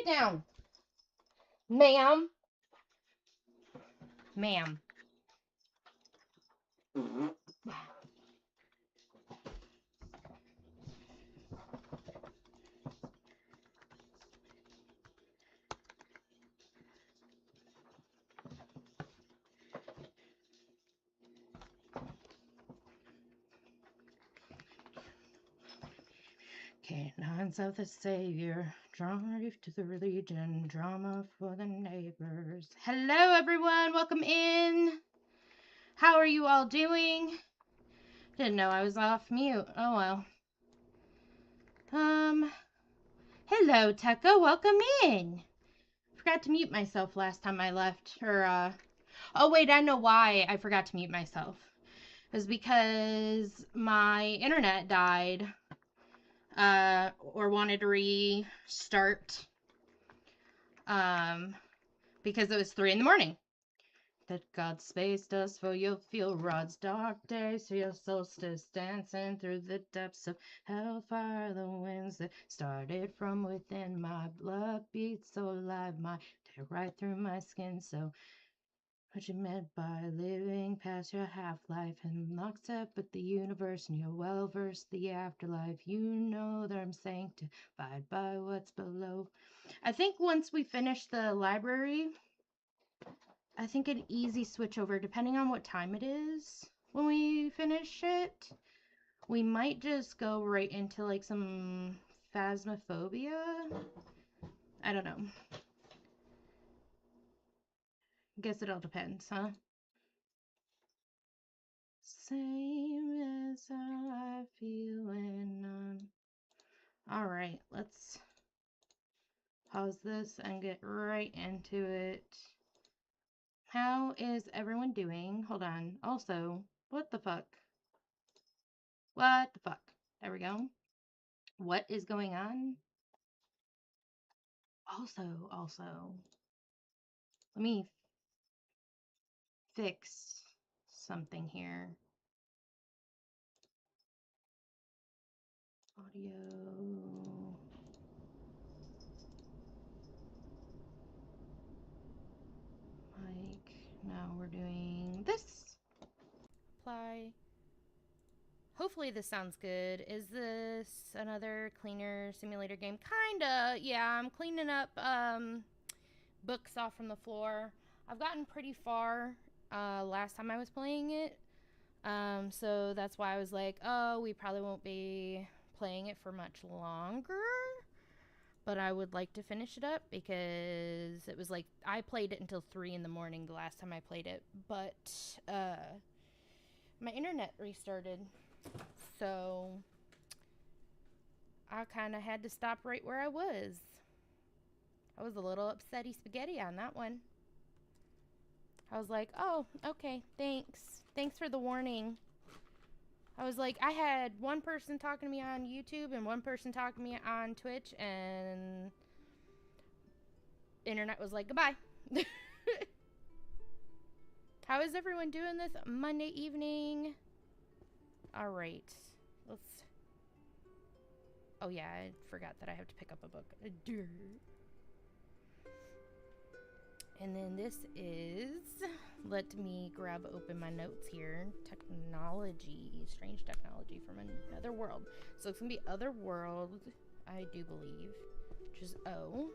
Get down. Ma'am. Ma'am. Canines of the Savior, drama to the religion, drama for the neighbors. Hello, everyone. Welcome in. How are you all doing? Didn't know I was off mute. Oh, well. Hello, Tekka. Welcome in. Forgot to mute myself last time I left. Oh, wait, I know why I forgot to mute myself. It was because my internet died. Or wanted to restart, because it was 3 in the morning. That God spaced us for your fuel rods, dark days, for your solstice, dancing through the depths of hellfire, the winds that started from within. My blood beats so alive, my tear right through my skin. So what you meant by living past your half-life and lockstep with the universe, and you're well versed the afterlife. You know that I'm sanctified by what's below. I think once we finish the library, I think an easy switch over, depending on what time it is when we finish it, we might just go right into like some phasmophobia. I don't know. Guess it all depends, huh? Same as how I feel when all right, let's pause this and get right into it. How is everyone doing? Hold on. Also, what the fuck? What the fuck? There we go. What is going on? Also, let me fix something here. Audio. Mic. Now we're doing this. Apply. Hopefully this sounds good. Is this another cleaner simulator game? Kinda. Yeah, I'm cleaning up books off from the floor. I've gotten pretty far last time I was playing it. So that's why I was like, oh, we probably won't be playing it for much longer. But I would like to finish it up because it was like, I played it until 3 in the morning the last time I played it. But my internet restarted. So I kind of had to stop right where I was. I was a little upsetty spaghetti on that one. I was like, oh, okay, thanks. Thanks for the warning. I was like, I had one person talking to me on YouTube and one person talking to me on Twitch, and internet was like, goodbye. How is everyone doing this Monday evening? All right, let's... Oh yeah, I forgot that I have to pick up a book. And then this is... Let me grab open my notes here. Technology. Strange technology from another world. So it's going to be other world, I do believe. Which is O.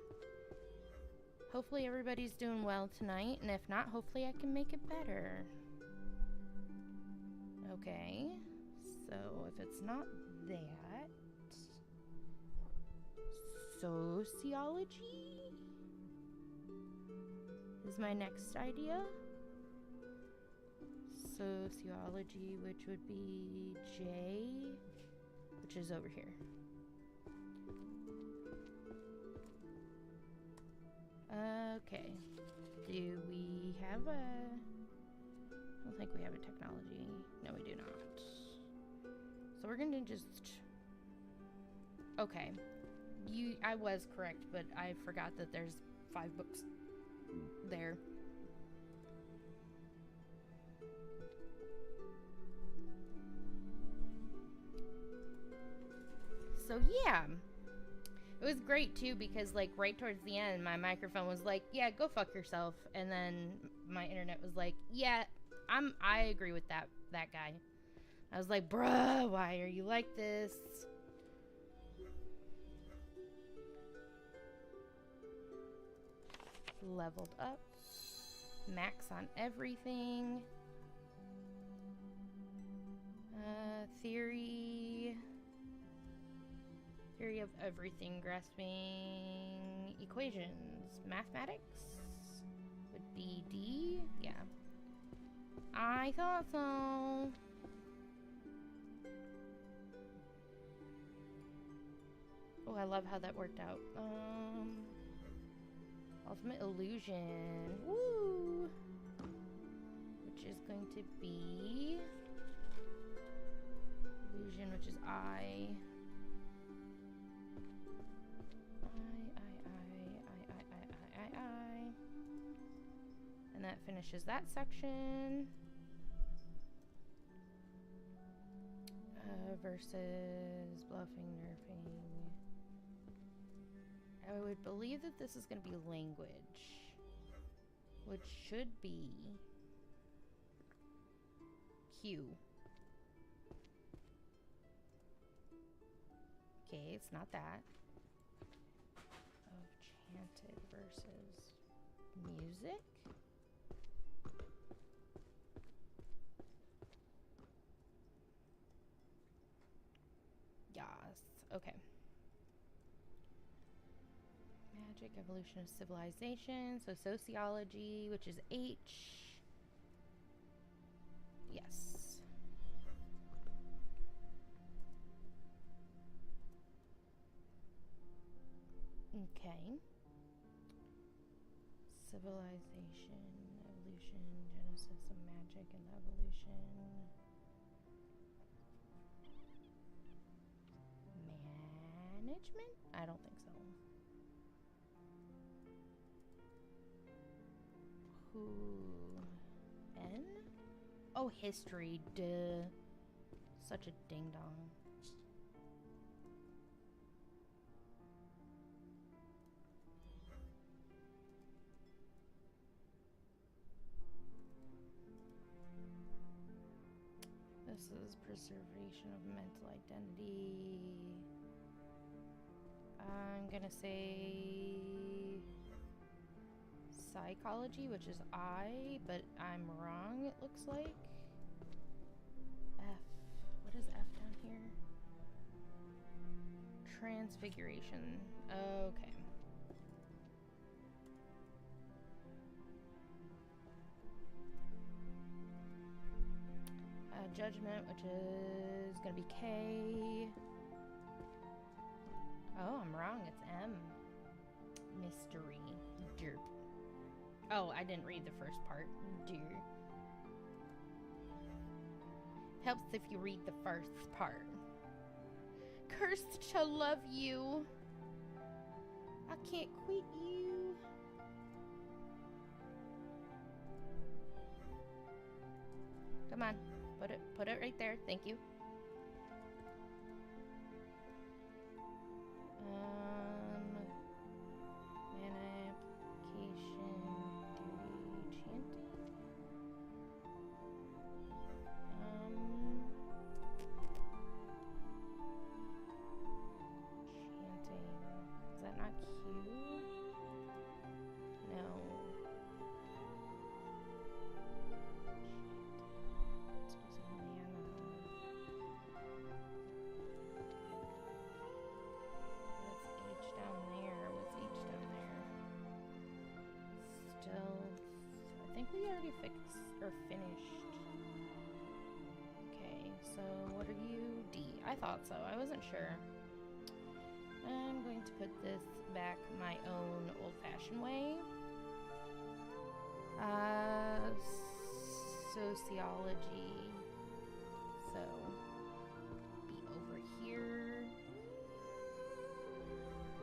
Hopefully everybody's doing well tonight. And if not, hopefully I can make it better. Okay. So if it's not that... Sociology is my next idea. Sociology, which would be J, which is over here. Okay. Do we have a... I don't think we have a technology. No, we do not. So we're gonna just... Okay. I was correct, but I forgot that there's 5 books there. So yeah, It was great too because like right towards the end, my microphone was like, "Yeah, go fuck yourself," and then my internet was like, "Yeah, I agree with that guy." I was like, "Bruh, why are you like this?" Leveled up, max on everything. Theory of everything, grasping equations. Mathematics would be D. Yeah. I thought so. Oh, I love how that worked out. Ultimate illusion. Woo! Which is going to be illusion, which is I. And that finishes that section. Versus bluffing, nerfing. I would believe that this is going to be language, which should be Q. Okay, it's not that. Of chanted versus music. Yes. Okay. Magic, evolution of civilization. So sociology, which is H. Yes. Okay. Civilization, evolution, genesis of magic and evolution. Management? I don't think so. Who? N? Oh, history. Duh. Such a ding dong. This is preservation of mental identity. I'm gonna say psychology, which is I, but I'm wrong, it looks like. F. What is F down here? Transfiguration. Okay. Judgment, which is gonna be K. Oh, I'm wrong. It's M. Mystery. Derp. Oh, I didn't read the first part. Dear. Helps if you read the first part. Cursed to love you. I can't quit you. Come on. Put it right there. Thank you. We already fixed or finished. Okay, so what are you? D. I thought so. I wasn't sure. I'm going to put this back my own old-fashioned way. Sociology. So be over here.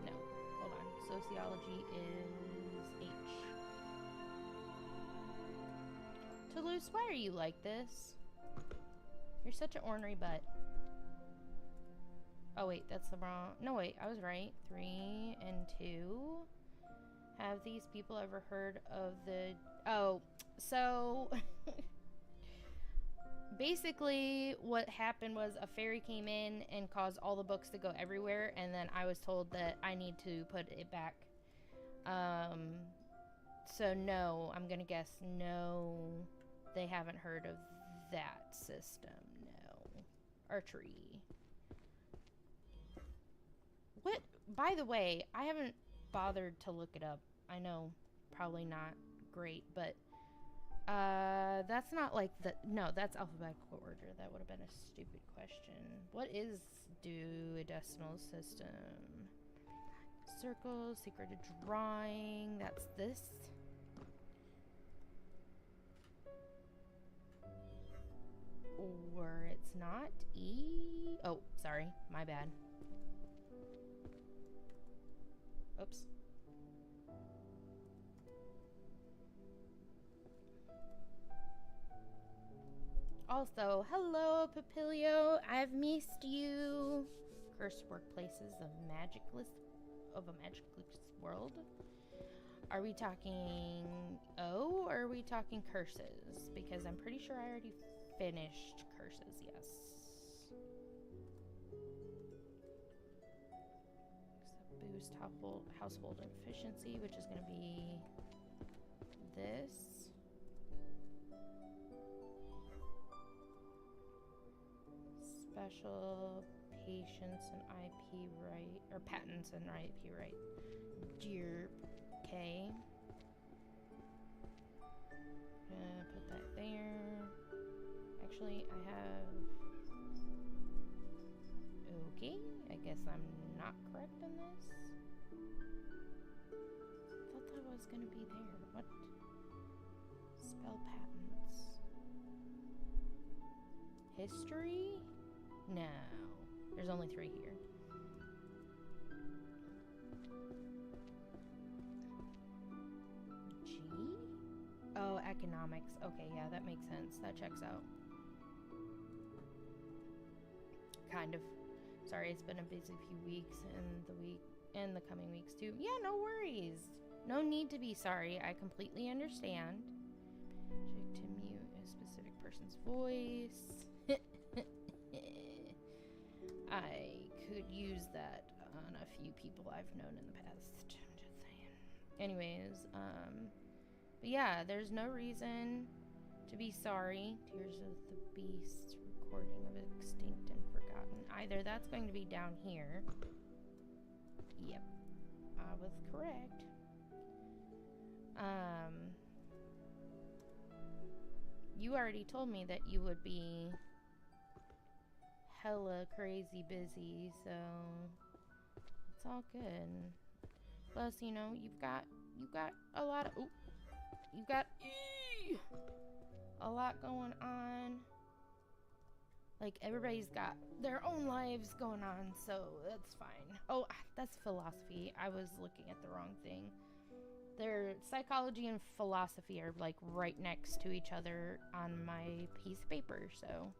No, hold on. Sociology is H. Toulouse, why are you like this? You're such an ornery butt. Oh, wait, that's the wrong... No, wait, I was right. 3 and 2. Have these people ever heard of the... Oh, so... Basically, what happened was a fairy came in and caused all the books to go everywhere, and then I was told that I need to put it back. So no, I'm gonna guess no, they haven't heard of that system, no. Archery. What? By the way, I haven't bothered to look it up. I know, probably not great, but that's not like the... No, that's alphabetical order. That would have been a stupid question. What is duodecimal system? Circles, secreted drawing. That's this. Or it's not. E. Oh, sorry. My bad. Oops. Also, hello, Papilio. I've missed you. Cursed workplaces of a magicless world. Are we talking O or are we talking curses? Because I'm pretty sure I already finished curses, yes. So boost household efficiency, which is going to be this. Special patients and IP right, or patents and IP right. Dear, okay. Gonna put that there. Actually, I have... Okay, I guess I'm not correct in this. I thought that was gonna be there. What? Spell patents. History? No. There's only 3 here. G? Oh, economics. Okay, yeah, that makes sense. That checks out. Kind of. Sorry, it's been a busy few weeks and the coming weeks too. Yeah, no worries. No need to be sorry. I completely understand. Check to mute a specific person's voice. I could use that on a few people I've known in the past. I'm just saying. Anyways, but yeah, there's no reason to be sorry. Tears of the Beast, recording of extinct and forgotten. Either that's going to be down here. Yep, I was correct. You already told me that you would be hella crazy busy, so it's all good. Plus, you know, you've got a lot of a lot going on. Like, everybody's got their own lives going on, so that's fine. Oh, that's philosophy. I was looking at the wrong thing. Their psychology and philosophy are like right next to each other on my piece of paper, so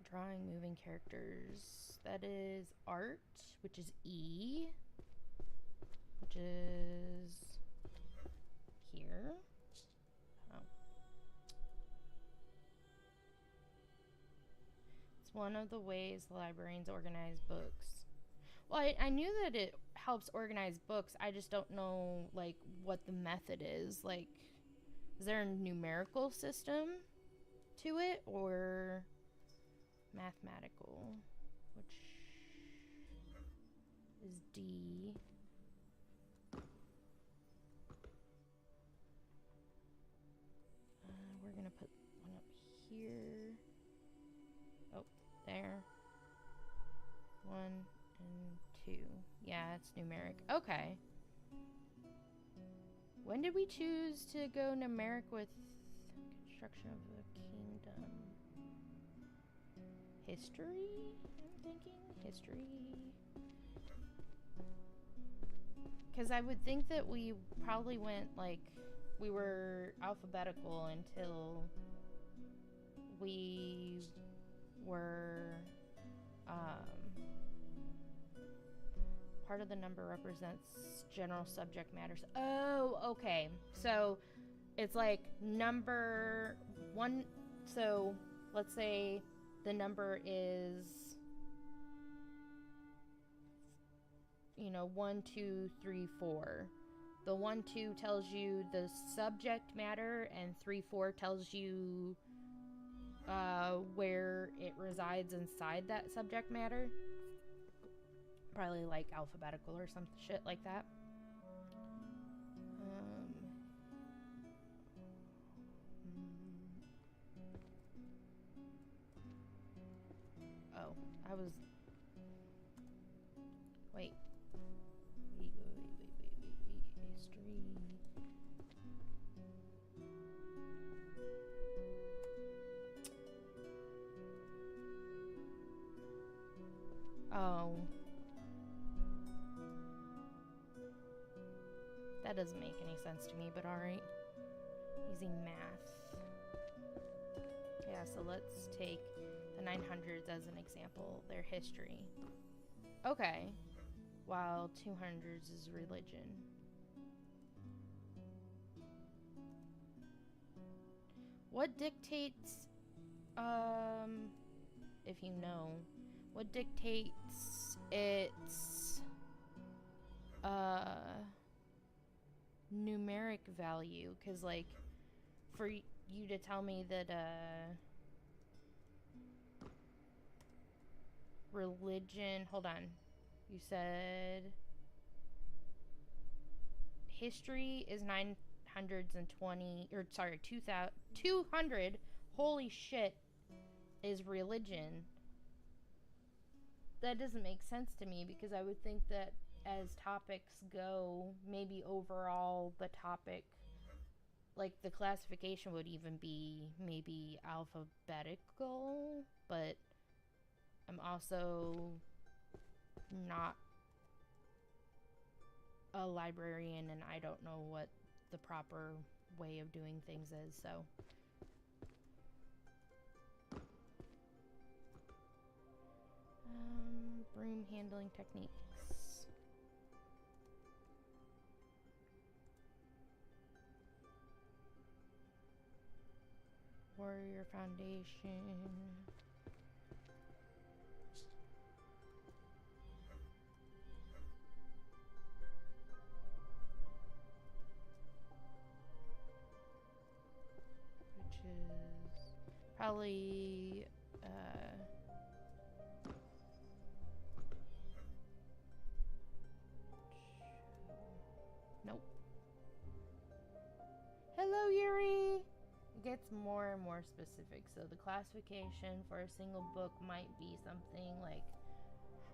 drawing moving characters. That is art, which is E, which is here. Oh. It's one of the ways librarians organize books. Well, I knew that it helps organize books. I just don't know, like, what the method is. Like, is there a numerical system to it, or mathematical, which is D. We're gonna put one up here. Oh, there. 1 and 2. Yeah, it's numeric. Okay. When did we choose to go numeric with construction of the kingdom? History? I'm thinking history. Because I would think that we probably went, like, we were alphabetical until we were, part of the number represents general subject matters. Oh, okay. So, it's like number one, so let's say the number is, 1, 2, 3, 4. The 1, 2 tells you the subject matter, and 3, 4 tells you where it resides inside that subject matter. Probably like alphabetical or some shit like that. Oh, I was... Wait. History. Oh. That doesn't make any sense to me, but alright. Using math. Yeah, so let's take the 900s as an example. Their history. Okay. While 200s is religion. What dictates, if you know, what dictates its, numeric value? Because, like, for you to tell me that, religion, hold on, you said history is 920, or sorry, 200, holy shit, is religion. That doesn't make sense to me, because I would think that as topics go, maybe overall the topic, like the classification would even be maybe alphabetical, but I'm also not a librarian and I don't know what the proper way of doing things is, so. Broom handling techniques. Warrior foundation. Which is probably, nope. Hello, Yuri! It gets more and more specific. So the classification for a single book might be something like...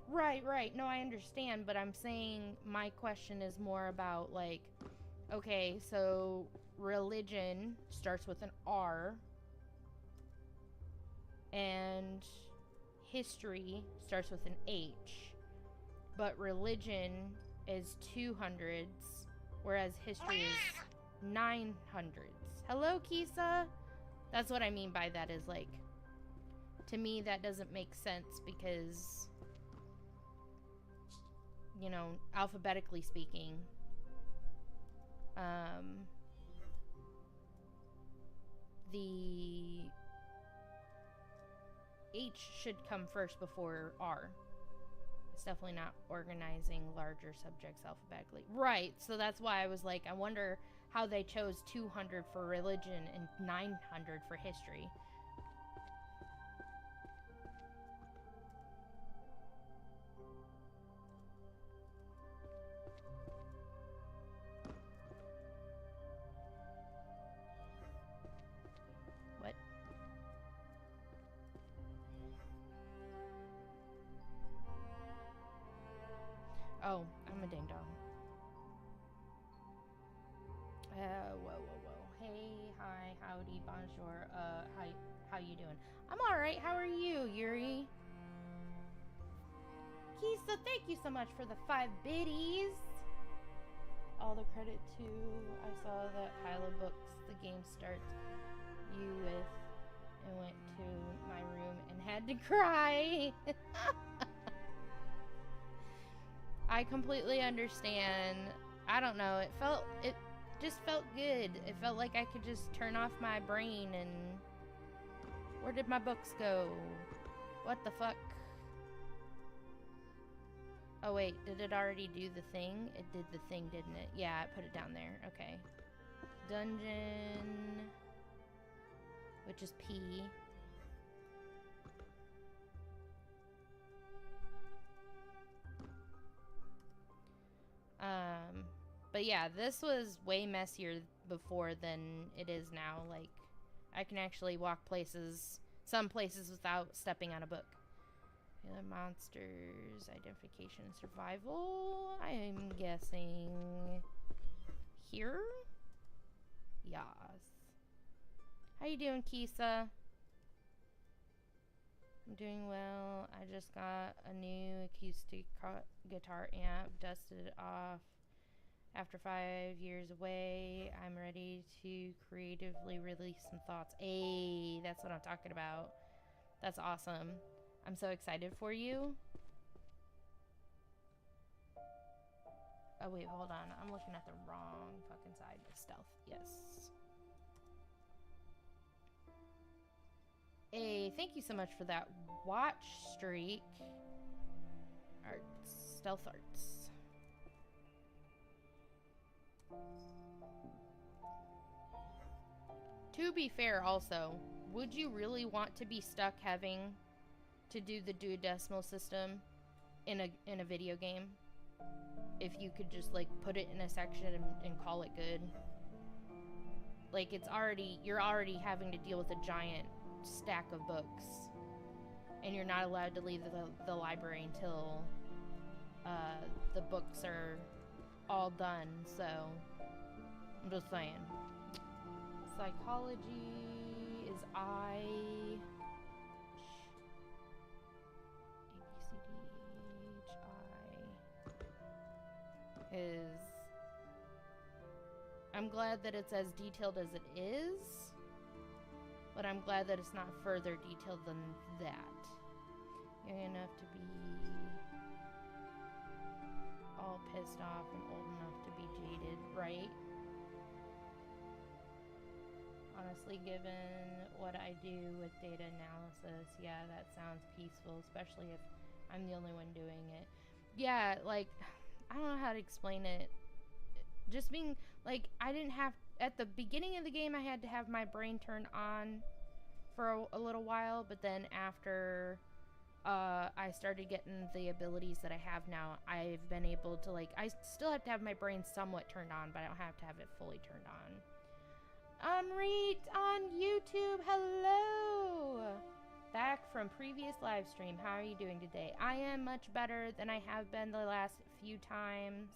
Right. No, I understand, but I'm saying my question is more about, like, okay, so religion starts with an R, and history starts with an H, but religion is 200s, whereas history is 900s. Hello, Kisa? That's what I mean by that, is like, to me that doesn't make sense because, you know, alphabetically speaking, the H should come first before R. It's definitely not organizing larger subjects alphabetically. Right, so that's why I was like, I wonder how they chose 200 for religion and 900 for history. What? Oh, I'm a ding dong. Whoa. Hey, hi, howdy, bonjour. How you doing? I'm alright, how are you, Yuri? Kisa, thank you so much for the 5 biddies. all the credit to. I saw that pile of books the game starts you with and went to my room and had to cry. I completely understand. I don't know. It just felt good. It felt like I could just turn off my brain and... Where did my books go? What the fuck? Oh wait, did it already do the thing? It did the thing, didn't it? Yeah, I put it down there. Okay. Dungeon... which is P. But yeah, this was way messier before than it is now. Like, I can actually walk places, some places, without stepping on a book. Monsters, identification, survival. I'm guessing here? Yes. How you doing, Kisa? I'm doing well. I just got a new acoustic guitar amp, dusted it off. After 5 years away, I'm ready to creatively release some thoughts. Hey, that's what I'm talking about. That's awesome. I'm so excited for you. Oh wait, hold on. I'm looking at the wrong fucking side of stealth. Yes. Hey, thank you so much for that watch streak. Arts. Stealth arts. To be fair, also, would you really want to be stuck having to do the duodecimal system in a video game? If you could just, like, put it in a section and call it good. Like, you're already having to deal with a giant stack of books. And you're not allowed to leave the library until the books are all done, so I'm just saying. Psychology is I. Is I'm glad that it's as detailed as it is, but I'm glad that it's not further detailed than that. Young enough to be all pissed off and old enough to be jaded, right? Honestly, given what I do with data analysis, yeah, that sounds peaceful, especially if I'm the only one doing it. Yeah, like, I don't know how to explain it. Just being, like, I didn't have, at the beginning of the game, I had to have my brain turned on for a little while, but then after I started getting the abilities that I have now, I've been able to, like, I still have to have my brain somewhat turned on, but I don't have to have it fully turned on. Reet on YouTube, hello! Back from previous live stream. How are you doing today? I am much better than I have been the last few times.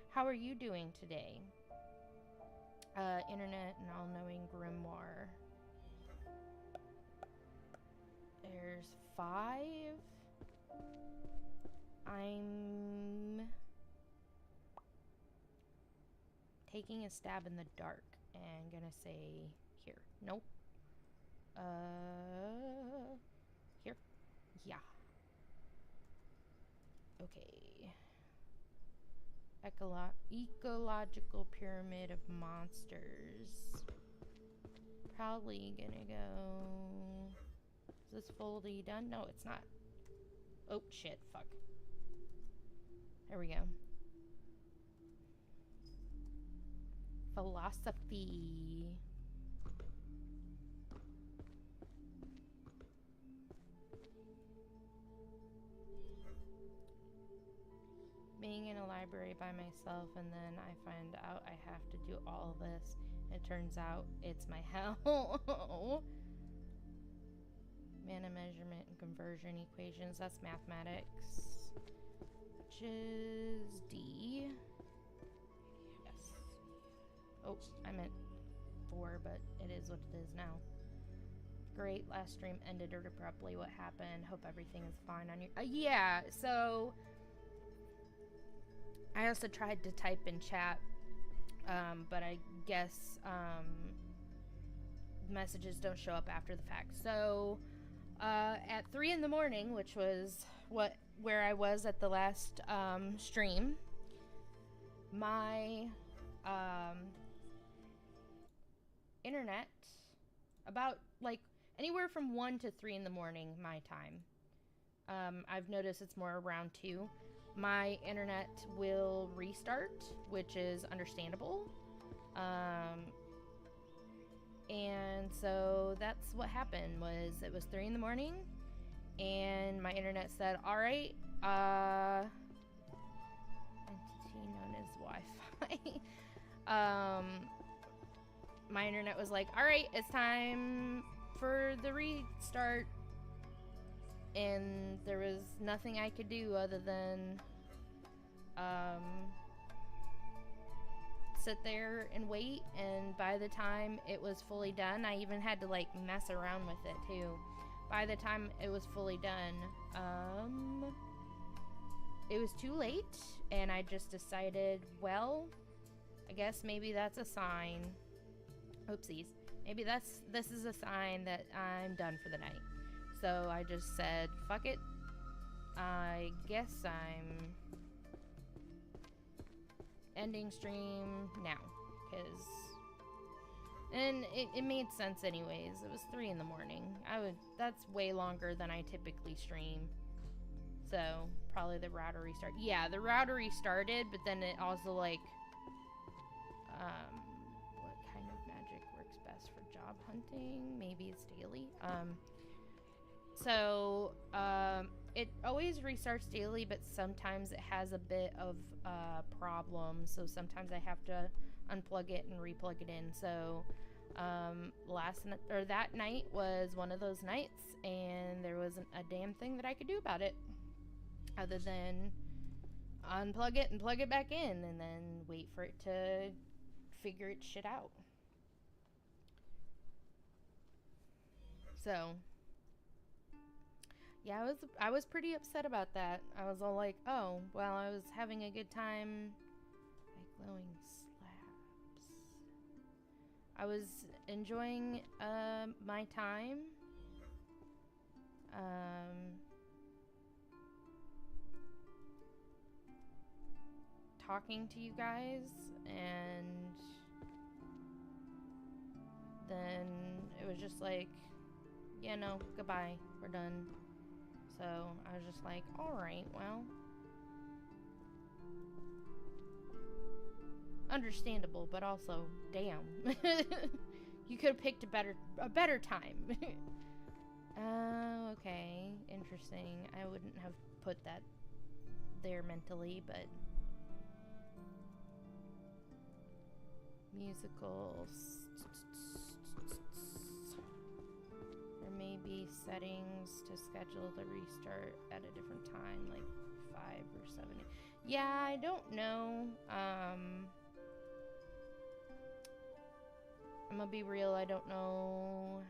How are you doing today? Internet and all-knowing grimoire. There's 5. I'm taking a stab in the dark and gonna say here. Nope. Here. Yeah. Okay. Ecological pyramid of monsters. Probably gonna go... Is this fully done? No, it's not. Oh, shit. Fuck. There we go. Philosophy. Being in a library by myself and then I find out I have to do all this. It turns out it's my hell. Mana measurement and conversion equations. That's mathematics. Which is D. Yes. Oh, I meant 4, but it is what it is now. Great. Last stream ended abruptly. What happened? Hope everything is fine on your... yeah, so... I also tried to type in chat But I guess messages don't show up after the fact. So at 3 in the morning, which was where I was at the last stream, my internet, about like anywhere from 1 to 3 in the morning my time, I've noticed it's more around 2, my internet will restart, which is understandable. And so that's what happened. Was it was 3 in the morning and my internet said, all right, entity known as Wi-Fi. My internet was like, all right, it's time for the restart. And there was nothing I could do other than sit there and wait. And by the time it was fully done, I even had to like mess around with it too. By the time it was fully done, it was too late, and I just decided, well, I guess maybe that's a sign. Oopsies. Maybe this is a sign that I'm done for the night. So I just said, fuck it. I guess I'm ending stream now. And it made sense anyways. It was 3 in the morning. That's way longer than I typically stream. So probably the router restart. Yeah, the router restarted, but then it also like what kind of magic works best for job hunting? Maybe it's daily. So it always restarts daily, but sometimes it has a bit of problem. So sometimes I have to unplug it and replug it in. So that night was one of those nights, and there wasn't a damn thing that I could do about it other than unplug it and plug it back in and then wait for it to figure its shit out. So yeah, I was pretty upset about that. I was all like, oh, well, I was having a good time by glowing slabs. I was enjoying my time. Talking to you guys, and then it was just like, yeah, no, goodbye, we're done. So I was just like, alright, well, understandable, but also, damn. You could have picked a better time. Oh, okay, interesting. I wouldn't have put that there mentally, but musicals. There may be settings to schedule the restart at a different time, like 5 or 7. Yeah, I don't know. I'm gonna be real, I don't know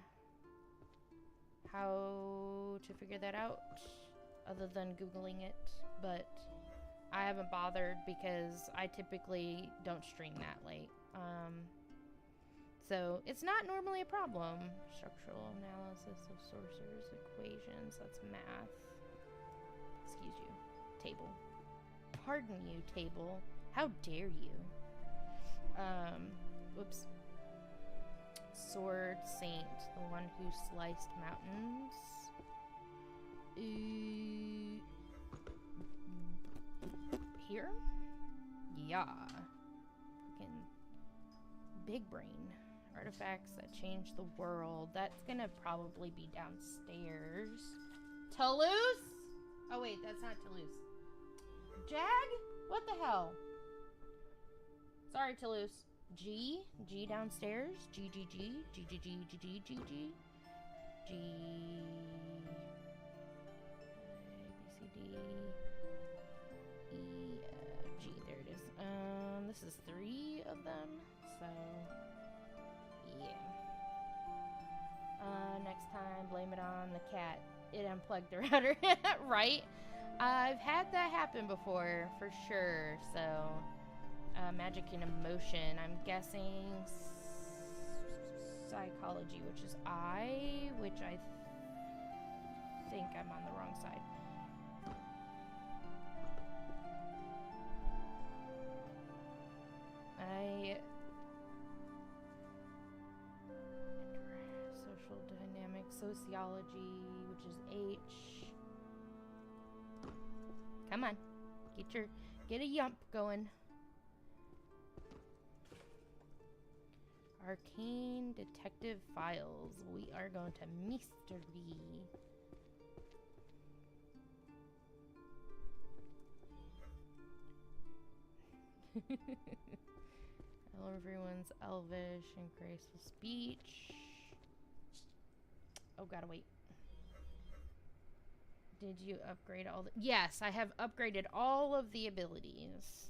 how to figure that out other than Googling it, but I haven't bothered because I typically don't stream that late. So it's not normally a problem. Structural analysis of sources, equations, that's math. Excuse you, table. Pardon you, table. How dare you? Whoops. Sword Saint, the one who sliced mountains. Here? Yeah. Fucking big brain. Artifacts that change the world. That's gonna probably be downstairs. Toulouse? Oh wait, that's not Toulouse. Jag? What the hell? Sorry, Toulouse. G downstairs. G, G, G, G, G, G, G, G, G, G, G, A, B, C, D, E, F, G. There it is. This is 3 of them. So, yeah. Next time, blame it on the cat. It unplugged the router, right? I've had that happen before, for sure. So, Magic and emotion. I'm guessing psychology, which is which I think I'm on the wrong side. Social dynamics, sociology, which is H. Come on, get a yump going. Arcane detective files. We are going to mystery. Everyone's elvish and graceful speech. Oh, gotta wait. Did you upgrade all the... Yes, I have upgraded all of the abilities.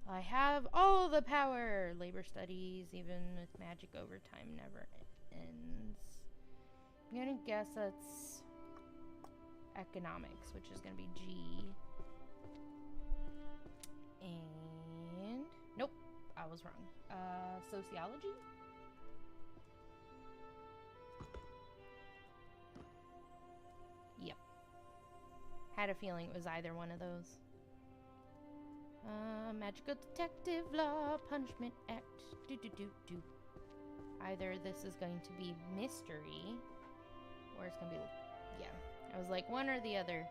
I have all the power. Labor studies, even with magic overtime, never ends. I'm gonna guess that's economics, which is gonna be G. And nope, I was wrong. Sociology? Yep. Had a feeling it was either one of those. Magical detective law, punishment act. Do. Either this is going to be mystery, or it's gonna be, yeah. I was like one or the other.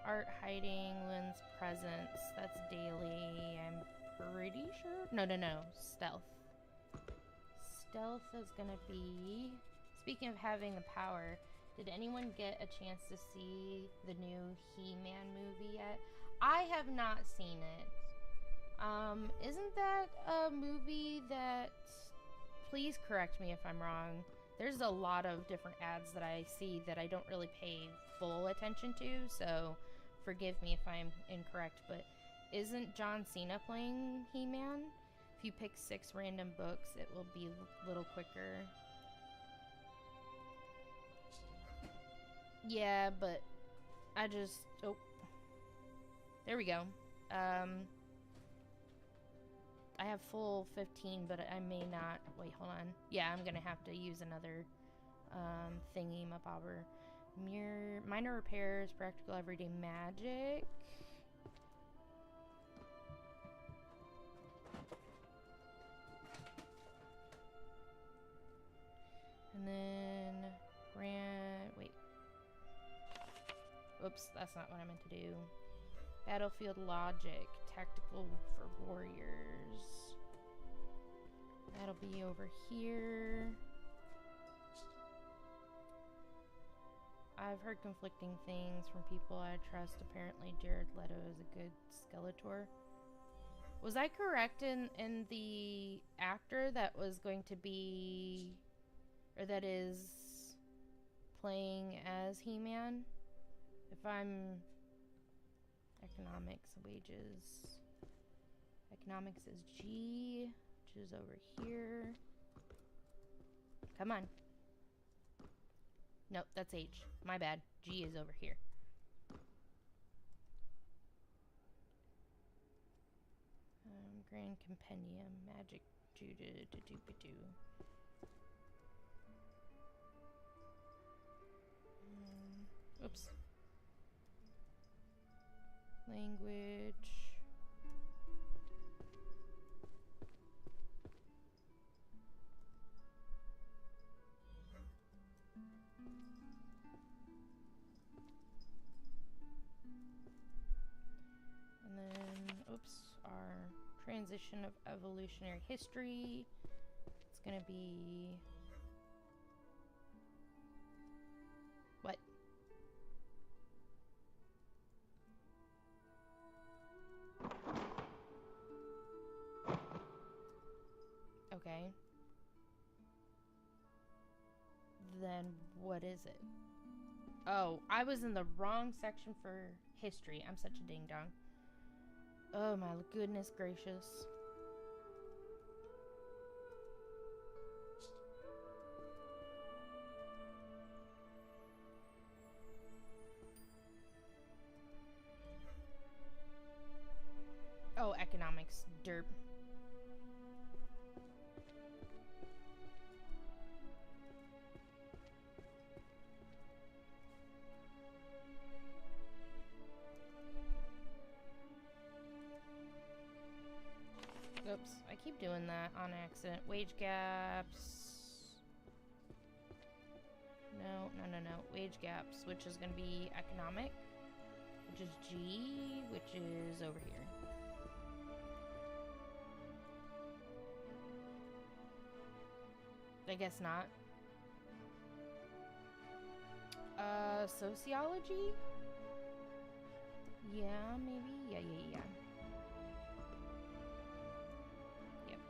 Art hiding, lens presence. That's daily. I'm pretty sure. No. Stealth. Stealth is gonna be. Speaking of having the power, did anyone get a chance to see the new He-Man movie yet? I have not seen it. Isn't that a movie that, please correct me if I'm wrong, there's a lot of different ads that I see that I don't really pay full attention to, so forgive me if I'm incorrect, but isn't John Cena playing He-Man? If you pick 6 random books, it will be a little quicker. Yeah, but I just... Oh. There we go. I have full 15, but I may not... Wait, hold on. Yeah, I'm gonna have to use another thingy-mabobber. Minor repairs, practical everyday magic. And then... Wait. Oops, that's not what I meant to do. Battlefield logic, tactical for warriors. That'll be over here. I've heard conflicting things from people I trust. Apparently Jared Leto is a good Skeletor. Was I correct in the actor that was going to be, or that is playing as He-Man? If I'm... Economics, wages. Economics is G, which is over here. Come on. Nope, that's H. My bad. G is over here. Grand Compendium, Magic, Juda-do-do-ba-do. Oops. Language. And then, oops, our transition of evolutionary history. It's gonna be... What? Okay. Then what is it? Oh, I was in the wrong section for history. I'm such a ding-dong. Oh my goodness gracious. economics derp. Oops, I keep doing that on accident. Wage gaps. No. Wage gaps, which is going to be economic, which is G, which is over here. I guess not. Sociology? Yeah, maybe? Yeah. Yep.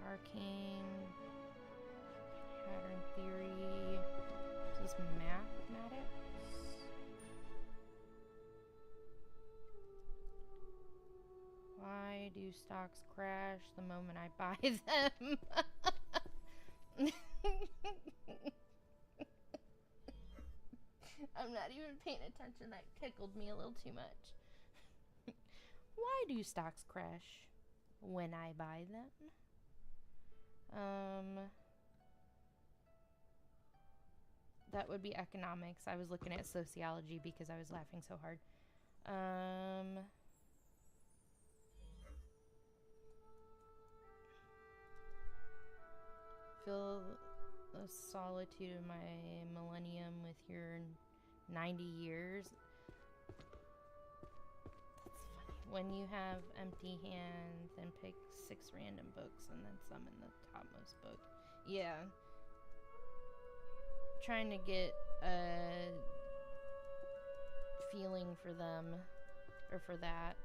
Arcane. Pattern theory. Is this mathematics? Why do stocks crash the moment I buy them? I'm not even paying attention. That tickled me a little too much. Why do stocks crash when I buy them? That would be economics. I was looking at sociology because I was laughing so hard. Fill the solitude of my millennium with your 90 years. That's funny. When you have empty hands, then pick 6 random books and then summon the topmost book. Yeah. Trying to get a feeling for them, or for that.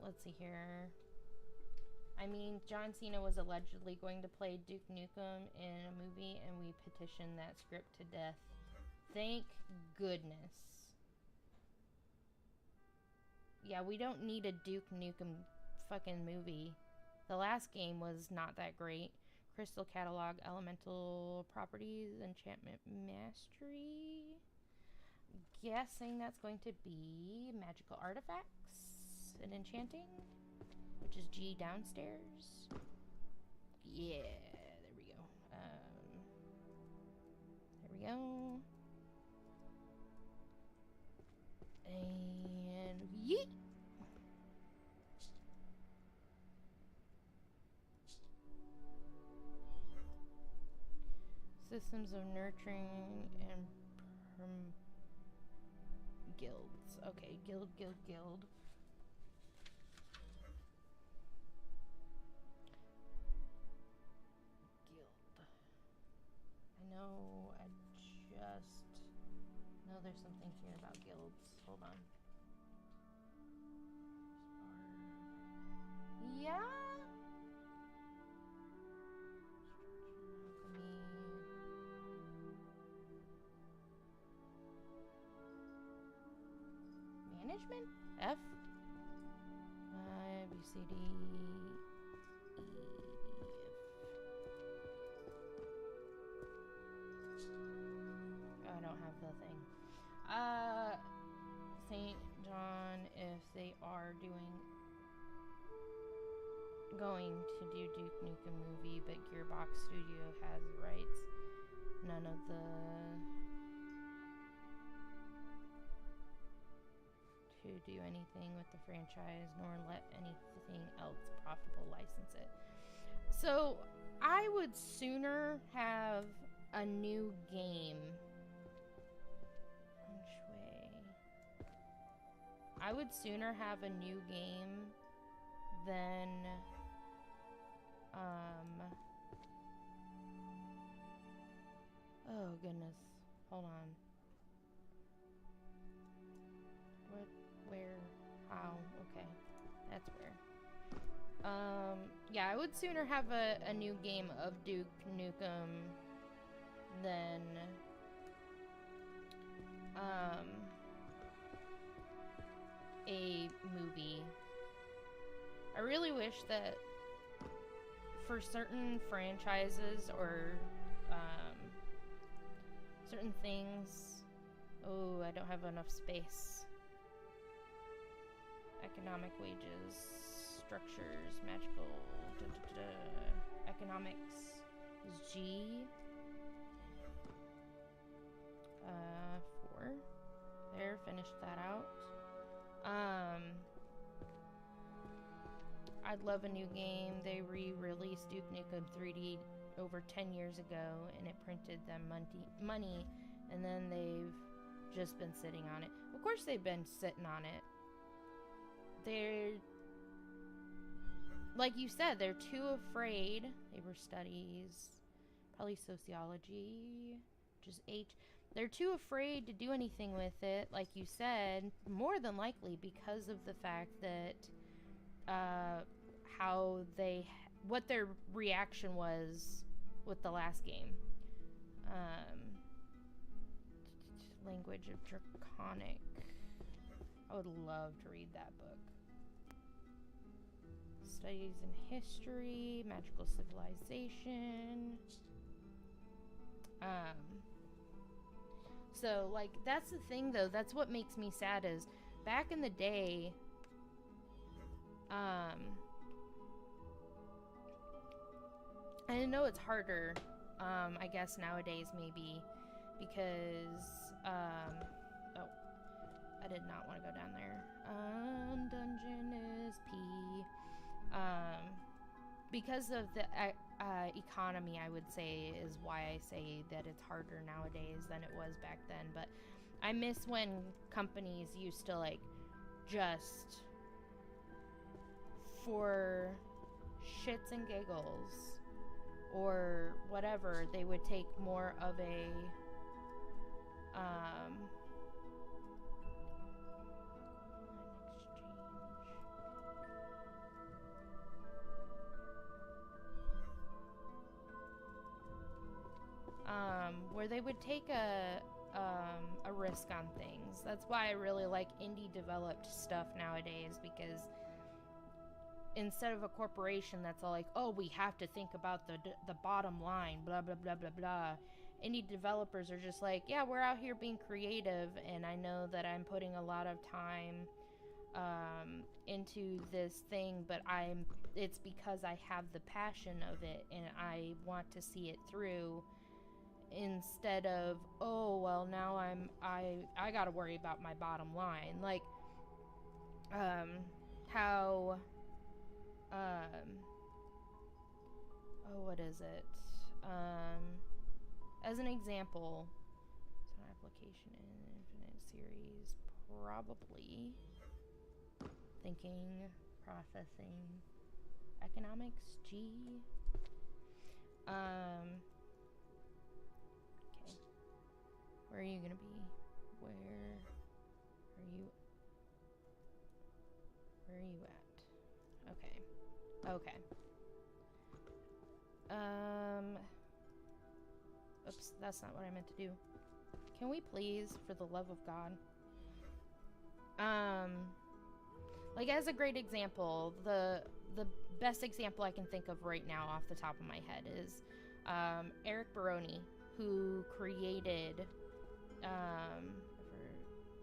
Let's see here. I mean, John Cena was allegedly going to play Duke Nukem in a movie, and we petitioned that script to death. Thank goodness. Yeah, we don't need a Duke Nukem fucking movie. The last game was not that great. Crystal Catalog, Elemental Properties, Enchantment Mastery. Guessing that's going to be Magical Artifacts and Enchanting, which is G downstairs. Yeah, there we go. There we go. And yeet. Systems of nurturing and guilds. Okay, guild. I know there's something here about guilds. Hold on. Yeah? Management? F? B, C, D, E, F. Oh, I don't have the thing. St. John, if they are going to do Duke Nukem movie, but Gearbox Studio has rights. None of the to do anything with the franchise, nor let anything else profitable license it. So I would sooner have a new game. I would sooner have a new game than oh goodness, hold on. What, where, how? Okay, that's where. Yeah, I would sooner have a new game of Duke Nukem than a movie. I really wish that for certain franchises or certain things. Oh, I don't have enough space. Economic wages, structures, magical, economics is G. 4. There, finished that out. I'd love a new game. They re-released Duke Nukem 3D over 10 years ago, and it printed them money, and then they've just been sitting on it. Of course they've been sitting on it. They're, like you said, they're too afraid. Labor studies, probably sociology, just H. They're too afraid to do anything with it, like you said, more than likely because of the fact that what their reaction was with the last game. Language of Draconic. I would love to read that book. Studies in history, magical civilization. So, like, that's the thing, though. That's what makes me sad is, back in the day, I know it's harder, I guess, nowadays, maybe, because, oh, I did not want to go down there. Dungeon is P. Because of the economy, I would say, is why I say that it's harder nowadays than it was back then. But I miss when companies used to, like, just for shits and giggles or whatever, they would take more of a where they would take a risk on things. That's why I really like indie developed stuff nowadays, because instead of a corporation that's all like, oh, we have to think about the bottom line, blah blah blah blah blah, indie developers are just like, yeah, we're out here being creative, and I know that I'm putting a lot of time into this thing, but it's because I have the passion of it and I want to see it through, instead of, oh, well, now I gotta worry about my bottom line. Like, how, oh, what is it? As an example, it's an application in Infinite Series, probably thinking, processing, economics, G. Okay. Where are you gonna be? Where are you at? Okay. Oops, that's not what I meant to do. Can we please, for the love of God? Like, as a great example, the best example I can think of right now off the top of my head is Eric Baroni, who created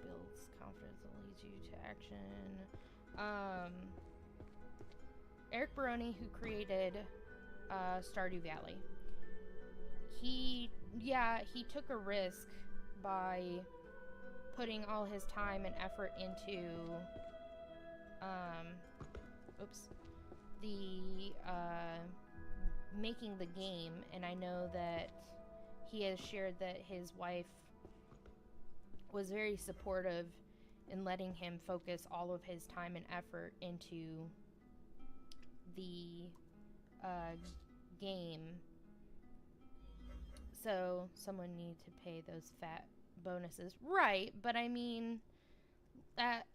builds confidence that leads you to action. Eric Baroni, who created Stardew Valley. He took a risk by putting all his time and effort into making the game, and I know that he has shared that his wife was very supportive in letting him focus all of his time and effort into the game. So someone needs to pay those fat bonuses, right? But I mean, that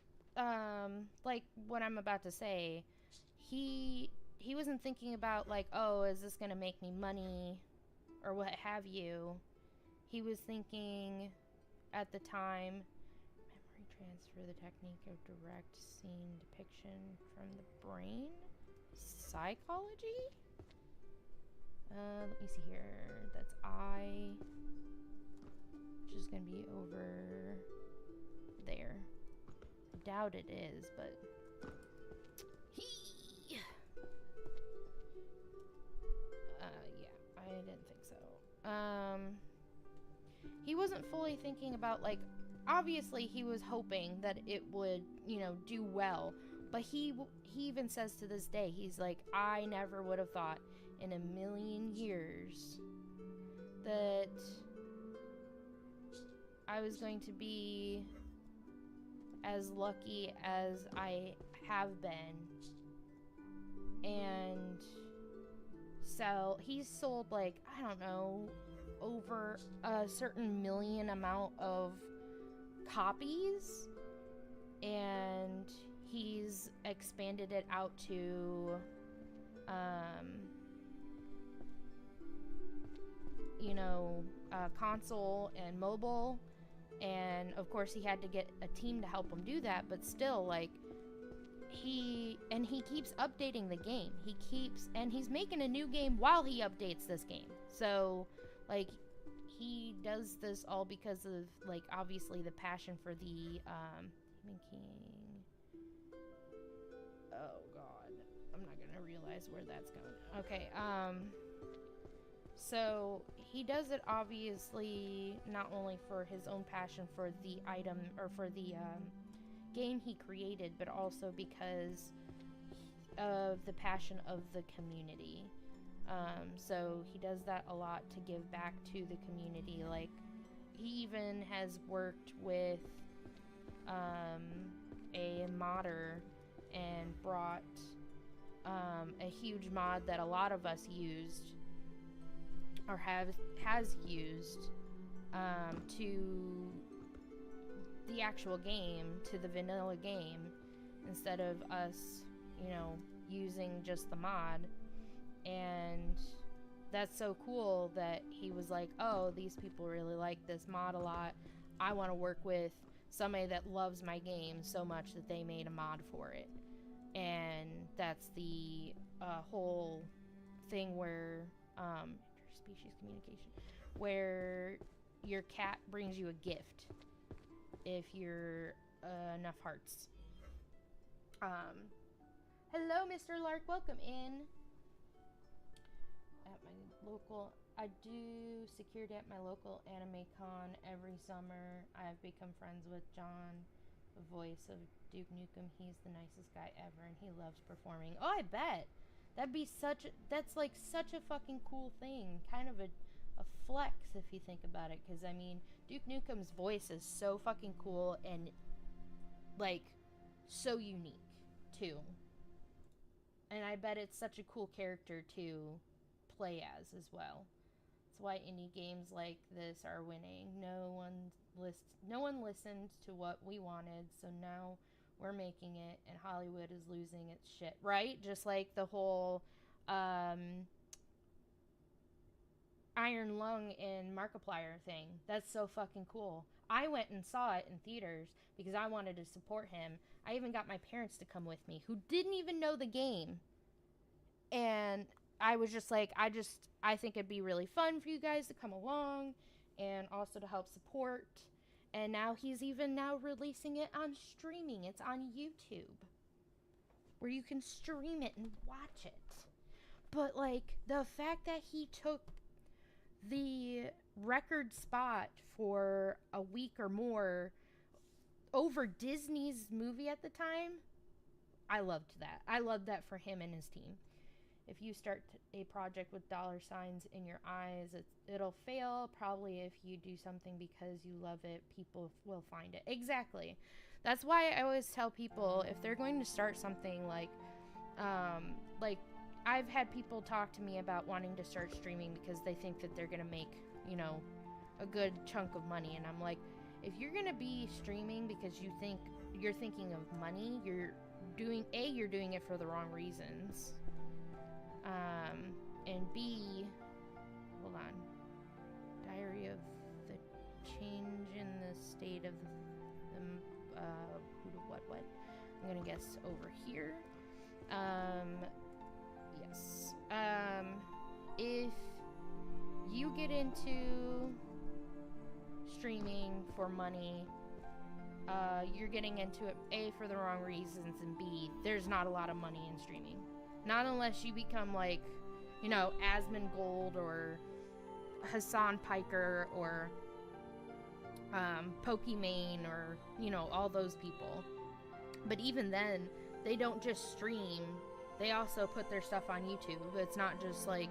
like what I'm about to say, he wasn't thinking about, like, oh, is this gonna make me money or what have you. He was thinking at the time, memory transfer, the technique of direct scene depiction from the brain, psychology. Let me see here. That's which is going to be over there. I doubt it is, but yeah, I didn't think so. He wasn't fully thinking about, like, obviously he was hoping that it would, you know, do well, but he even says to this day, he's like, I never would have thought in a million years that I was going to be as lucky as I have been. And so he's sold, like, I don't know, over a certain million amount of copies, and he's expanded it out to you know, console and mobile, and of course he had to get a team to help him do that, but still, like, he keeps updating the game. He's making a new game while he updates this game. So, like, he does this all because of, like, obviously the passion for the making. Oh god, I'm not gonna realize where that's going. Okay, so he does it obviously not only for his own passion for the item, or for the game he created, but also because of the passion of the community. So he does that a lot to give back to the community. Like, he even has worked with a modder and brought a huge mod that a lot of us used, or has used, to the actual game, to the vanilla game, instead of us, you know, using just the mod. And that's so cool that he was like, oh, these people really like this mod a lot. I want to work with somebody that loves my game so much that they made a mod for it. And that's the whole thing where interspecies communication, where your cat brings you a gift if you're enough hearts. Hello, Mr. Lark, welcome in. At my local, I do security at my local anime con every summer. I've become friends with John, the voice of Duke Nukem. He's the nicest guy ever, and he loves performing. Oh, I bet. That's like such a fucking cool thing. Kind of a flex if you think about it, because I mean, Duke Nukem's voice is so fucking cool and, like, so unique too. And I bet it's such a cool character to play as well. That's why indie games like this are winning. No one listened to what we wanted, so now we're making it, and Hollywood is losing its shit, right? Just like the whole Iron Lung and Markiplier thing. That's so fucking cool. I went and saw it in theaters because I wanted to support him. I even got my parents to come with me, who didn't even know the game. And I was just like, I think it'd be really fun for you guys to come along and also to help support. And now he's even now releasing it on streaming. It's on YouTube, where you can stream it and watch it. But, like, the fact that he took the record spot for a week or more over Disney's movie at the time, I loved that. I loved that for him and his team. If you start a project with $ signs in your eyes, it'll fail. Probably if you do something because you love it, people will find it. Exactly. That's why I always tell people, if they're going to start something, like I've had people talk to me about wanting to start streaming because they think that they're going to make, you know, a good chunk of money. And I'm like, if you're going to be streaming because you're thinking of money, you're doing it for the wrong reasons. And B, hold on, Diary of the Change in the State of the, what? I'm gonna guess over here. Yes. If you get into streaming for money, you're getting into it, A, for the wrong reasons, and B, there's not a lot of money in streaming. Not unless you become like, you know, Asmongold or Hassan Piker or Pokimane or, you know, all those people. But even then, they don't just stream, they also put their stuff on YouTube. It's not just like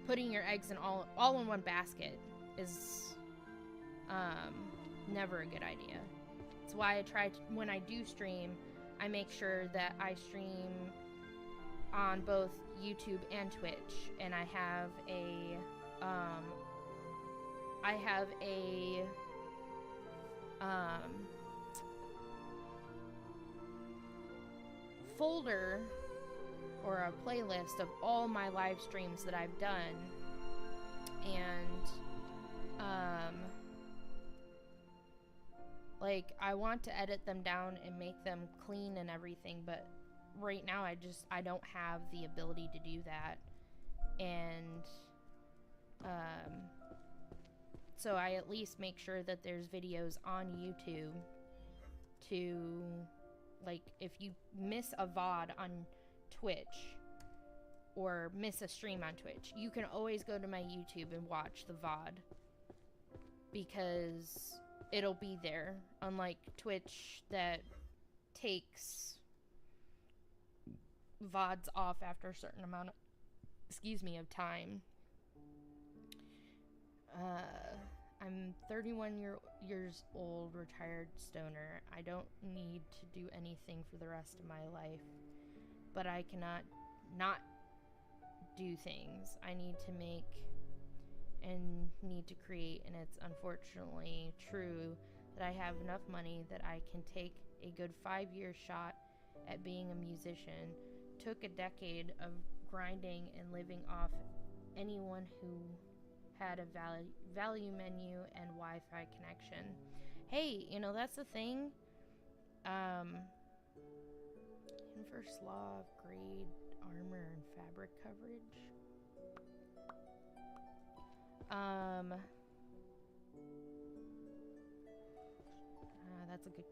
putting your eggs in all in one basket is never a good idea. That's why I try to, when I do stream, I make sure that I stream on both YouTube and Twitch, and I have a folder or a playlist of all my live streams that I've done, and like, I want to edit them down and make them clean and everything, but right now I don't have the ability to do that. And so I at least make sure that there's videos on YouTube to, like, if you miss a VOD on Twitch or miss a stream on Twitch, you can always go to my YouTube and watch the VOD, because it'll be there, unlike Twitch that takes VODs off after a certain amount of, of time. I'm 31 years old, retired stoner. I don't need to do anything for the rest of my life, but I cannot not do things. I need to make and need to create, and it's unfortunately true that I have enough money that I can take a good 5-year shot at being a musician. Took a decade of grinding and living off anyone who had a value menu and Wi-Fi connection. Hey, you know, that's the thing. Inverse law of grade, armor, and fabric coverage. That's a good...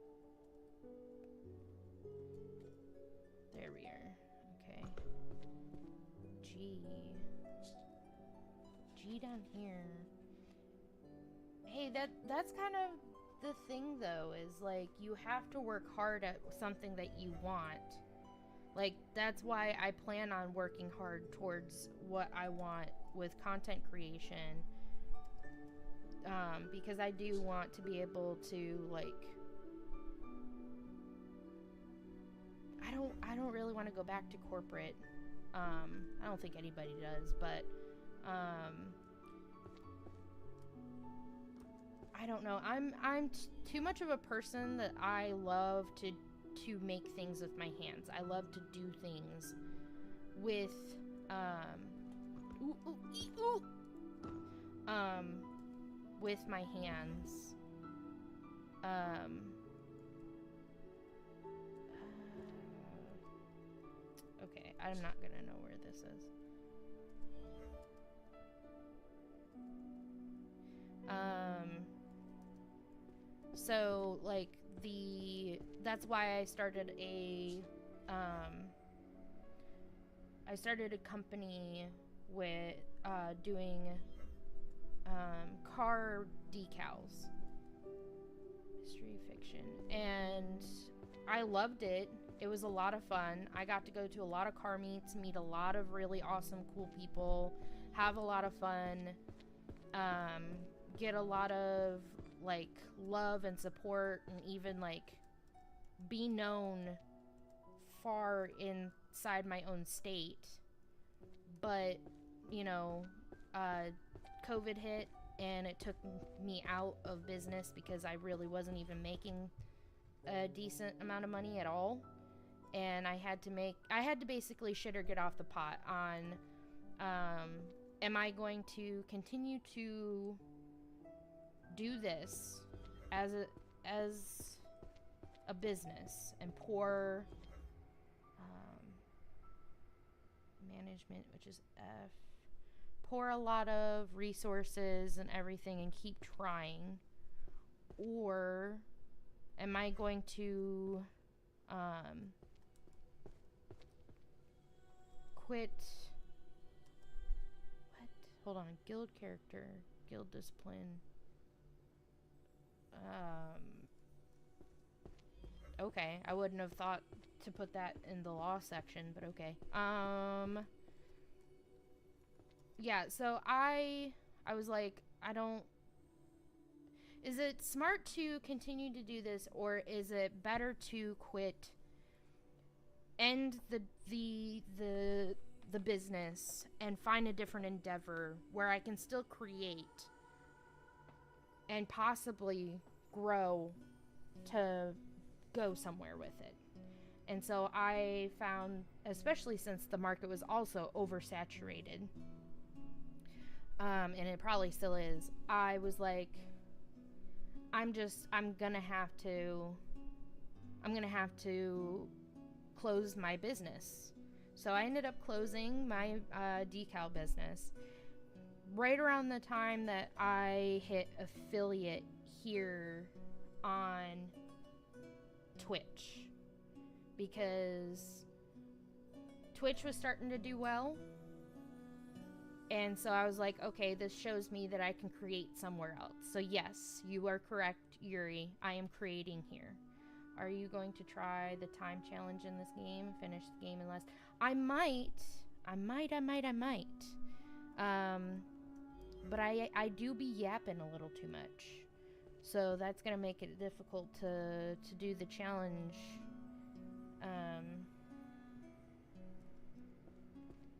There we are. Okay. G down here. Hey, that's kind of the thing, though, is, like, you have to work hard at something that you want. Like, that's why I plan on working hard towards what I want with content creation. Because I do want to be able to, like... I don't really want to go back to corporate. I don't think anybody does, but... I don't know. I'm too much of a person that I love to make things with my hands. I love to do things with with my hands. Okay, I'm not gonna know where this is. So, like, that's why I started a company with, doing, car decals. Mystery fiction. And I loved it. It was a lot of fun. I got to go to a lot of car meets, meet a lot of really awesome, cool people, have a lot of fun, get a lot of, like, love and support, and even, like, be known far inside my own state. But, you know, COVID hit, and it took me out of business because I really wasn't even making a decent amount of money at all. And I had to basically shit or get off the pot on, am I going to continue to do this as a business and pour management, which is F, pour a lot of resources and everything and keep trying? Or am I going to quit? What? Hold on. Guild character. Guild discipline. Okay. I wouldn't have thought to put that in the law section, but okay. Yeah, so I was like, I don't. Is it smart to continue to do this, or is it better to quit, end the business, and find a different endeavor where I can still create and possibly grow to go somewhere with it? And so I found, especially since the market was also oversaturated, and it probably still is, I was like, I'm gonna have to close my business. So I ended up closing my decal business right around the time that I hit affiliate here on Twitch, because Twitch was starting to do well. And so I was like, okay, this shows me that I can create somewhere else. So yes, you are correct, Yuri. I am creating here. Are you going to try the time challenge in this game? Finish the game in less? I might. But I do be yapping a little too much. So that's going to make it difficult to do the challenge.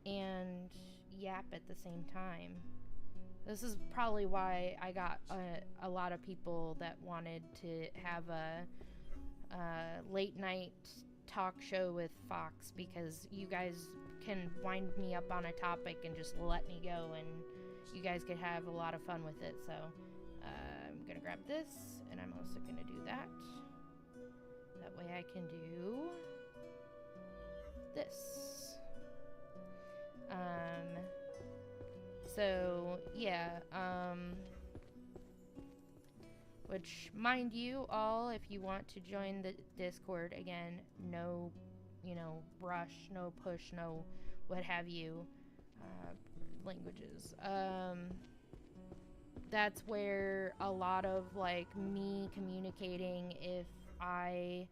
And yap at the same time. This is probably why I got a lot of people that wanted to have a late night talk show with Fox, because you guys can wind me up on a topic and just let me go, and you guys could have a lot of fun with it. So I'm gonna grab this, and I'm also gonna do that. That way I can do this. So yeah, which, mind you all, if you want to join the Discord, again, no, rush, no push, no what have you, languages. That's where a lot of like me communicating if I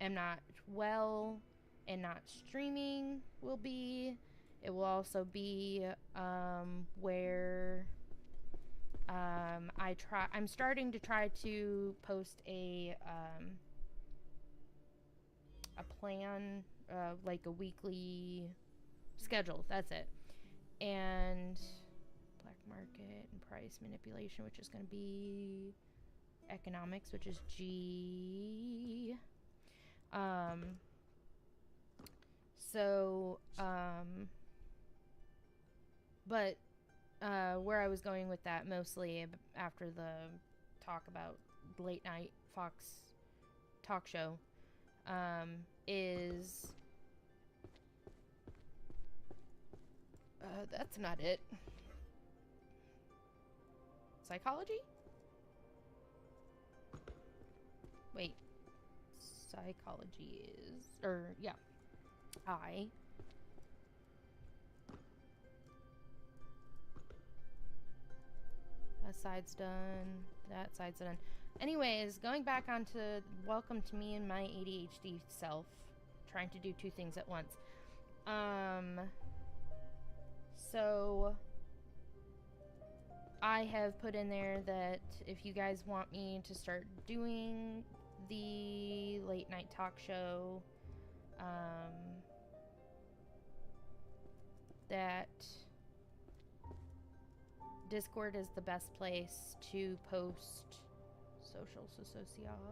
am not well and not streaming will be. It will also be where I'm starting to try to post a plan, like a weekly schedule. That's it. And black market and price manipulation, which is going to be economics, which is G. But where I was going with that, mostly after the talk about late night Fox talk show, is that's not it. Psychology? Wait. Psychology is, I. That side's done. That side's done. Anyways, going back onto welcome to me and my ADHD self, trying to do two things at once. So I have put in there that if you guys want me to start doing the late night talk show, that Discord is the best place to post social sociology,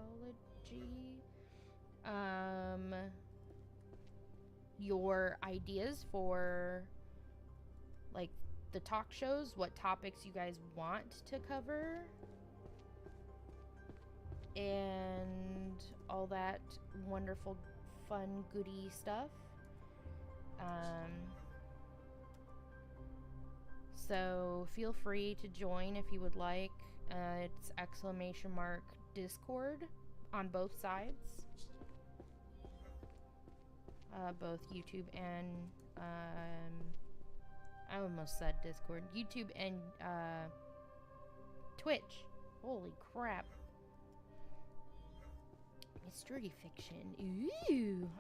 your ideas for like the talk shows, what topics you guys want to cover, and all that wonderful fun goody So feel free to join if you would like. It's !Discord on both sides. Both YouTube and I almost said Discord. YouTube and Twitch. Holy crap. Mystery fiction. Ooh.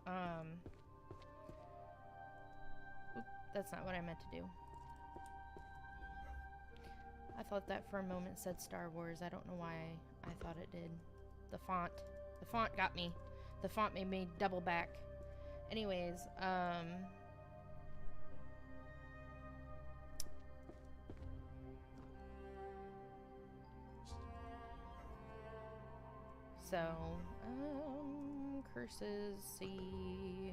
That's not what I meant to do. I thought that for a moment said Star Wars. I don't know why I thought it did. The font got me. The font made me double back. Anyways, so, curses, see.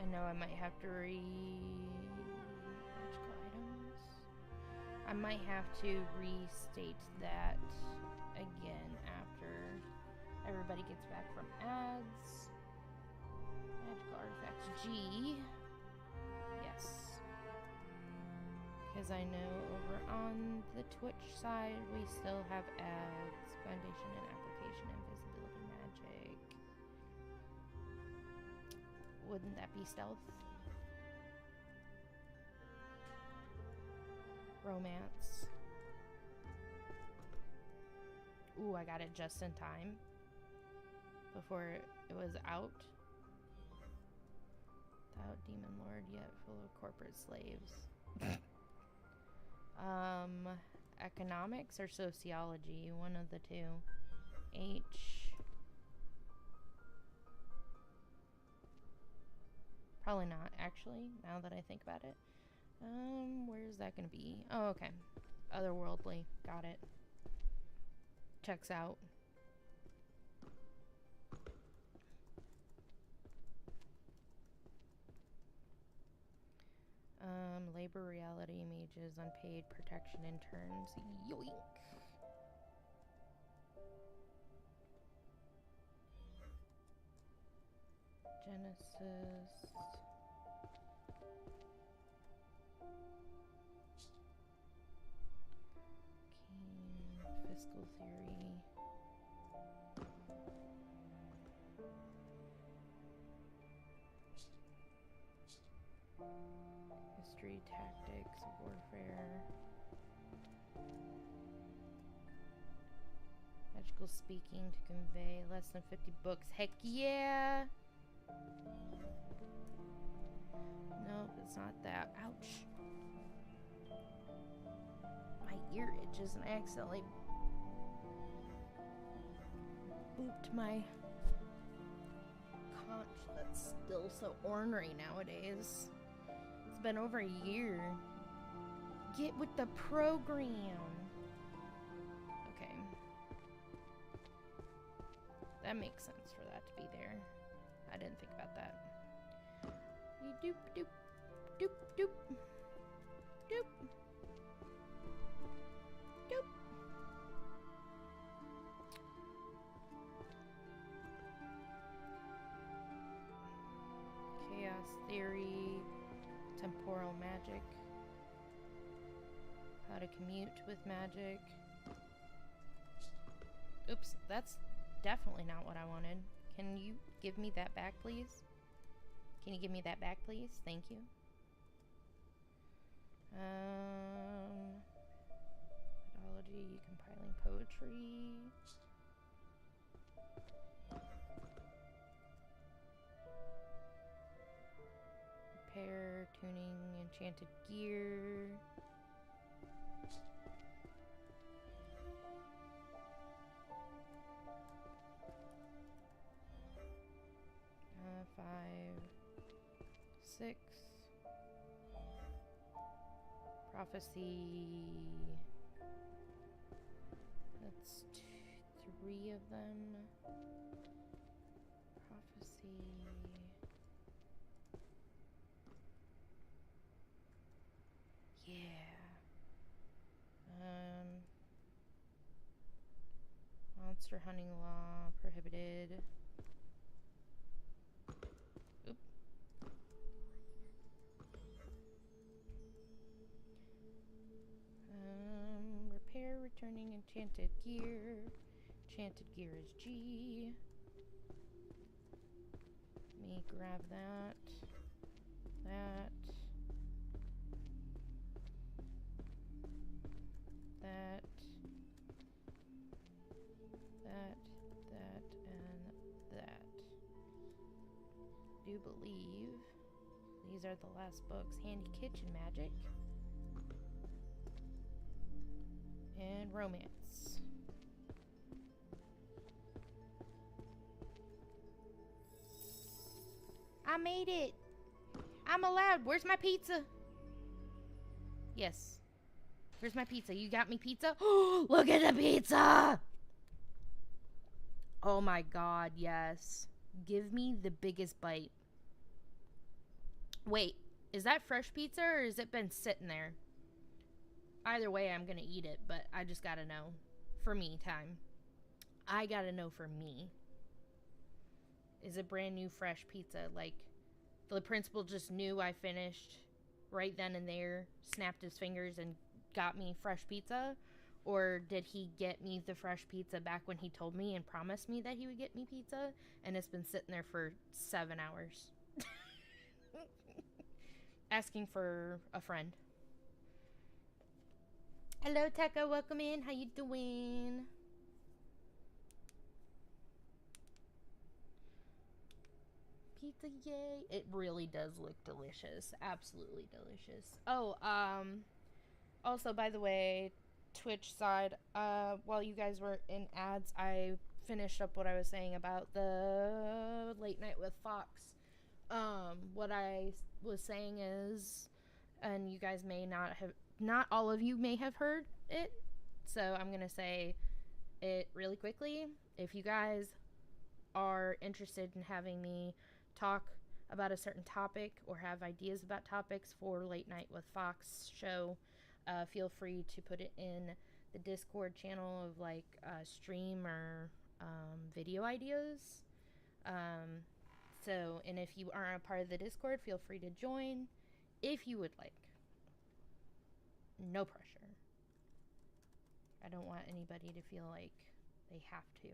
I know I might have to magical items. I might have to restate that again after everybody gets back from ads. Magical artifacts G. Yes. Because I know over on the Twitch side we still have ads, foundation and application, invisibility magic. Wouldn't that be stealth? Romance. Ooh, I got it just in time. Before it was out. Without Demon Lord yet full of corporate slaves. Economics or sociology? One of the two. H. Probably not, actually, now that I think about it. Where is that gonna be? Oh, okay. Otherworldly. Got it. Checks out. Labor reality mages, unpaid protection interns. Yoink. Genesis. Keen. Fiscal theory. History, tactics, warfare. Magical speaking to convey less than 50 books. Heck yeah! Nope, it's not that. Ouch. My ear itches and I accidentally booped my conch that's still so ornery nowadays. It's been over a year. Get with the program. Okay. That makes sense for that to be there. I didn't think about that. Doop doop doop doop doop doop. Chaos theory, temporal magic, how to commute with magic. Oops, that's definitely not what I wanted. Can you give me that back, please? Can you give me that back, please? Thank you. Methodology, compiling poetry. Repair, tuning, enchanted gear. Five, 6. Prophecy. That's 3 of them. Prophecy. Yeah. Monster hunting law prohibited. Oop. Repair returning enchanted gear. Enchanted gear is G. Let me grab that. That. That. That. That. And that. Do believe these are the last books. Handy Kitchen Magic. And Romance. I made it! I'm allowed! Where's my pizza? Yes. Where's my pizza? You got me pizza? Look at the pizza! Oh my god, yes. Give me the biggest bite. Wait, is that fresh pizza or has it been sitting there? Either way, I'm gonna eat it, but I just gotta know. For me time. I gotta know for me. Is it brand new fresh pizza? Like, the principal just knew I finished right then and there, snapped his fingers and got me fresh pizza? Or did he get me the fresh pizza back when he told me and promised me that he would get me pizza? And it's been sitting there for 7 hours. Asking for a friend. Hello, Tekka. Welcome in. How you doing? Pizza, yay. It really does look delicious. Absolutely delicious. Oh, also, by the way, Twitch side, while you guys were in ads, I finished up what I was saying about the Late Night with Fox. What I was saying is, and you guys may not all of you may have heard it, so I'm gonna say it really quickly. If you guys are interested in having me talk about a certain topic or have ideas about topics for Late Night with Fox show, feel free to put it in the Discord channel of like stream or video ideas. And if you aren't a part of the Discord, feel free to join if you would like. No pressure. I don't want anybody to feel like they have to.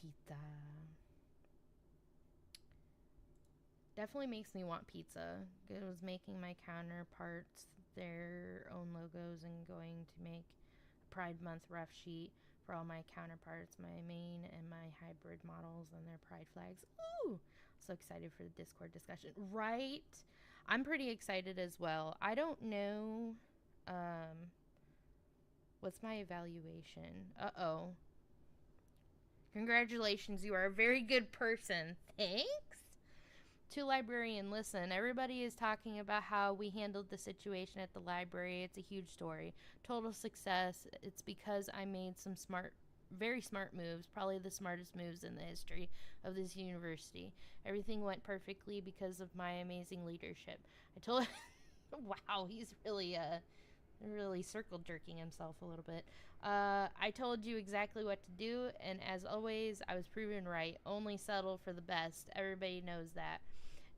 Pizza. Definitely makes me want pizza. It was making my counterparts their own logos and going to make a Pride Month rough sheet for all my counterparts, my main and my hybrid models and their pride flags. Ooh! So excited for the Discord discussion. Right? I'm pretty excited as well. I don't know what's my evaluation. Uh-oh. Congratulations, you are a very good person. Thanks. To librarian, listen, everybody is talking about how we handled the situation at the library. It's a huge story. Total success. It's because I made some very smart moves, probably the smartest moves in the history of this university. Everything went perfectly because of my amazing leadership. I told wow, he's really circle jerking himself a little bit. I told you exactly what to do, and as always, I was proven right. Only settle for the best. Everybody knows that.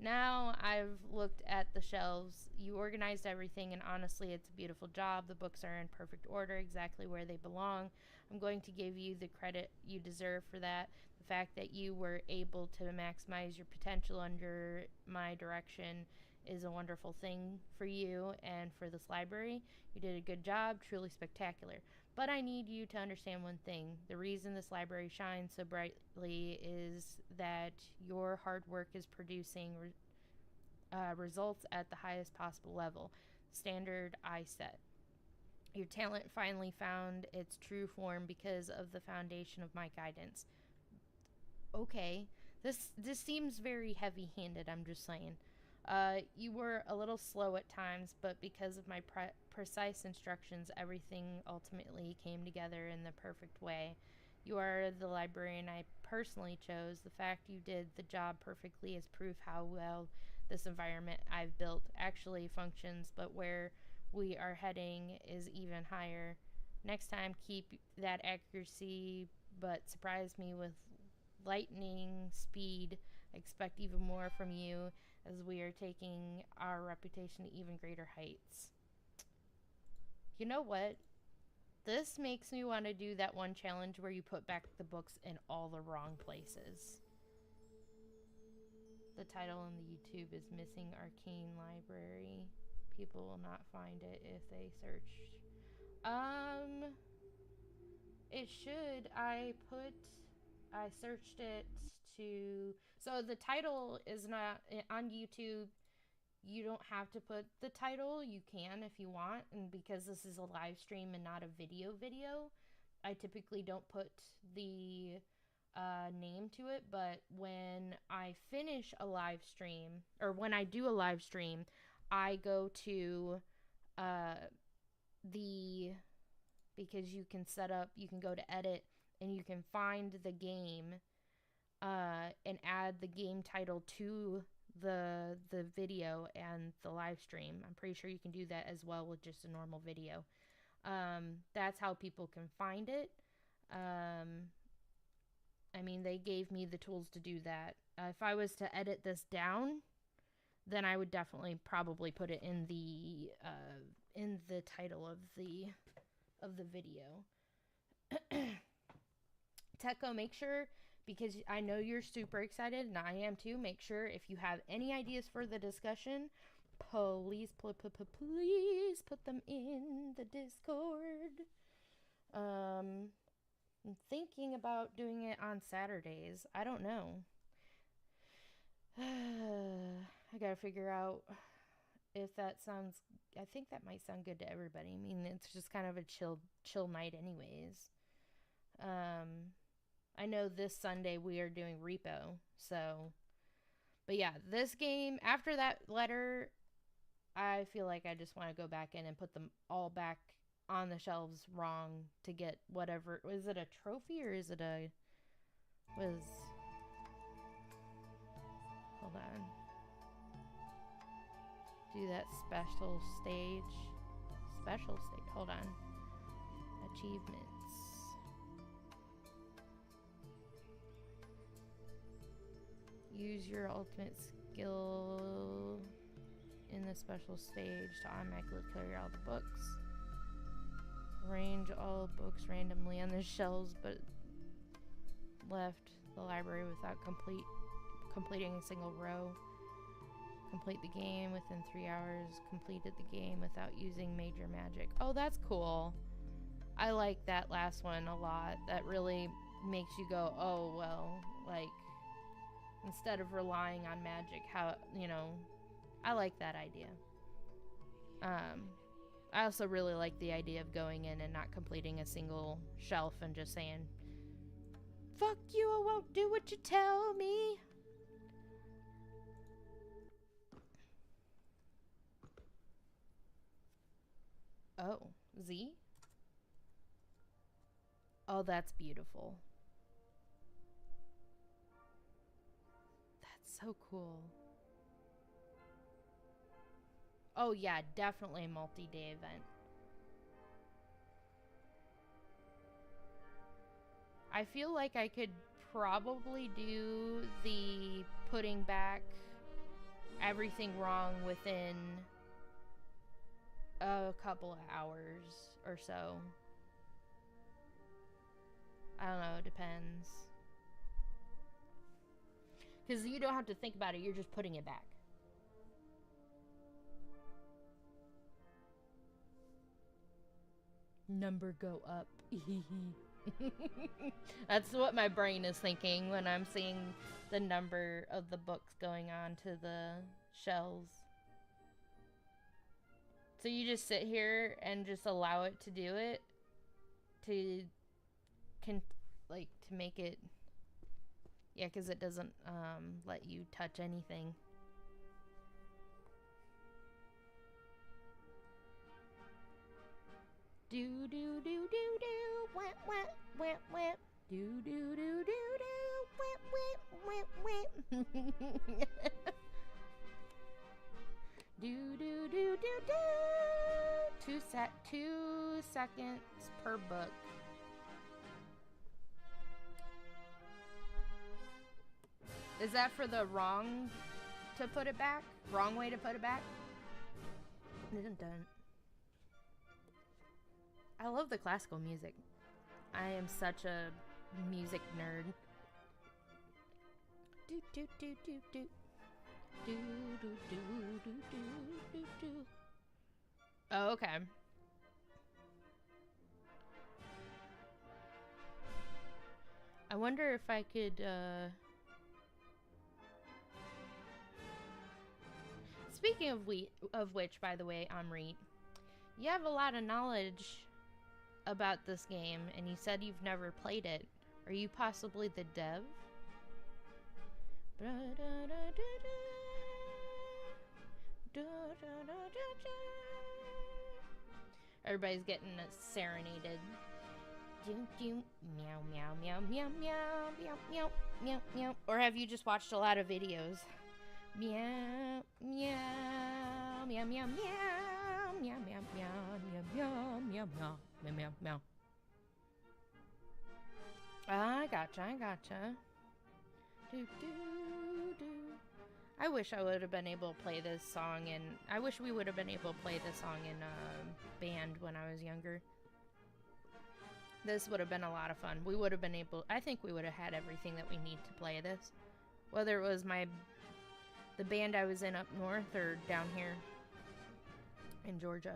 Now I've looked at the shelves. You organized everything, and honestly, it's a beautiful job. The books are in perfect order, exactly where they belong. I'm going to give you the credit you deserve for that. The fact that you were able to maximize your potential under my direction is a wonderful thing for you and for this library. You did a good job, truly spectacular. But I need you to understand one thing. The reason this library shines so brightly is that your hard work is producing results at the highest possible level, standard I set. Your talent finally found its true form because of the foundation of my guidance. Okay, this seems very heavy-handed, I'm just saying. You were a little slow at times, but because of my precise instructions, everything ultimately came together in the perfect way. You are the librarian I personally chose. The fact you did the job perfectly is proof how well this environment I've built actually functions, but where we are heading is even higher. Next time, keep that accuracy, but surprise me with lightning speed. I expect even more from you as we are taking our reputation to even greater heights. You know what? This makes me want to do that one challenge where you put back the books in all the wrong places. The title on the YouTube is Missing Arcane Library. People will not find it if they search. It should. I searched it to. So the title is not on YouTube. You don't have to put the title. You can if you want. And because this is a live stream and not a video, I typically don't put the name to it. But when I finish a live stream, or when I do a live stream, I go to because you can go to edit, and you can find the game and add the game title to the video and the live stream. I'm pretty sure you can do that as well with just a normal video. That's how people can find it. I mean, they gave me the tools to do that. If I was to edit this down, then I would definitely probably put it in the title of the video. Techo, make sure, because I know you're super excited and I am too, make sure if you have any ideas for the discussion, please put them in the Discord. I'm thinking about doing it on Saturdays. I don't know. I gotta figure out if that sounds. I think that might sound good to everybody. I mean, it's just kind of a chill night anyways. I know this Sunday we are doing repo, so. But yeah, this game, after that letter, I feel like I just want to go back in and put them all back on the shelves wrong to get whatever. Was it a trophy or is it a. Hold on. Do that special stage. Hold on. Achievements. Use your ultimate skill in the special stage to automatically clear all the books. Arrange all books randomly on the shelves, but left the library without completing a single row. Complete the game within 3 hours. Completed the game without using major magic. Oh, that's cool. I like that last one a lot. That really makes you go, oh, well, like, instead of relying on magic, how, I like that idea. I also really like the idea of going in and not completing a single shelf and just saying, fuck you, I won't do what you tell me. Oh, Z? Oh, that's beautiful. That's so cool. Oh yeah, definitely a multi-day event. I feel like I could probably do the putting back everything wrong within a couple of hours or so. I don't know, it depends. Because you don't have to think about it, you're just putting it back. Number go up. That's what my brain is thinking when I'm seeing the number of the books going on to the shelves. So you just sit here and just allow it to do it, to make it, yeah, because it doesn't let you touch anything. Do do do do do, whap whap whap whap. Do do do do do, whap whap whap whap. 2 seconds per book. Is that for the wrong to put it back? Wrong way to put it back? Dun. I love the classical music. I am such a music nerd. Do do do do do. Do do do do do do do. Oh, okay. I wonder if I could, Speaking of which, by the way, Amrit, you have a lot of knowledge about this game, and you said you've never played it. Are you possibly the dev? Everybody's getting serenaded. Meow, meow, meow, meow, meow, meow, meow, meow, meow. Or have you just watched a lot of videos? Meow, meow, meow, meow, meow, meow, meow, meow, meow, meow, meow, meow, meow, meow. I gotcha. Do, do, do. I wish I would have been able to play this song, and I wish we would have been able to play this song in a band when I was younger. This would have been a lot of fun. We would have been able, I think we would have had everything that we need to play this. Whether it was the band I was in up north or down here in Georgia.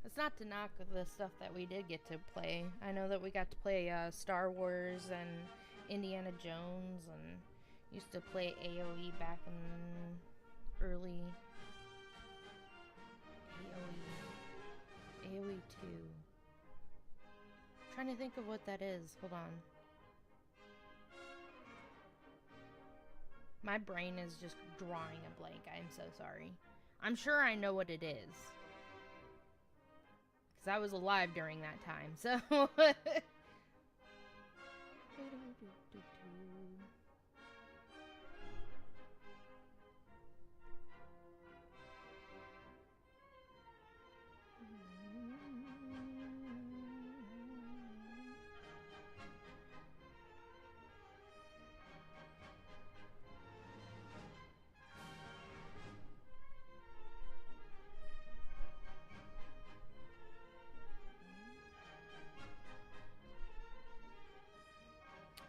It's not to knock the stuff that we did get to play. I know that we got to play Star Wars and Indiana Jones, and used to play AoE back in early AoE 2. I'm trying to think of what that is. Hold on. My brain is just drawing a blank. I'm so sorry. I'm sure I know what it is, because I was alive during that time, so...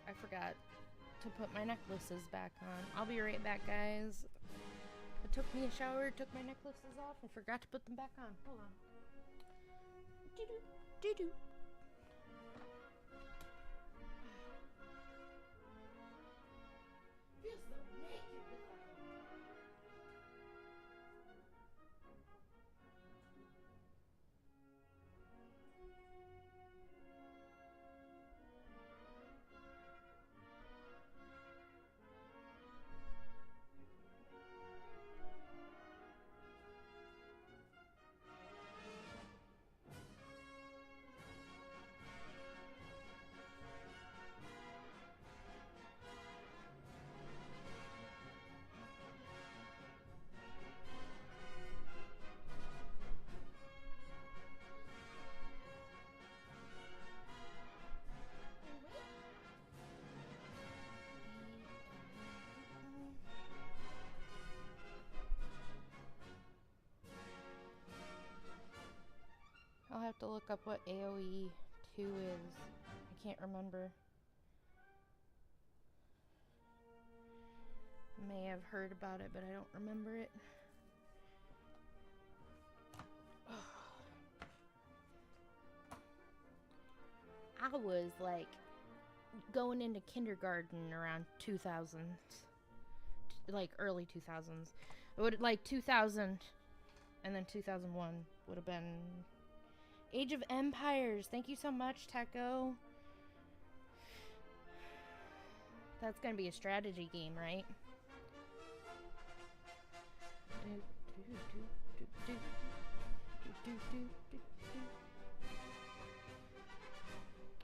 I forgot to put my necklaces back on. I'll be right back, guys. I took me a shower, took my necklaces off, and forgot to put them back on. Hold on. Doo-doo, doo-doo. Feels so naked without them. I'll have to look up what AoE 2 is. I can't remember. May have heard about it, but I don't remember it. I was like going into kindergarten around 2000s, like early 2000s. It would like 2000 and then 2001 would have been Age of Empires. Thank you so much, Techo. That's gonna be a strategy game, right?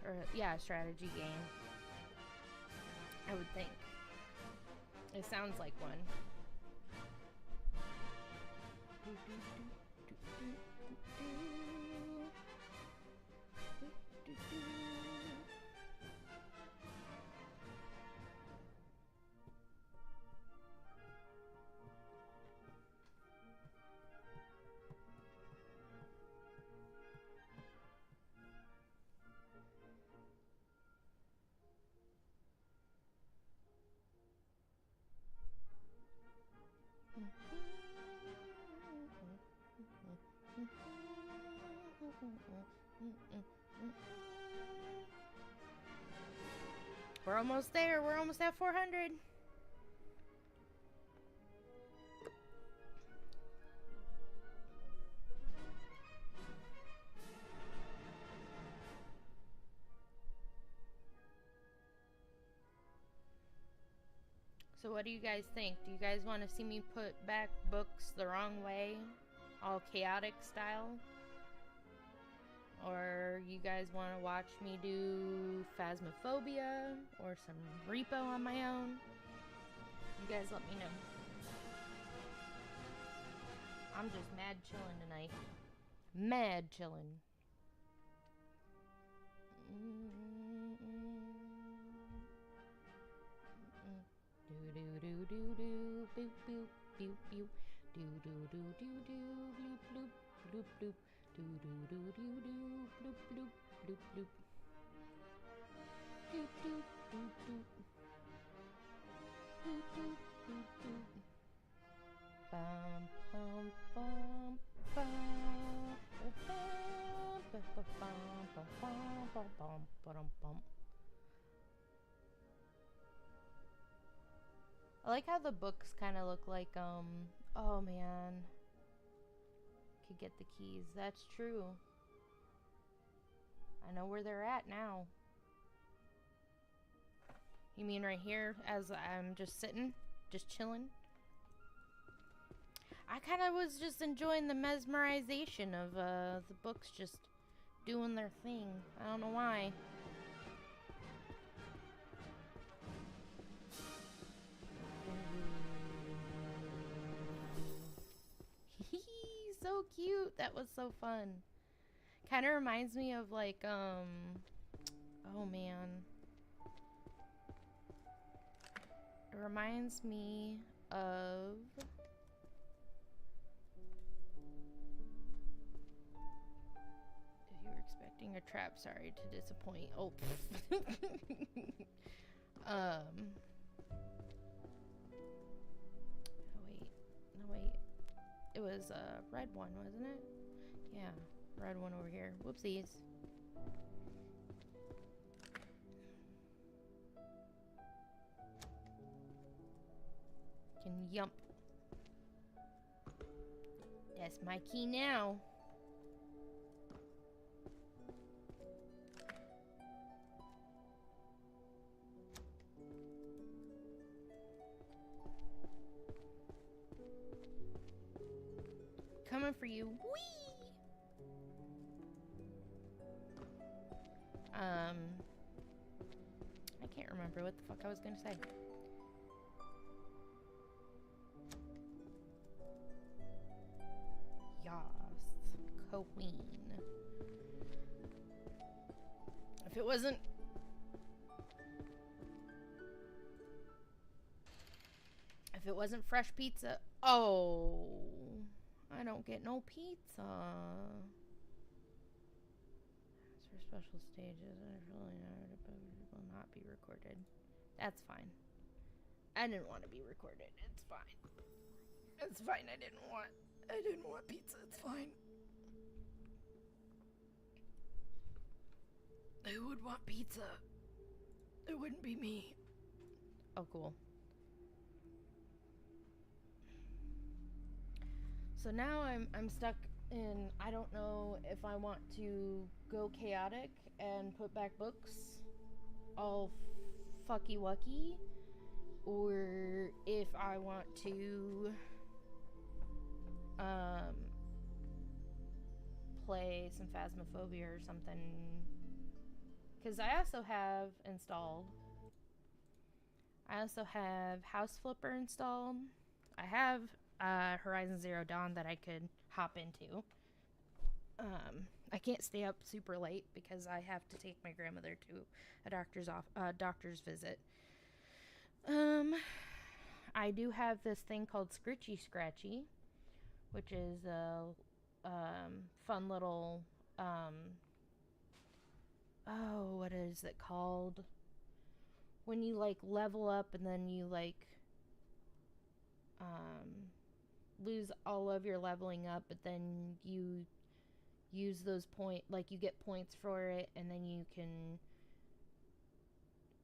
Or Yeah, strategy game. I would think. It sounds like one. We're almost there. We're almost at 400. So what do you guys think? Do you guys want to see me put back books the wrong way? All chaotic style? Or you guys want to watch me do Phasmophobia or some Repo on my own? You guys let me know. I'm just mad chillin' tonight. Mad chillin'. Do do do do do boop boop boop boop. Do do do do do bloop bloop bloop bloop. Do do do do do bloop bloop bloop bloop. Do do do do. Do do do do. Bum bum bum bum. Bum bum bum bum bum bum bum. I like how the books kind of look like, oh man. Could get the keys. That's true. I know where they're at now. You mean right here as I'm just sitting? Just chilling? I kind of was just enjoying the mesmerization of the books just doing their thing. I don't know why. So cute. That was so fun. Kind of reminds me of like, oh man. It reminds me of... If you were expecting a trap, sorry to disappoint. Oh. Oh wait. It was a red one, wasn't it? Yeah, red one over here. Whoopsies. Can yump. That's my key now. Coming for you. Whee! I can't remember what the fuck I was gonna say. Yas. Queen. If it wasn't fresh pizza, oh, I don't get no pizza. As for special stages, will not be recorded. That's fine. I didn't want to be recorded. It's fine. It's fine. I didn't want pizza. It's fine. Who would want pizza? It wouldn't be me. Oh, cool. So now I'm stuck in, I don't know if I want to go chaotic and put back books all fucky wucky, or if I want to play some Phasmophobia or something Because I also have installed. I also have House Flipper installed. I have Horizon Zero Dawn that I could hop into. I can't stay up super late because I have to take my grandmother to a doctor's visit. I do have this thing called Scritchy Scratchy, which is a fun little what is it called? When you like level up and then you like lose all of your leveling up, but then you use those you get points for it, and then you can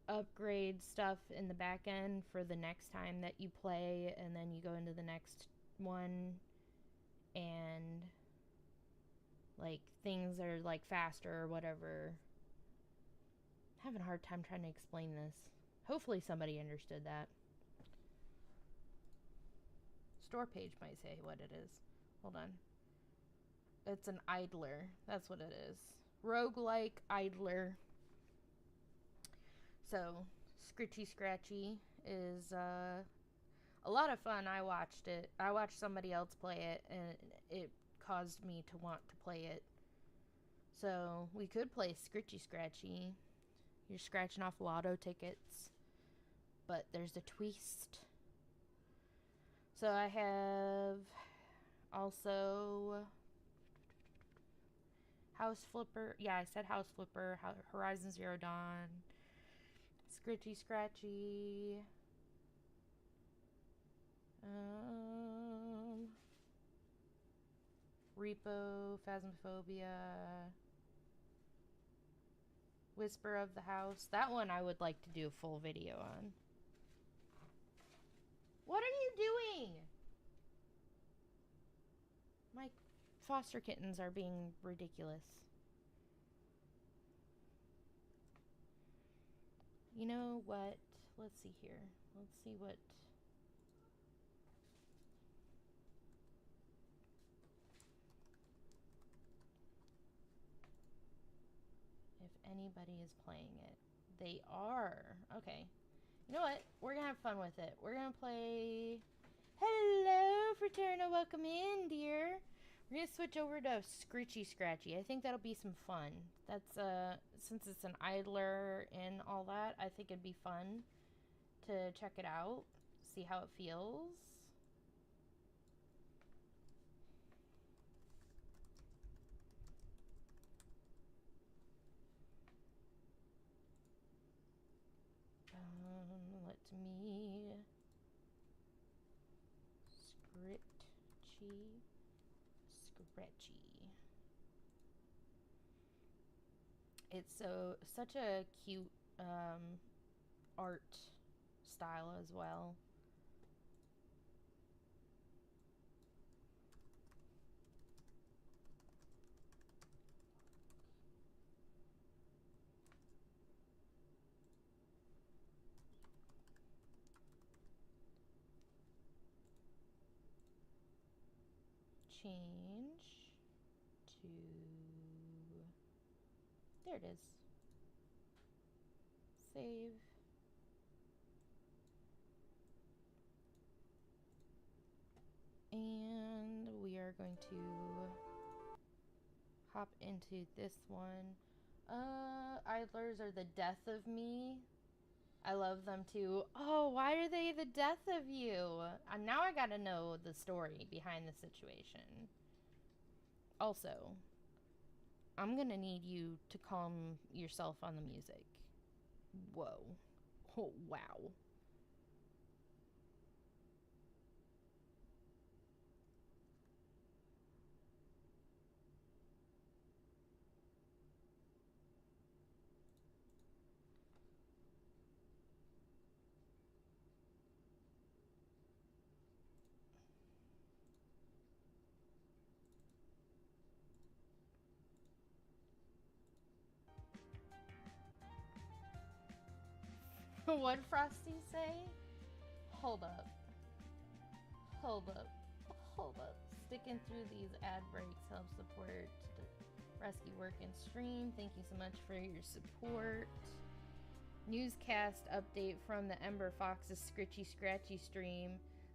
upgrade stuff in the back end for the next time that you play, and then you go into the next one, and like things are like faster or whatever. I'm having a hard time trying to explain this. Hopefully somebody understood that. Store page might say what it is. Hold on. It's an idler. That's what it is. Roguelike idler. So, Scritchy Scratchy is a lot of fun. I watched it. I watched somebody else play it, and it caused me to want to play it. So, we could play Scritchy Scratchy. You're scratching off lotto tickets. But there's a twist. So, I have also House Flipper. Yeah, I said House Flipper. Horizon Zero Dawn. Scritchy Scratchy. Repo, Phasmophobia, Whisper of the House. That one I would like to do a full video on. What are you doing? My foster kittens are being ridiculous. You know what? Let's see here. Let's see what... if anybody is playing it. They are. Okay. You know what? We're going to have fun with it. We're going to play... Hello, Fraterna. Welcome in, dear. We're going to switch over to Scritchy Scratchy. I think that'll be some fun. That's, since it's an idler and all that, I think it'd be fun to check it out, see how it feels. Let me... Scratchy. It's such a cute art style as well. Change to... there it is. Save. And we are going to hop into this one. Idlers are the death of me. I love them too. Oh, why are they the death of you? Now I gotta know the story behind the situation. Also, I'm gonna need you to calm yourself on the music. Whoa. Oh, wow. What'd Frosty say? Hold up. Hold up. Hold up. Sticking through these ad breaks helps support Rescue Work and Stream, thank you so much for your support. Newscast update from the Ember Fox's Scritchy Scratchy stream.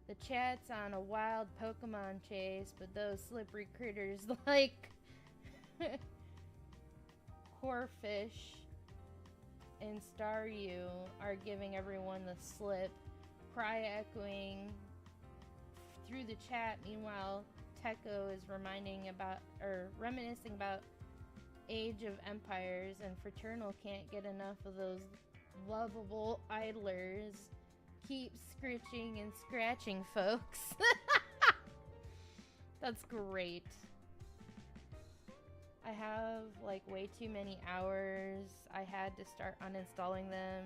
The chat's on a wild Pokemon chase, but those slippery critters like Corfish and Staryu are giving everyone the slip. Cry echoing through the chat. Meanwhile, Techo is reminiscing about Age of Empires, and Fraternal can't get enough of those lovable idlers. Keep scritching and scratching, folks. That's great. I have like way too many hours. I had to start uninstalling them.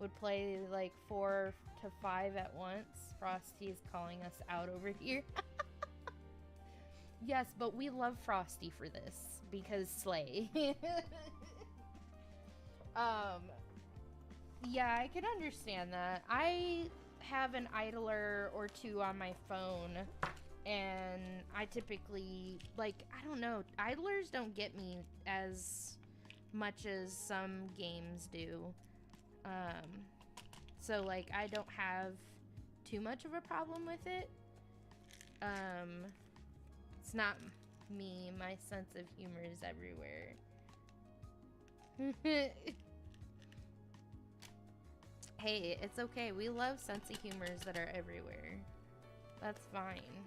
Would play like 4 to 5 at once. Frosty is calling us out over here. Yes, but we love Frosty for this because Slay. Yeah, I can understand that. I have an idler or two on my phone, and I typically, like, I don't know, idlers don't get me as much as some games do. So, like, I don't have too much of a problem with it. It's not me. My sense of humor is everywhere. Hey, it's okay. We love sense of humors that are everywhere. That's fine.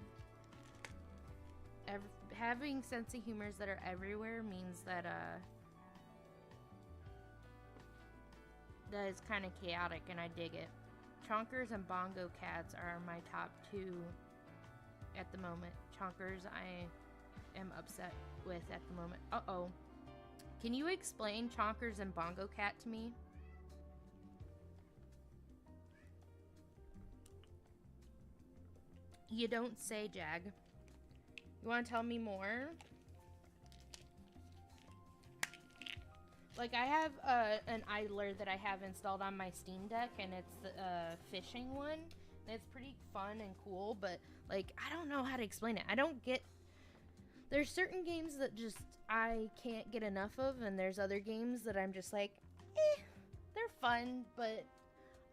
Having sense of humors that are everywhere means that that is kind of chaotic, and I dig it. Chonkers and Bongo Cats are my top 2 at the moment. Chonkers I am upset with at the moment. Uh-oh. Can you explain Chonkers and Bongo Cat to me? You don't say, Jag. You want to tell me more? Like, I have an idler that I have installed on my Steam Deck, and it's the fishing one. And it's pretty fun and cool, but, like, I don't know how to explain it. I don't get... There's certain games that just I can't get enough of, and there's other games that I'm just like, they're fun, but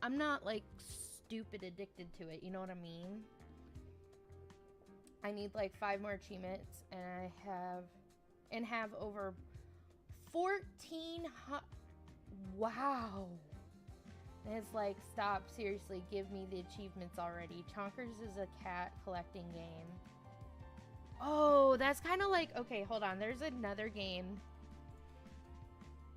I'm not, like, stupid addicted to it. You know what I mean? I need like 5 more achievements, and I have over 14. Wow. And it's like, stop, seriously, give me the achievements already. Chonkers is a cat collecting game. Oh, that's kind of like, okay, hold on. There's another game.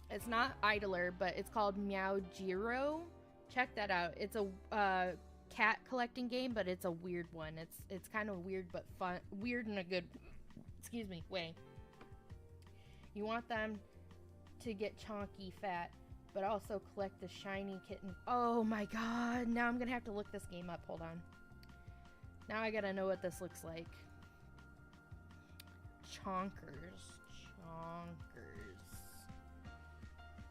It's not Idler, but it's called Meow Jiro. Check that out. It's a cat collecting game, but it's a weird one. It's kind of weird but fun. Weird in a good, excuse me, way. You want them to get chonky fat, but also collect the shiny kitten. Oh my god, now I'm gonna have to look this game up. Hold on. Now I gotta know what this looks like. Chonkers.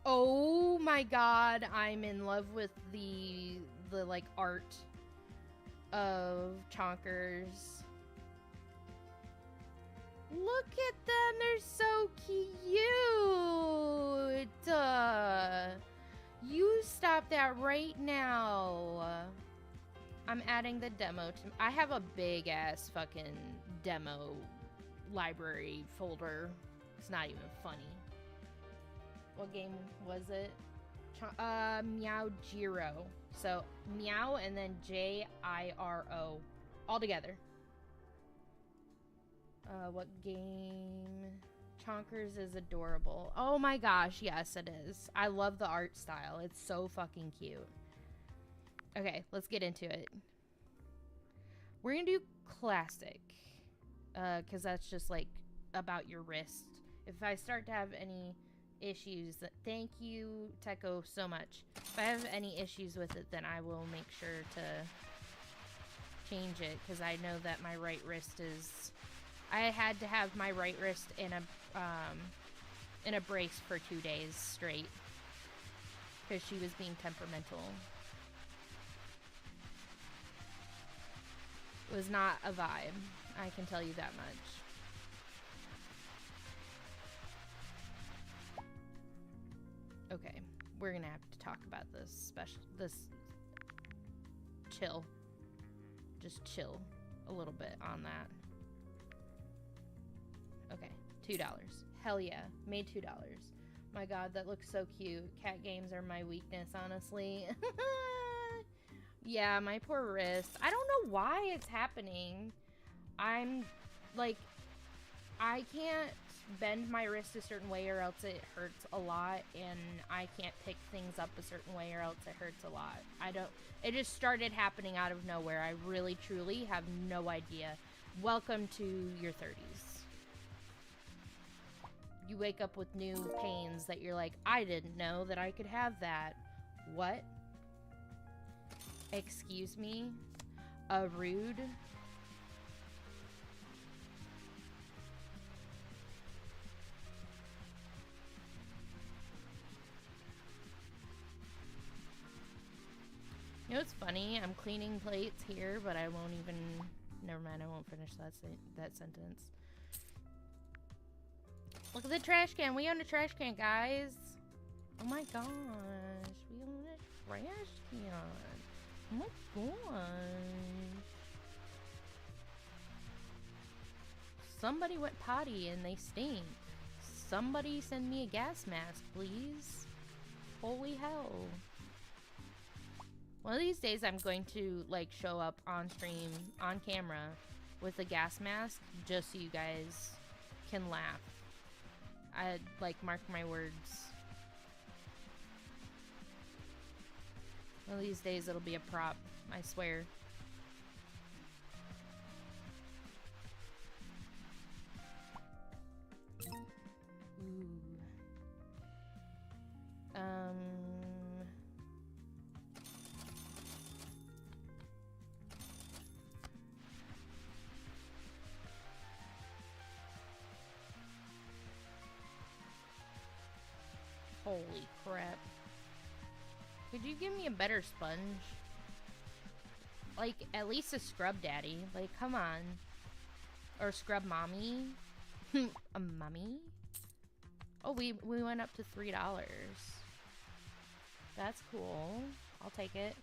Oh my god, I'm in love with the like art of Chonkers. Look at them, they're so cute. You stop that right now. I'm adding the demo to... I have a big ass fucking demo library folder. It's not even funny. What game was it? Meow Jiro. So Meow and then Jiro all together. What game? Chonkers is adorable. Oh my gosh, yes it is. I love the art style. It's so fucking cute. Okay, let's get into it. We're gonna do classic. Because that's just like about your wrist. If I start to have any issues, thank you Techo so much. If I have any issues with it, then I will make sure to change it, because I know that my right wrist is... I had to have my right wrist in a brace for 2 days straight because she was being temperamental. It was not a vibe, I can tell you that much. we're gonna have to talk about this chill. Just chill a little bit on that. Okay, $2. Hell yeah, made $2. My god, that looks so cute. Cat games are my weakness, honestly. Yeah, my poor wrist. I don't know why it's happening. I'm, like, I can't bend my wrist a certain way or else it hurts a lot, and I can't pick things up a certain way or else it hurts a lot. It just started happening out of nowhere. I really, truly have no idea. Welcome to your 30s. You wake up with new pains that you're like, I didn't know that I could have that. What? Excuse me? Rude? You know what's funny? I'm cleaning plates here, but I won't even... Never mind, I won't finish that sentence. Look at the trash can. We own a trash can, guys. Oh my gosh. We own a trash can. Oh my gosh. Somebody went potty and they stink. Somebody send me a gas mask, please. Holy hell. One of these days I'm going to, like, show up on stream, on camera, with a gas mask, just so you guys can laugh. I, like, mark my words. One of these days it'll be a prop, I swear. Ooh. Holy crap. Could you give me a better sponge? Like, at least a scrub daddy. Like, come on. Or scrub mommy. A mummy? Oh, we went up to $3. That's cool. I'll take it.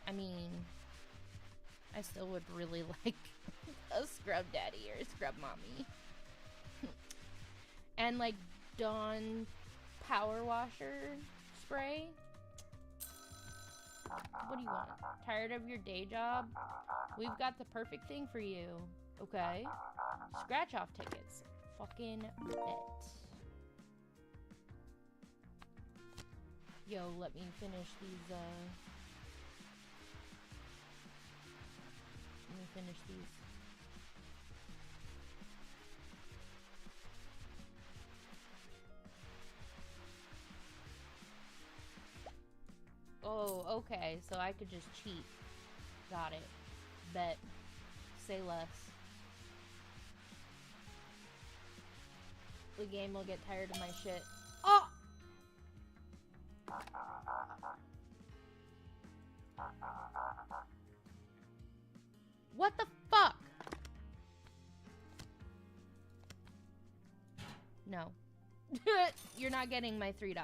I mean, I still would really like a scrub daddy or a scrub mommy. And, like, Dawn power washer spray. What do you want? Tired of your day job? We've got the perfect thing for you. Okay? Scratch off tickets. Fucking bet. Yo, let me finish these, Let me finish these. Oh, okay, so I could just cheat. Got it. Bet. Say less. The game will get tired of my shit. Oh! What the fuck? No. You're not getting my $3.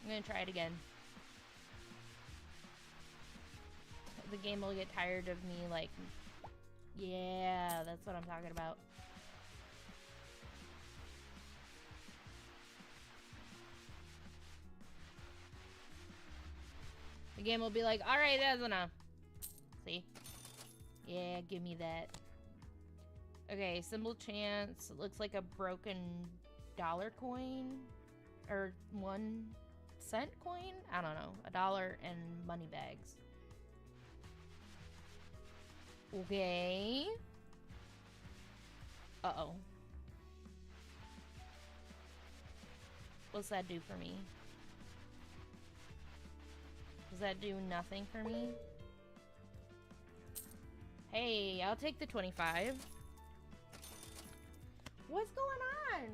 I'm gonna try it again. The game will get tired of me, like... Yeah, that's what I'm talking about. The game will be like, alright, that's enough. See? Yeah, give me that. Okay, symbol chance. It looks like a broken dollar coin. Or 1 cent coin? I don't know. $1 and money bags. Okay. Uh-oh. What's that do for me? Does that do nothing for me? Hey, I'll take the 25. What's going on?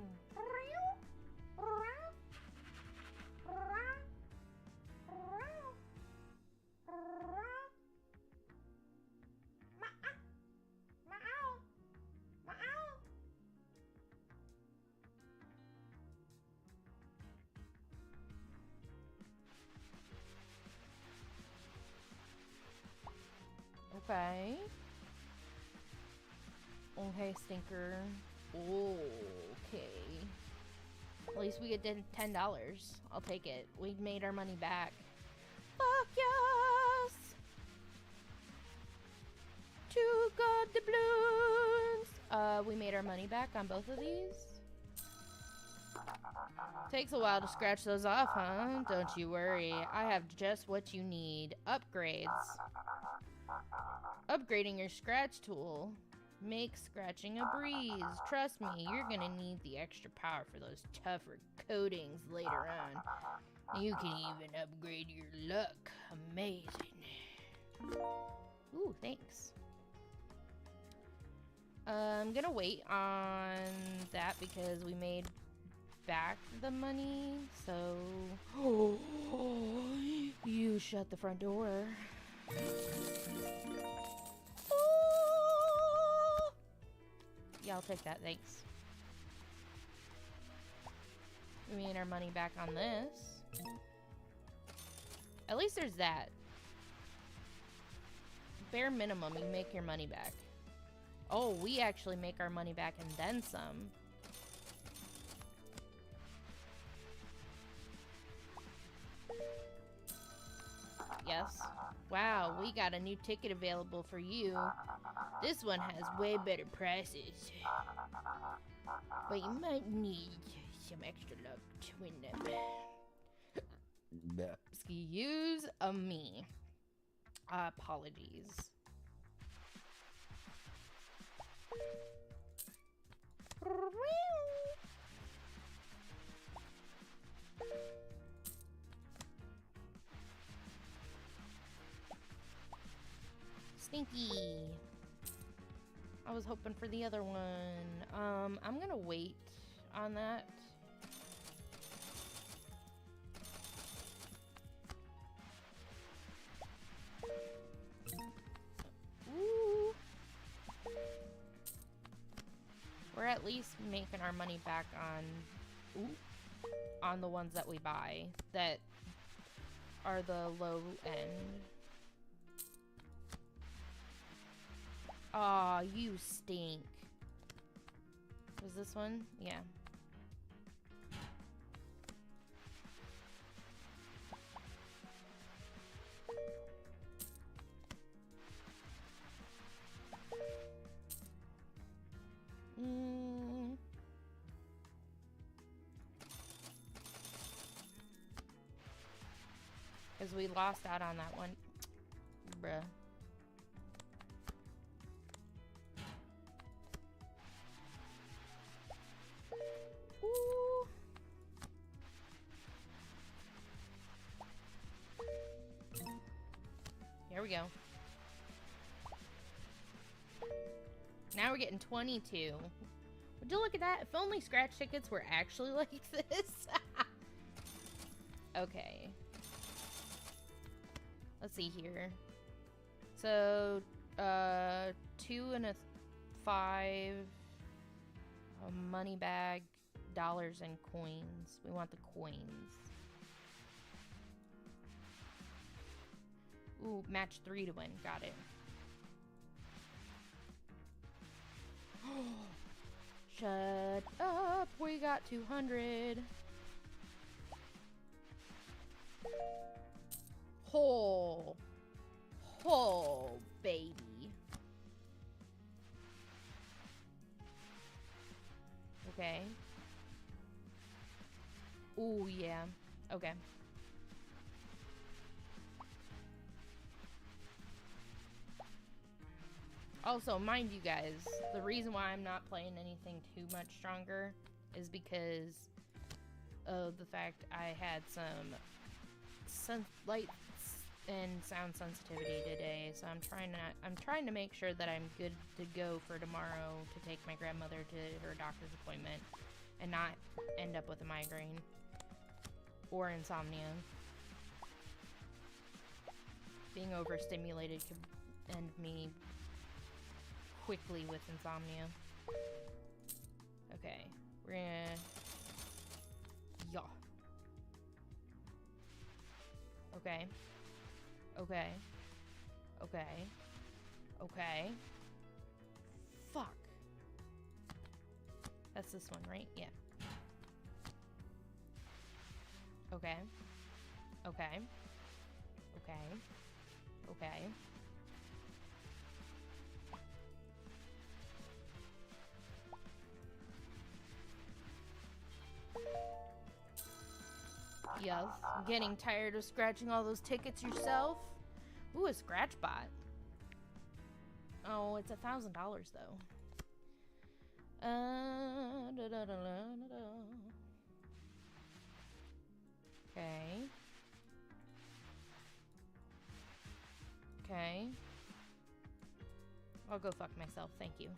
Okay. Okay, stinker. Okay. At least we get $10. I'll take it. We made our money back. Fuck yes! To God the balloons! We made our money back on both of these. Takes a while to scratch those off, huh? Don't you worry. I have just what you need. Upgrades. Upgrading your scratch tool makes scratching a breeze. Trust me, you're gonna need the extra power for those tougher coatings later on. You can even upgrade your luck. Amazing. Ooh, thanks. I'm gonna wait on that because we made back the money, so... Oh, you shut the front door. Oh! Yeah, I'll take that, thanks. We made our money back on this. At least there's that. Bare minimum, you make your money back. Oh, we actually make our money back and then some. Yes. Wow, we got a new ticket available for you. This one has way better prices. But you might need some extra luck to win them. Excuse me. Apologies. Stinky. I was hoping for the other one. I'm gonna wait on that. Ooh. We're at least making our money back on the ones that we buy that are the low end. Aw, you stink. Was this one? Yeah. Because we lost out on that one. Bruh. Ooh. Here we go. Now we're getting 22. Would you look at that? If only scratch tickets were actually like this. Okay. Let's see here. So, 2 and a 5. A money bag, dollars, and coins. We want the coins. Ooh, match 3 to win. Got it. Shut up. We got 200. Oh. Oh, baby. Okay. Ooh, yeah. Okay. Also, mind you guys, the reason why I'm not playing anything too much stronger is because of the fact I had some light and sound sensitivity today, so I'm trying to make sure that I'm good to go for tomorrow to take my grandmother to her doctor's appointment and not end up with a migraine or insomnia. Being overstimulated could end me quickly with insomnia. Okay, we're gonna... Yeah. Okay. Okay. Okay. Okay. Fuck. That's this one, right? Yeah. Okay. Okay. Okay. Okay. Yes. I'm getting tired of scratching all those tickets yourself. Ooh, a scratch bot. Oh, it's $1,000 though. Okay. Okay. I'll go fuck myself, thank you.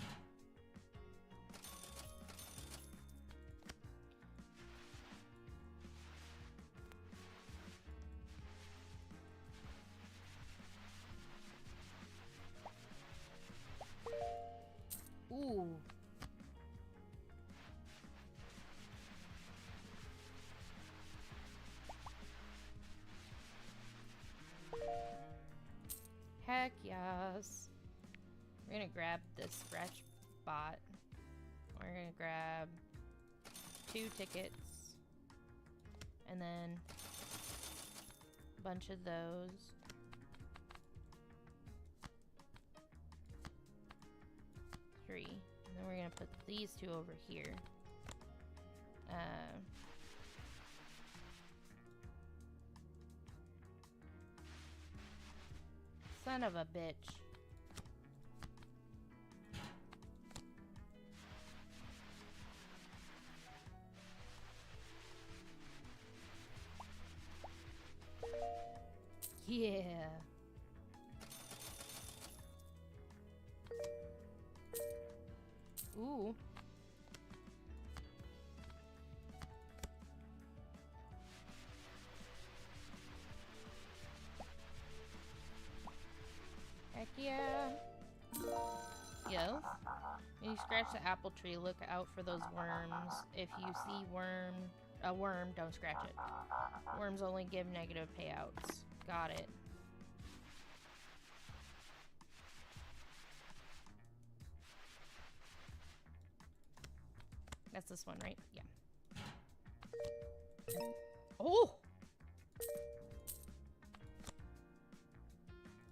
Ooh. Heck yes. We're gonna grab this scratch bot. We're gonna grab 2 tickets. And then a bunch of those. Three. And then we're gonna put these 2 over here. Son of a bitch. Yeah. Ooh. Heck yeah. Yes. When you scratch the apple tree, look out for those worms. If you see a worm, don't scratch it. Worms only give negative payouts. Got it. That's this one, right? Yeah. Oh!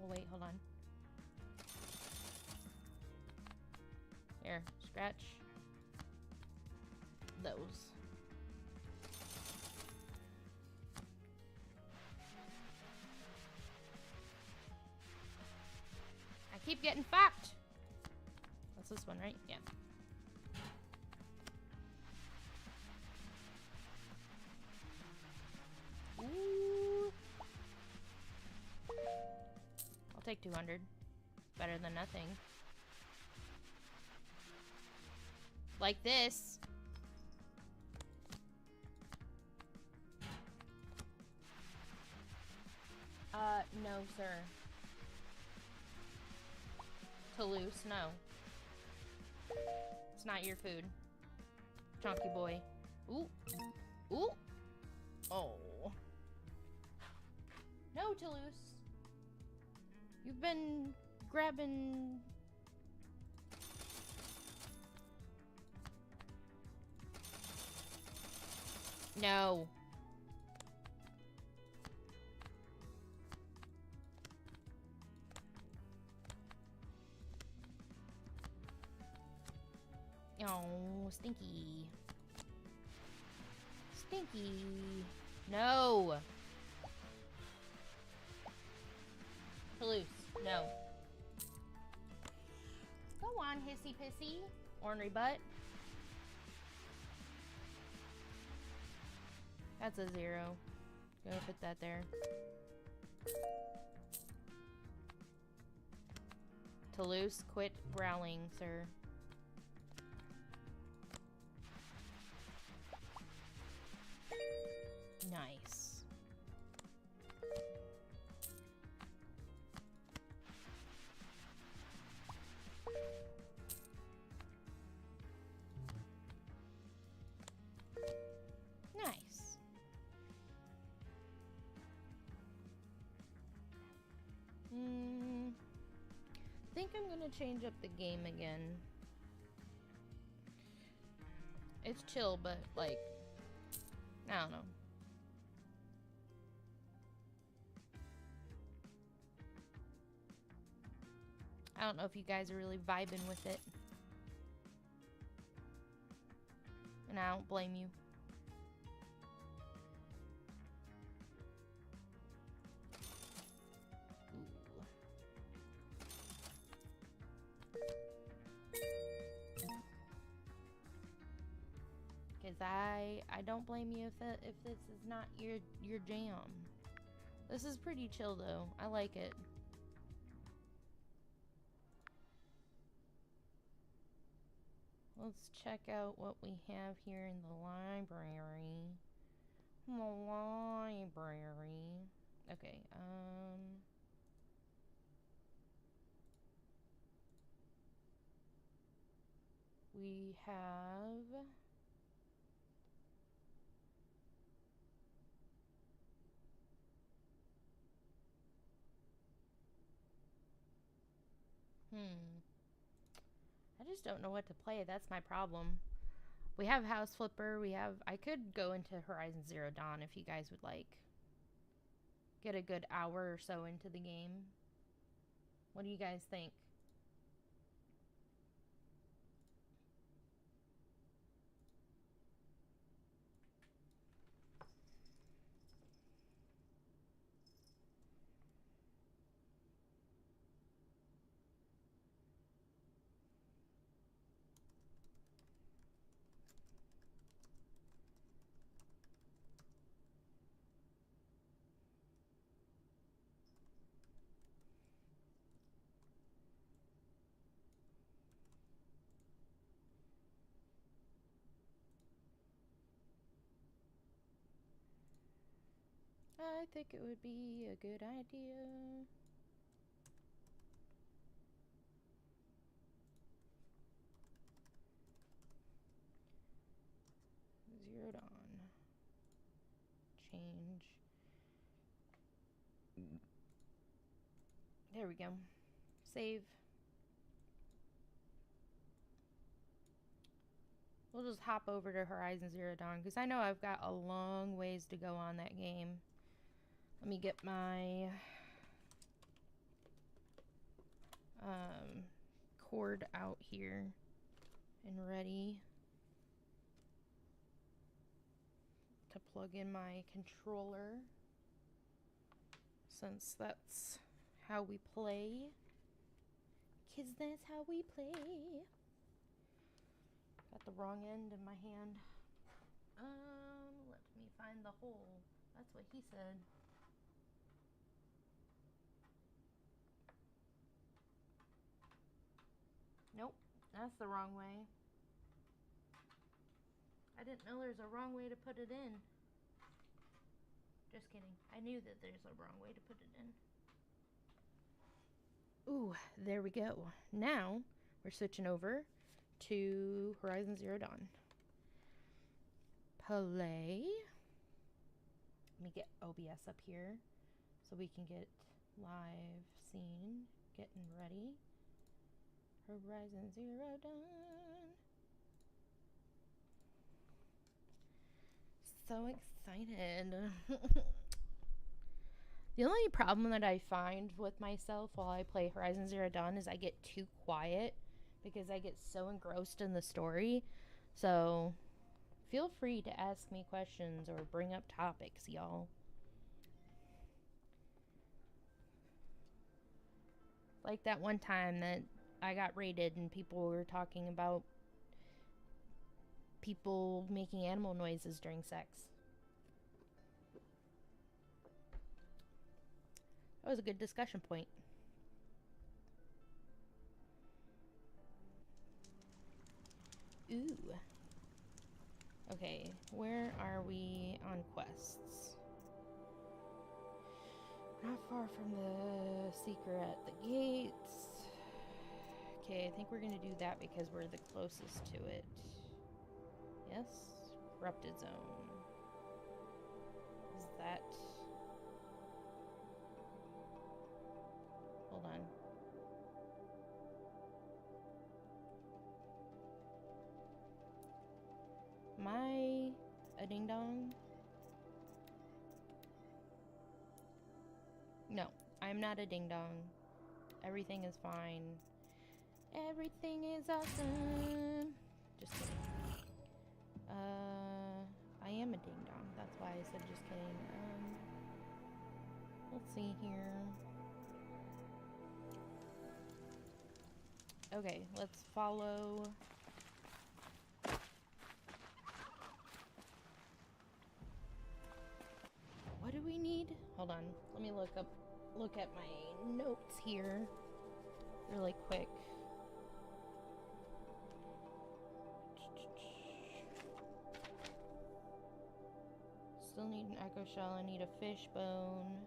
Oh, wait, hold on. Here, scratch those. I keep getting fucked. That's this one, right? Yeah. Ooh. I'll take 200. Better than nothing. Like this. No, sir. Toulouse, no. It's not your food. Chunky boy. Ooh. Ooh. Oh. No, Toulouse. You've been grabbing... No. Oh, stinky. Stinky. No. Toulouse, no. Go on, hissy pissy. Ornery butt. That's a 0. Go put that there. Toulouse, quit growling, sir. Nice. Nice. I think I'm gonna change up the game again. It's chill, but like, I don't know. I don't know if you guys are really vibing with it. And I don't blame you. Cause I don't blame you if this is not your jam. This is pretty chill though. I like it. Let's check out what we have here in the library. The library. Okay, we have I just don't know what to play. That's my problem. We have House Flipper. I could go into Horizon Zero Dawn if you guys would like. Get a good hour or so into the game. What do you guys think? I think it would be a good idea. Zero Dawn. Change. There we go. Save. We'll just hop over to Horizon Zero Dawn because I know I've got a long ways to go on that game. Let me get my cord out here and ready to plug in my controller, since that's how we play. 'Cause that's how we play. Got the wrong end in my hand. Let me find the hole. That's what he said. Nope, that's the wrong way. I didn't know there's a wrong way to put it in. Just kidding. I knew that there's a wrong way to put it in. Ooh, there we go. Now we're switching over to Horizon Zero Dawn. Play. Let me get OBS up here so we can get live scene. Getting ready. Horizon Zero Dawn. So excited. The only problem that I find with myself while I play Horizon Zero Dawn is I get too quiet because I get so engrossed in the story. So feel free to ask me questions or bring up topics, y'all. Like that one time that I got raided and people were talking about people making animal noises during sex. That was a good discussion point. Ooh. Okay, where are we on quests? Not far from the seeker at the gates. Okay, I think we're gonna do that because we're the closest to it. Yes? Corrupted zone. Is that... Hold on. a ding dong? No, I'm not a ding dong. Everything is fine. Everything is awesome. Just kidding. I am a ding dong. That's why I said just kidding. Let's see here. Okay, let's follow. What do we need? Hold on. Let me look at my notes here really quick. Still need an echo shell. I need a fish bone.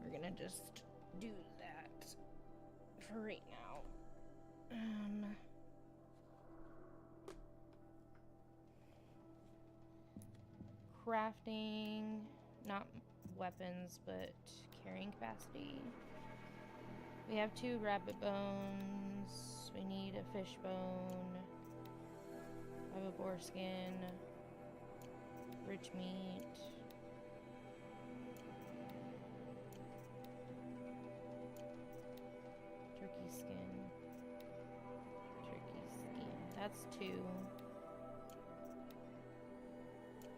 We're gonna just do that for right now. Crafting, not weapons, but carrying capacity. We have 2 rabbit bones. We need a fish bone. I have a boar skin. Rich meat. Turkey skin. Turkey skin. That's 2.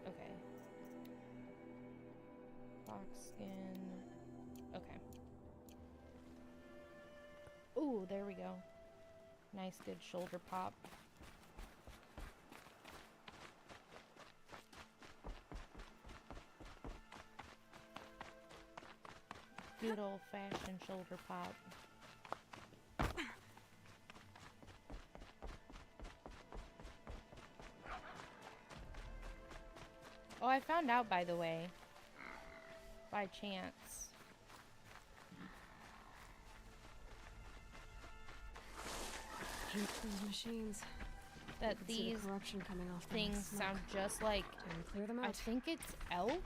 Okay. Fox skin. Okay. Ooh, there we go. Nice, good shoulder pop. Good old-fashioned shoulder pop. Oh, I found out, by the way. By chance. Those machines. That these the corruption coming off things sound just like... Can we clear them out? I think it's elk?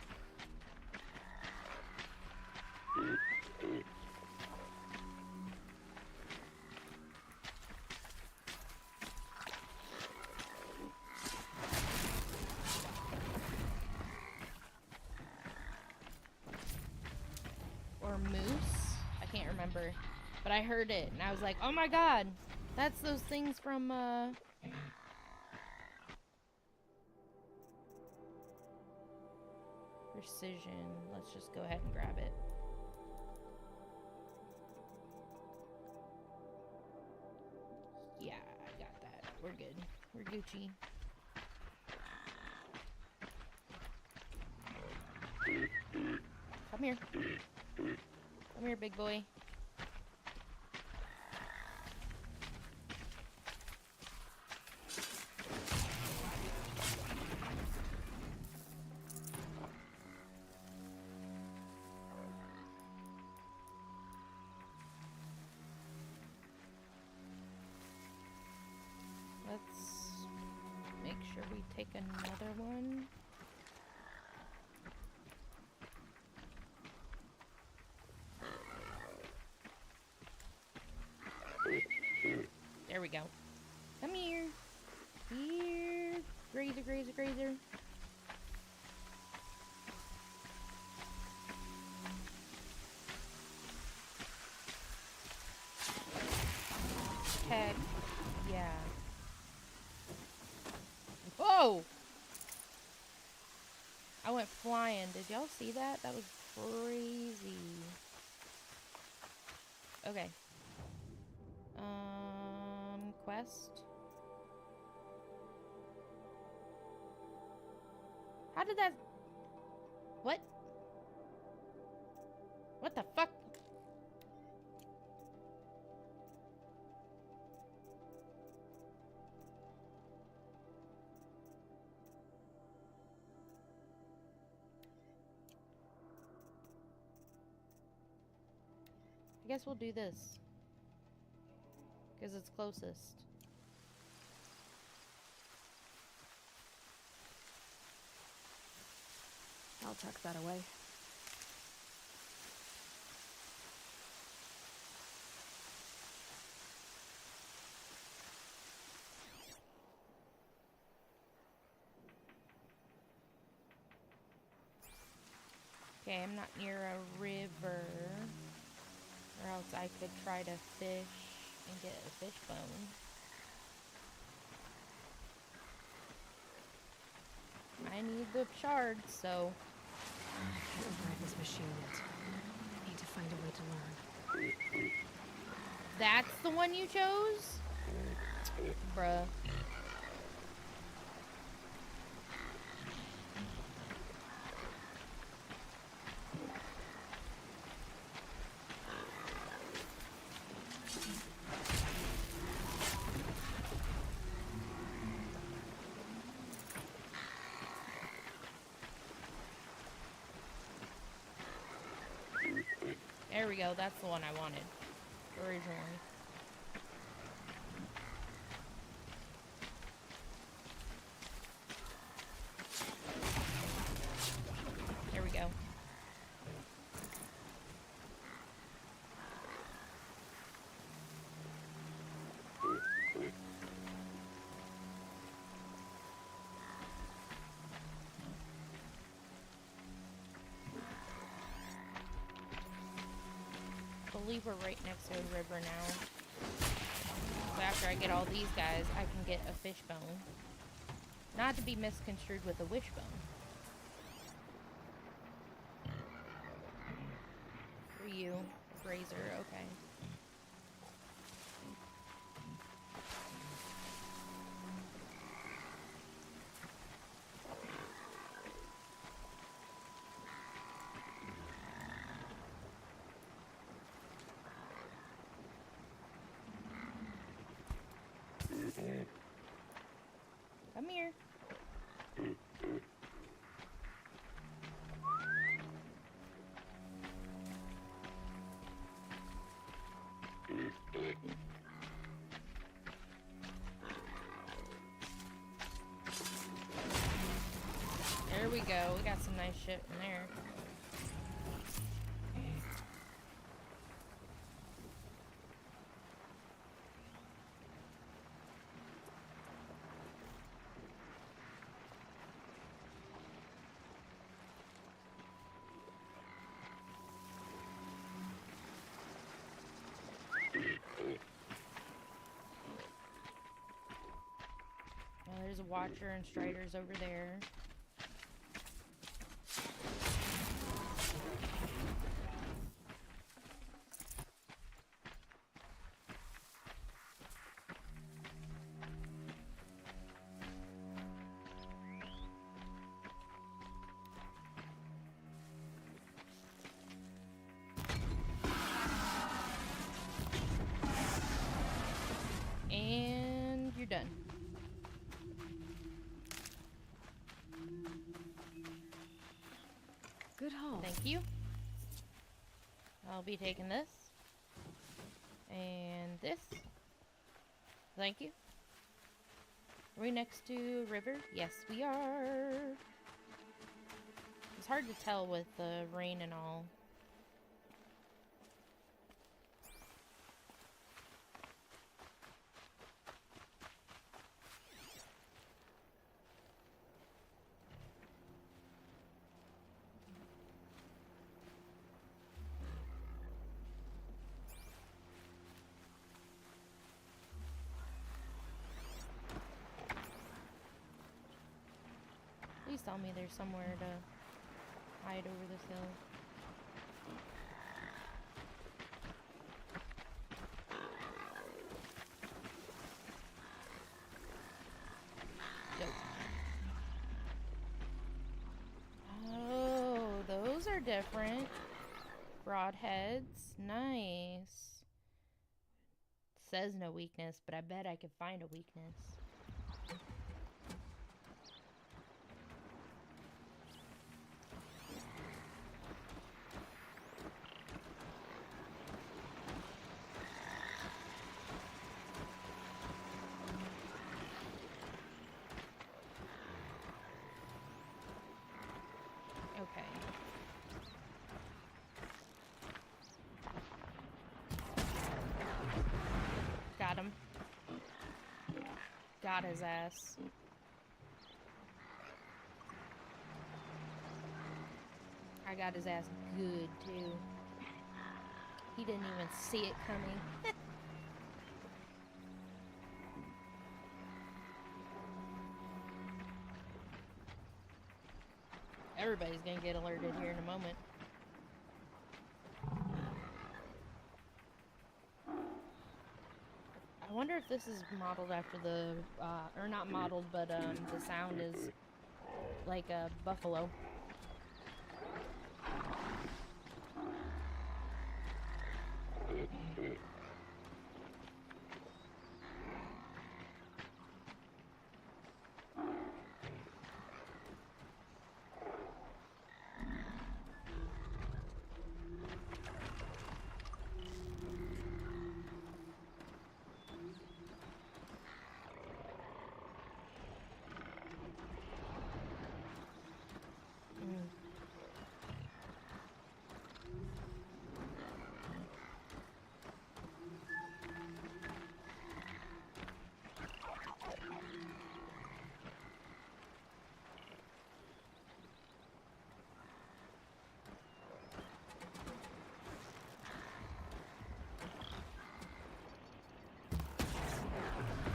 Or moose? I can't remember. But I heard it, and I was like, oh my god! That's those things from, Precision. Let's just go ahead and grab it. Yeah, I got that. We're good. We're Gucci. Come here. Come here, big boy. Let's make sure we take another one. There we go. Come here. Here. Grazer, grazer, grazer. Heck. Yeah. Whoa! I went flying. Did y'all see that? That was crazy. Okay. Quest. How did that... What? What the fuck? I guess we'll do this. Because it's closest. I'll tuck that away. Okay, I'm not near a river. Or else I could try to fish and get a fish bone. I need the shards, so... I can't drive this machine yet. I need to find a way to learn. That's the one you chose? Bruh. There we go, that's the one I wanted originally. There we go. I believe we're right next to a river now. So after I get all these guys, I can get a fish bone. Not to be misconstrued with a wishbone. For you, Grazer, okay. Come here. There we go. We got some nice shit in there. Well, there's a Watcher and Striders over there. And you're done. Good haul. Thank you. I'll be taking this. And this. Thank you. Are we next to a river? Yes, we are. It's hard to tell with the rain and all. Please tell me there's somewhere to hide over this hill. Nope. Oh, those are different. Broadheads. Nice. Says no weakness, but I bet I could find a weakness. Okay. Got him. Got his ass. I got his ass good, too. He didn't even see it coming. Everybody's gonna get alerted here in a moment. I wonder if this is modeled after the, or not modeled, but the sound is like a buffalo.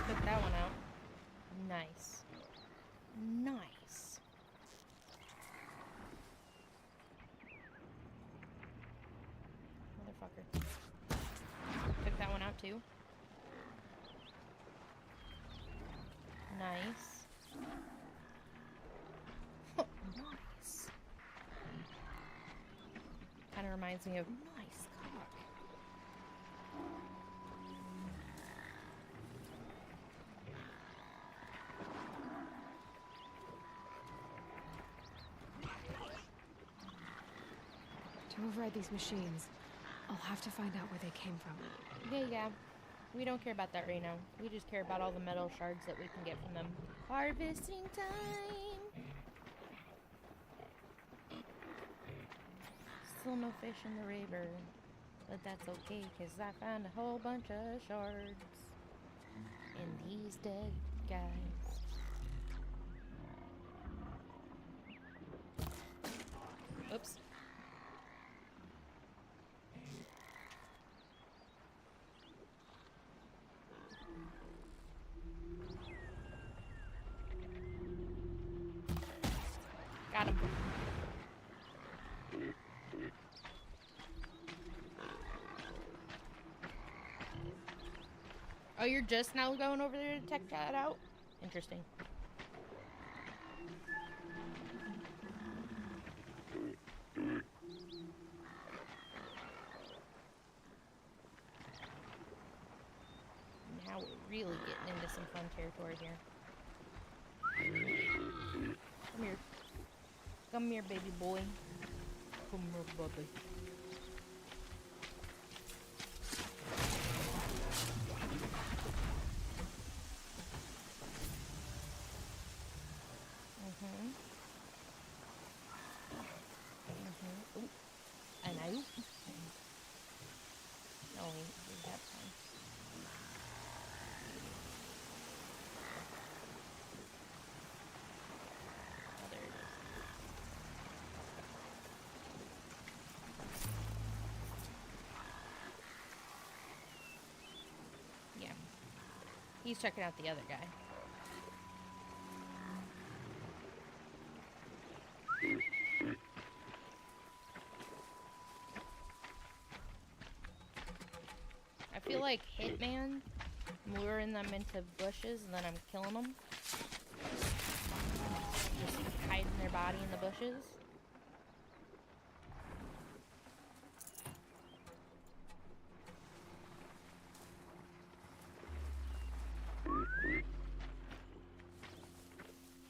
Took that one out. Nice. Nice. Motherfucker. Took that one out too. Nice. Nice. Kind of reminds me of nice cock. To override these machines, I'll have to find out where they came from. Yeah. We don't care about that right now. We just care about all the metal shards that we can get from them. Harvesting time! Still no fish in the river. But that's okay, because I found a whole bunch of shards in these dead guys. Oops. Got him. Oh, you're just now going over there to check that out? Interesting. Now we're really getting into some fun territory here. Come here. Come here, baby boy. Come here, baby. Ooh. And I oop. No, we have time. Oh, there it is. Yeah. He's checking out the other guy. I feel like Hitman, luring them into bushes and then I'm killing them. Just hiding their body in the bushes.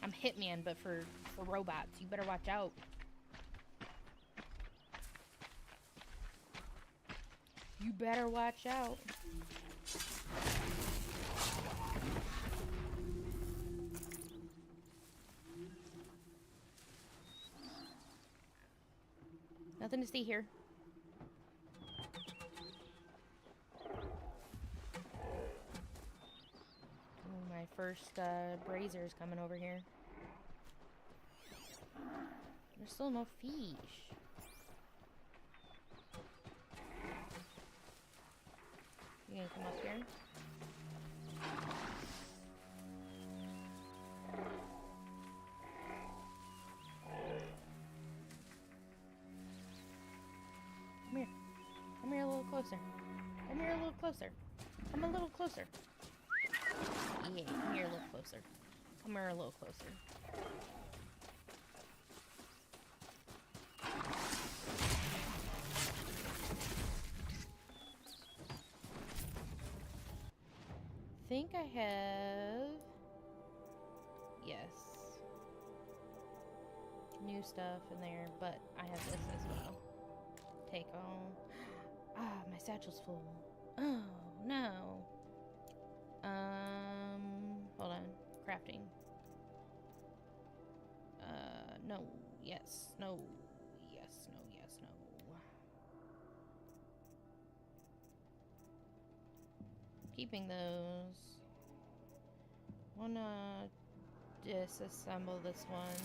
I'm Hitman, but for robots. You better watch out. You better watch out. Nothing to see here. Ooh, my first brazier is coming over here. There's still no fish. You gonna come up here? Come here. Come here a little closer. Come here a little closer. Come a little closer. Yeah, come here a little closer. Come here a little closer. I think I have... Yes. New stuff in there, but I have this as well. Take all. Ah, my satchel's full. Oh, no. Hold on. Crafting. No. Yes. No. Yes. No. Yes. No. Keeping those. Wanna disassemble this one.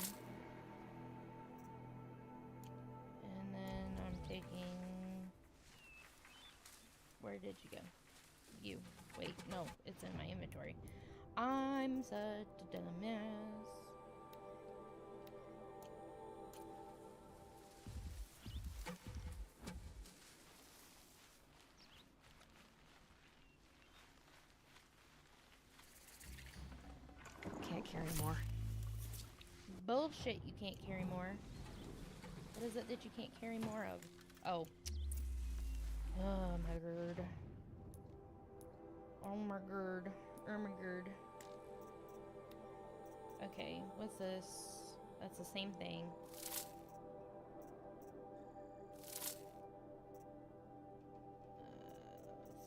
And then I'm taking... Where did you go? You. Wait, no, it's in my inventory. I'm such a dumbass. Can't carry more. Bullshit, you can't carry more. What is it that you can't carry more of? Oh. Oh, my god. Oh my god. Oh my god. Okay, what's this? That's the same thing.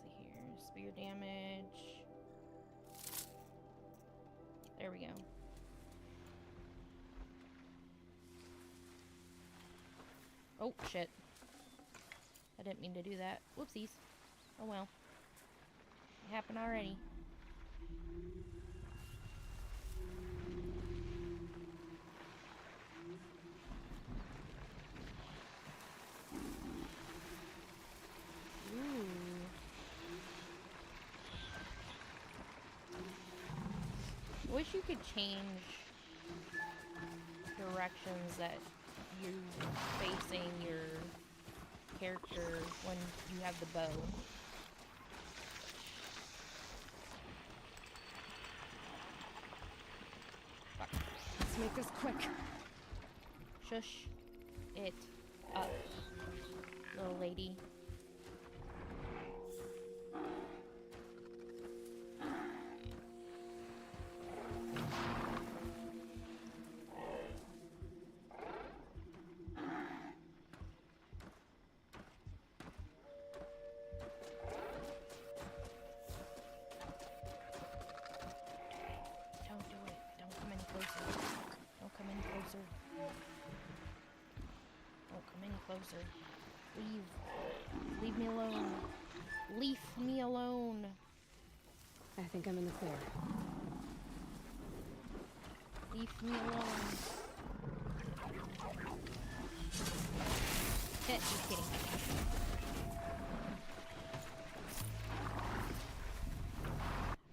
Let's see here. Spear damage. There we go. Oh, shit. I didn't mean to do that. Whoopsies. Oh well. It happened already. Ooh. I wish you could change directions that you're facing your character when you have the bow. Fuck. Let's make this quick. Shush it up, little lady. Don't do it. Don't come any closer. Don't come any closer. Don't come any closer. Leave. Leave me alone. Leave me alone. I think I'm in the clear. Leave me alone. You're kidding.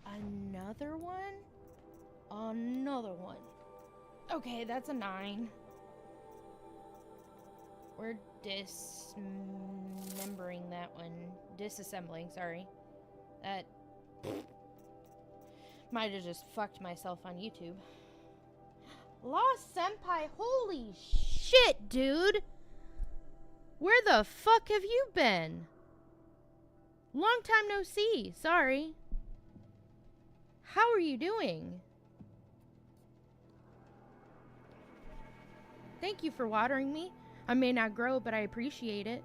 Another one? Another one. Okay, that's a 9. We're dismembering that one. Disassembling, sorry. That might have just fucked myself on YouTube. Lost Senpai, holy shit, dude! Where the fuck have you been? Long time no see, sorry. How are you doing? Thank you for watering me. I may not grow, but I appreciate it.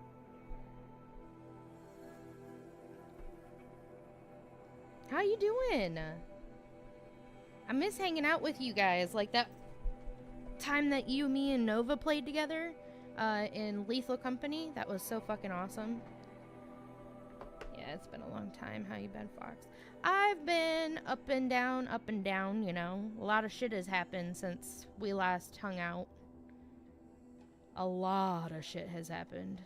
How you doing? I miss hanging out with you guys. Like that time that you, me, and Nova played together in Lethal Company. That was so fucking awesome. Yeah, it's been a long time. How you been, Fox? I've been up and down, you know. A lot of shit has happened since we last hung out. A lot of shit has happened.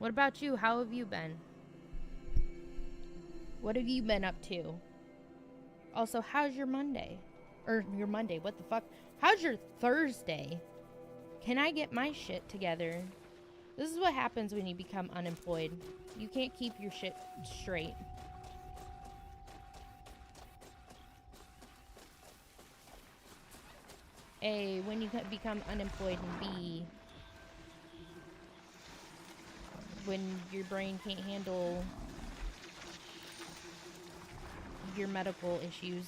What about you? How have you been? What have you been up to? Also, how's your Monday? Or your Monday, what the fuck? How's your Thursday? Can I get my shit together? This is what happens when you become unemployed. You can't keep your shit straight. A, when you become unemployed, and B, when your brain can't handle your medical issues.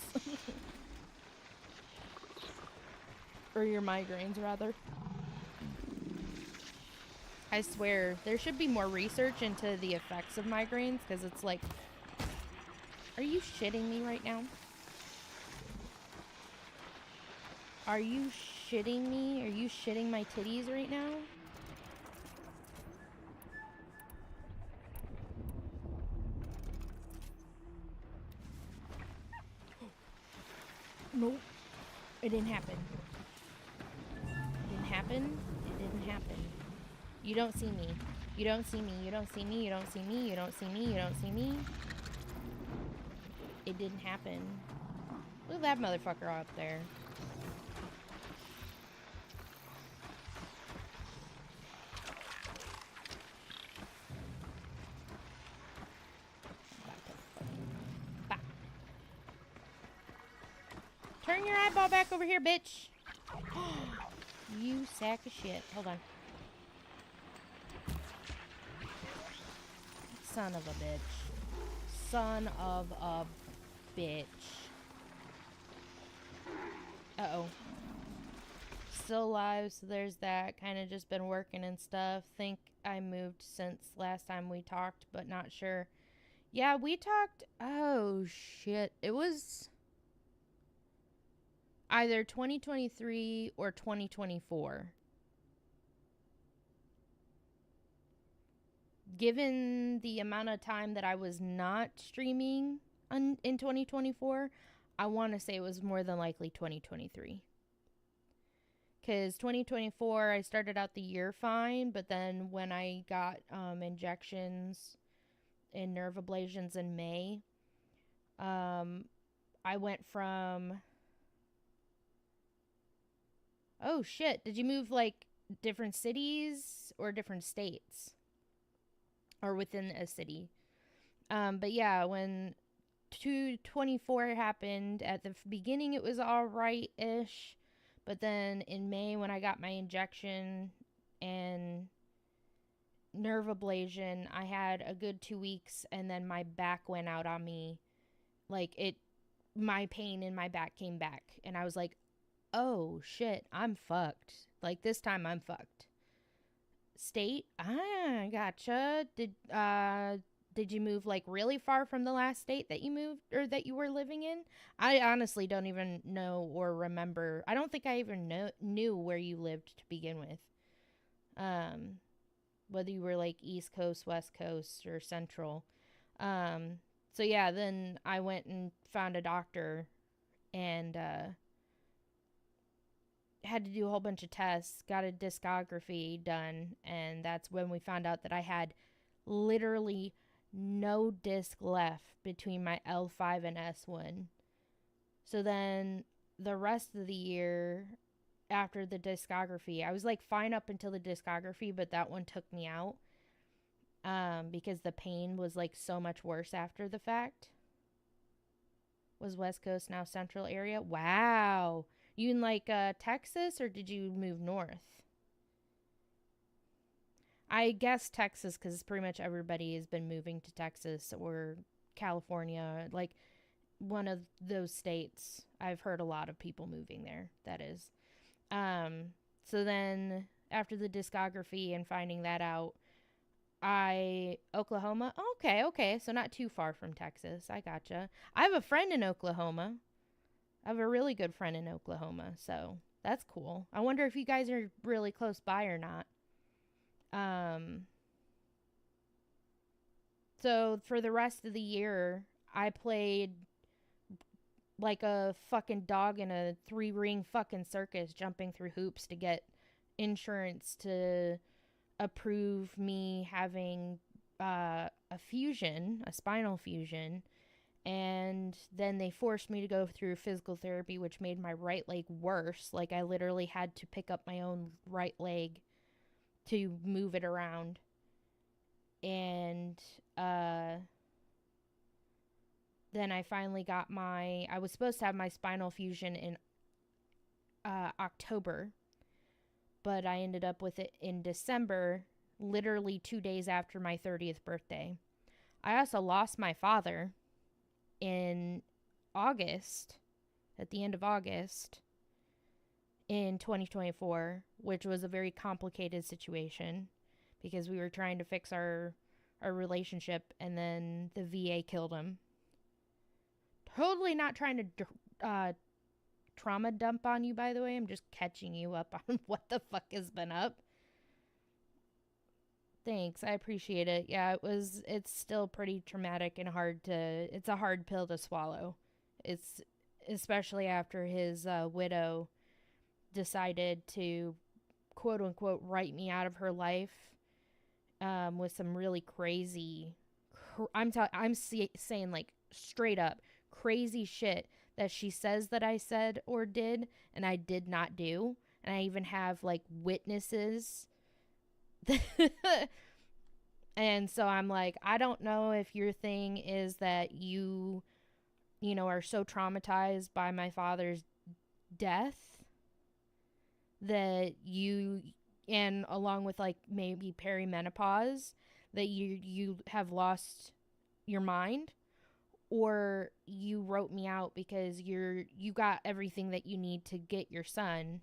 Or your migraines, rather. I swear, there should be more research into the effects of migraines, because it's like, are you shitting me right now? Are you shitting me? Are you shitting my titties right now? Nope. It didn't happen. It didn't happen. It didn't happen. You don't see me. You don't see me. You don't see me. You don't see me. You don't see me. You don't see me. It didn't happen. Look at that motherfucker up there. Turn your eyeball back over here, bitch. You sack of shit. Hold on. Son of a bitch. Son of a bitch. Uh-oh. Still alive, so there's that. Kind of just been working and stuff. Think I moved since last time we talked, but not sure. Yeah, we talked... Oh, shit. It was either 2023 or 2024. Given the amount of time that I was not streaming in 2024, I want to say it was more than likely 2023. Because 2024, I started out the year fine, but then when I got injections and nerve ablations in May, I went from... Oh, shit. Did you move, like, different cities or different states? Or within a city? But yeah, when 2/24 happened, at the beginning it was alright-ish. But then in May, when I got my injection and nerve ablation, I had a good 2 weeks, and then my back went out on me. Like, my pain in my back came back. And I was like, oh, shit, I'm fucked. Like, this time I'm fucked. State? Ah, gotcha. Did you move, like, really far from the last state that you moved, or that you were living in? I honestly don't even know or remember. I don't think I even knew where you lived to begin with. Whether you were, like, East Coast, West Coast, or Central. So yeah, then I went and found a doctor and, had to do a whole bunch of tests, got a discography done, and that's when we found out that I had literally no disc left between my L5 and S1. So then the rest of the year after the discography, I was like fine up until the discography, but that one took me out because the pain was like so much worse after the fact. Was West Coast now Central area? Wow. You in like Texas, or did you move north? I guess Texas, because pretty much everybody has been moving to Texas or California, like one of those states. I've heard a lot of people moving there, that is. So then after the discography and finding that out, Oklahoma. Okay, so not too far from Texas. I gotcha. I have a friend in Oklahoma. I have a really good friend in Oklahoma, so that's cool. I wonder if you guys are really close by or not. So for the rest of the year, I played like a fucking dog in a 3-ring fucking circus, jumping through hoops to get insurance to approve me having a fusion, a spinal fusion. And then they forced me to go through physical therapy, which made my right leg worse. Like, I literally had to pick up my own right leg to move it around. And then I finally got I was supposed to have my spinal fusion in October, but I ended up with it in December, literally 2 days after my 30th birthday. I also lost my father in August, at the end of August in 2024, which was a very complicated situation because we were trying to fix our relationship, and then the VA killed him. Totally not trying to trauma dump on you, by the way. I'm just catching you up on what the fuck has been up. Thanks, I appreciate it. Yeah, it's still pretty traumatic and it's a hard pill to swallow. It's especially after his widow decided to quote unquote write me out of her life with some really crazy saying like straight up crazy shit that she says that I said or did and I did not do, and I even have like witnesses. And so I'm like, I don't know if your thing is that you know, are so traumatized by my father's death that you, and along with like maybe perimenopause, that you have lost your mind, or you wrote me out because you got everything that you need to get your son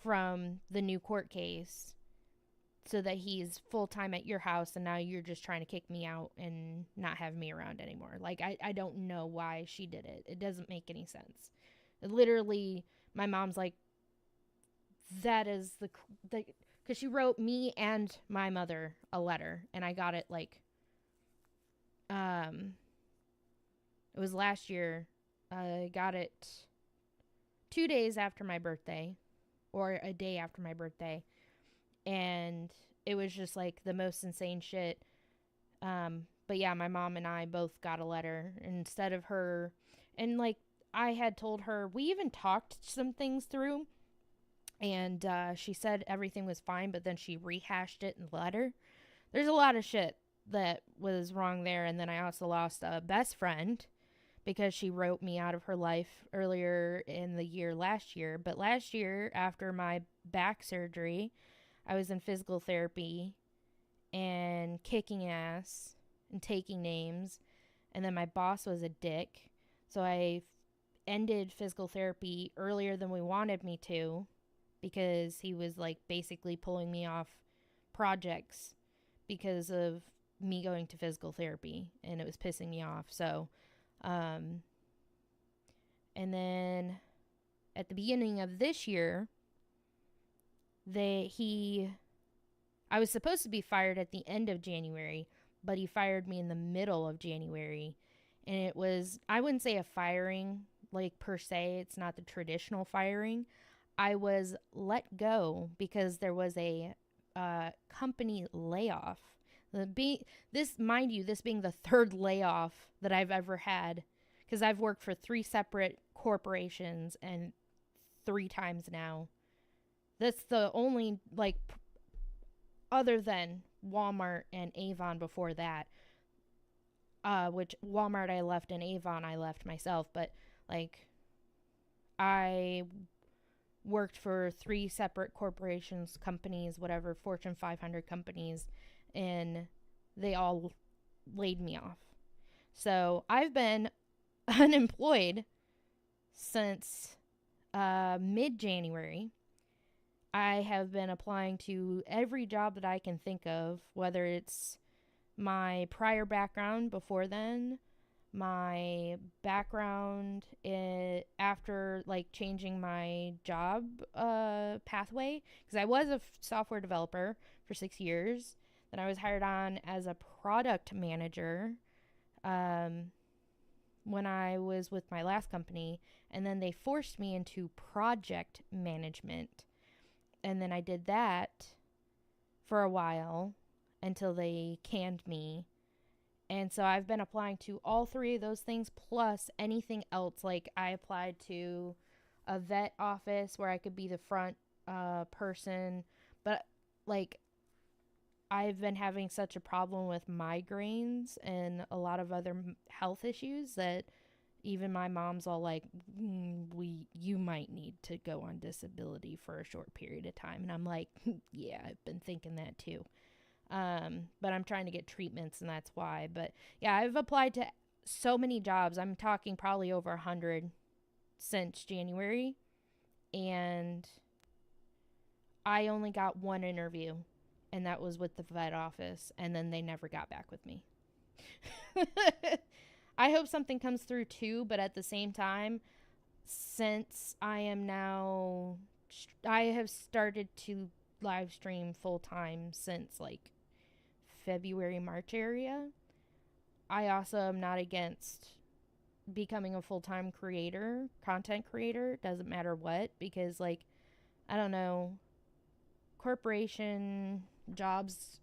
from the new court case so that he's full-time at your house, and now you're just trying to kick me out and not have me around anymore. Like, I don't know why she did it. It doesn't make any sense. Literally, my mom's like, that is the because she wrote me and my mother a letter, and I got it like, it was last year. I got it 2 days after my birthday, or a day after my birthday. And it was just like the most insane shit. But yeah, my mom and I both got a letter instead of her. And like, I had told her, we even talked some things through. And she said everything was fine, but then she rehashed it in the letter. There's a lot of shit that was wrong there. And then I also lost a best friend because she wrote me out of her life earlier in the year last year. But last year, after my back surgery, I was in physical therapy and kicking ass and taking names. And then my boss was a dick. So I ended physical therapy earlier than we wanted me to because he was like basically pulling me off projects because of me going to physical therapy, and it was pissing me off. So, and then at the beginning of this year, I was supposed to be fired at the end of January, but he fired me in the middle of January. And it was, I wouldn't say a firing, like per se. It's not the traditional firing. I was let go because there was a company layoff. Mind you, this being the third layoff that I've ever had, because I've worked for 3 separate corporations and 3 times now. That's the only, like, other than Walmart and Avon before that, which Walmart I left and Avon I left myself, but, like, I worked for 3 separate corporations, companies, whatever, Fortune 500 companies, and they all laid me off. So I've been unemployed since mid-January. I have been applying to every job that I can think of, whether it's my prior background before then, my background after like changing my job pathway, because I was a software developer for 6 years. Then I was hired on as a product manager when I was with my last company, and then they forced me into project management. And then I did that for a while until they canned me. And so I've been applying to all 3 of those things plus anything else. Like I applied to a vet office where I could be the front person, but like I've been having such a problem with migraines and a lot of other health issues that even my mom's all like, you might need to go on disability for a short period of time. And I'm like, yeah, I've been thinking that too. But I'm trying to get treatments and that's why. But yeah, I've applied to so many jobs. I'm talking probably over 100 since January. And I only got 1 interview, and that was with the vet office, and then they never got back with me. I hope something comes through too, but at the same time, since I have started to live stream full time since like February, March area. I also am not against becoming a full-time content creator, doesn't matter what, because like, I don't know, corporation jobs,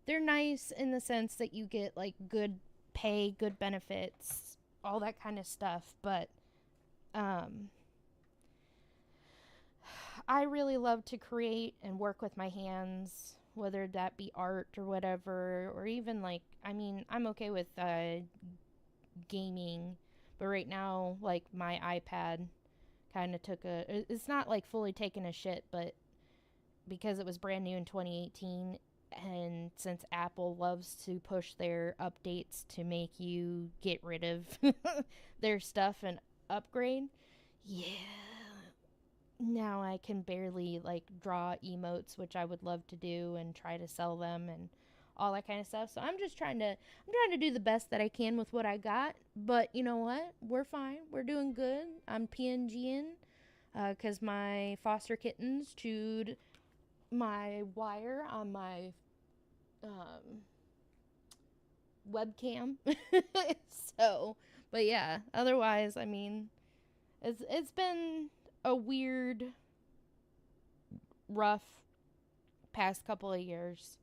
they're nice in the sense that you get like good pay, good benefits, all that kind of stuff, but I really love to create and work with my hands, whether that be art or whatever, or even like, I mean, I'm okay with gaming, but right now, like my iPad kind of it's not like fully taking a shit, but because it was brand new in 2018, and since Apple loves to push their updates to make you get rid of their stuff and upgrade, yeah, now I can barely like draw emotes, which I would love to do and try to sell them and all that kind of stuff. So I'm trying to do the best that I can with what I got. But you know what? We're fine. We're doing good. I'm PNGing because my foster kittens chewed my wire on my webcam. So, but yeah, otherwise, I mean, it's been a weird, rough past couple of years.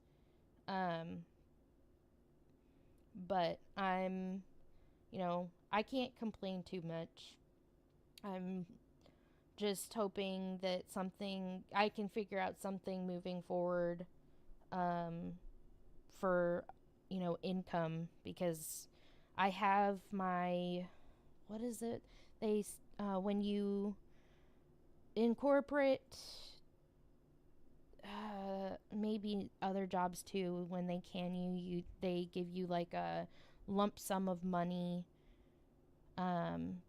But I'm, I can't complain too much. I'm just hoping that I can figure out something moving forward, for, income, because I have my, what is it? When you incorporate, maybe other jobs too, when they they give you like a lump sum of money,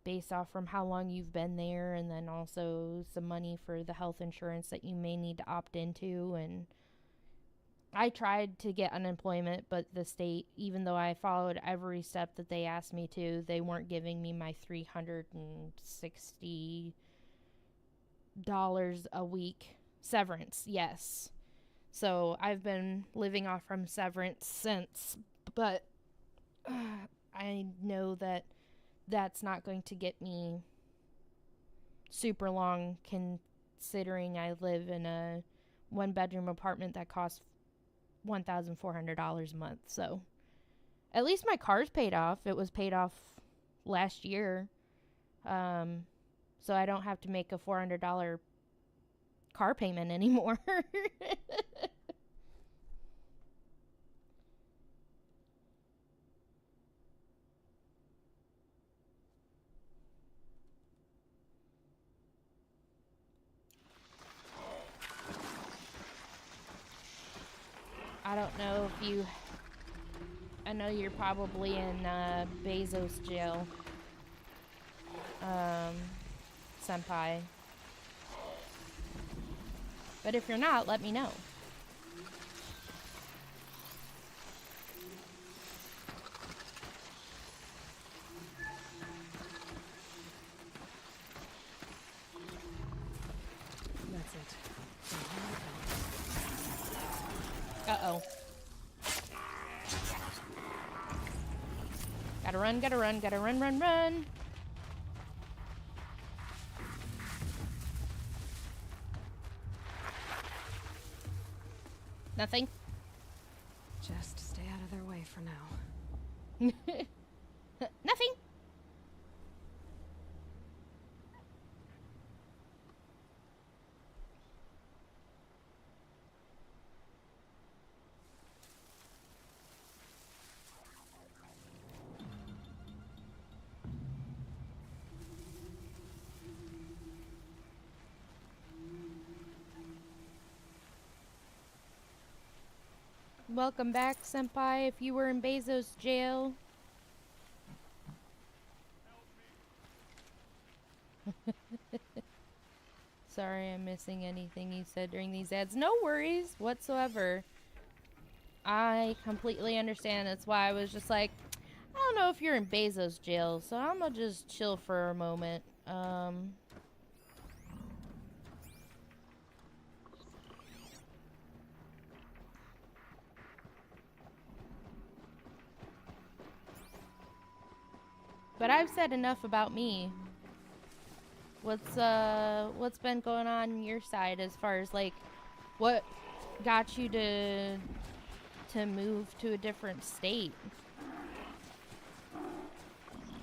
based off from how long you've been there, and then also some money for the health insurance that you may need to opt into. And I tried to get unemployment, but the state, even though I followed every step that they asked me to, they weren't giving me my $360 a week severance. Yes. So I've been living off from severance since, but I know that that's not going to get me super long, considering I live in a 1-bedroom apartment that costs $1,400 a month. So at least my car's paid off. It was paid off last year. So I don't have to make a $400 car payment anymore. I don't know if I know you're probably in Bezos jail, senpai. But if you're not, let me know. That's it. Uh-oh. Gotta run. Nothing? Just stay out of their way for now. Nothing. Welcome back, Senpai, if you were in Bezos jail. Sorry, I'm missing anything you said during these ads. No worries whatsoever. I completely understand. That's why I was just like, I don't know if you're in Bezos jail, so I'm gonna just chill for a moment. But I've said enough about me. What's been going on your side as far as like what got you to move to a different state?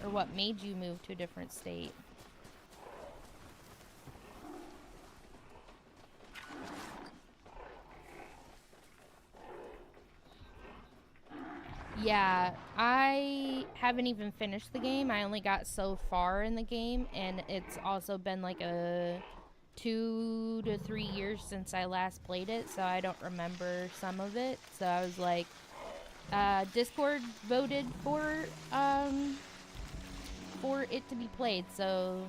Or what made you move to a different state? Yeah, I haven't even finished the game. I only got so far in the game, and it's also been like a 2 to 3 years since I last played it, so I don't remember some of it. So I was like, Discord voted for it to be played, so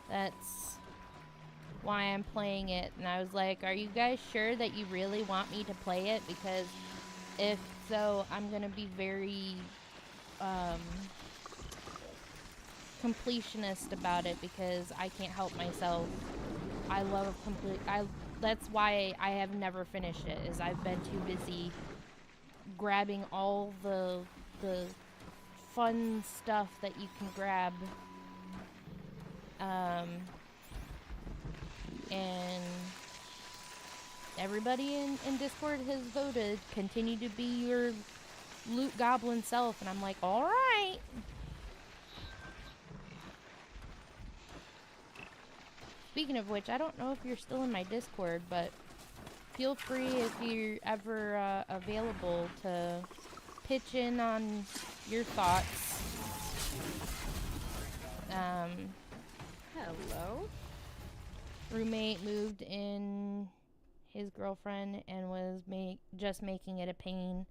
that's why I'm playing it. And I was like, are you guys sure that you really want me to play it? Because if so, I'm gonna be very completionist about it because I can't help myself. I love that's why I have never finished it, is I've been too busy grabbing all the fun stuff that you can grab. And everybody in Discord has voted, continue to be your loot goblin self, and I'm like, alright. Speaking of which, I don't know if you're still in my Discord, but feel free if you're ever available to pitch in on your thoughts. Hello? Roommate moved in his girlfriend and was just making it a pain.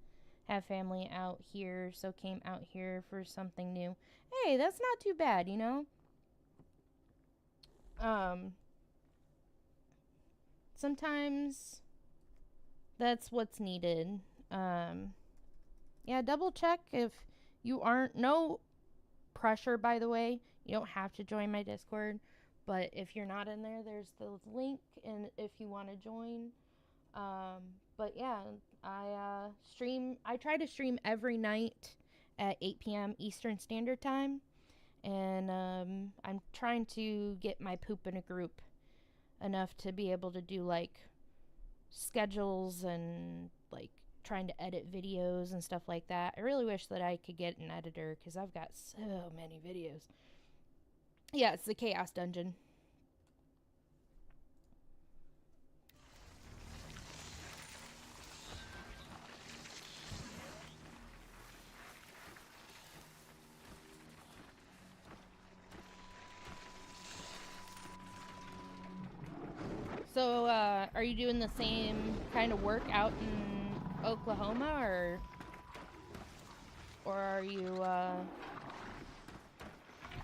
Have family out here, so came out here for something new. Hey, that's not too bad, you know? Sometimes that's what's needed. Yeah, double check if you aren't, no pressure, by the way. You don't have to join my Discord, but if you're not in there, there's the link, and if you want to join. But yeah, I try to stream every night at 8 p.m. Eastern Standard Time, and I'm trying to get my poop in a group enough to be able to do like schedules and like trying to edit videos and stuff like that. I really wish that I could get an editor because I've got so many videos. Yeah, it's the Chaos Dungeon. So, are you doing the same kind of work out in Oklahoma, or are you,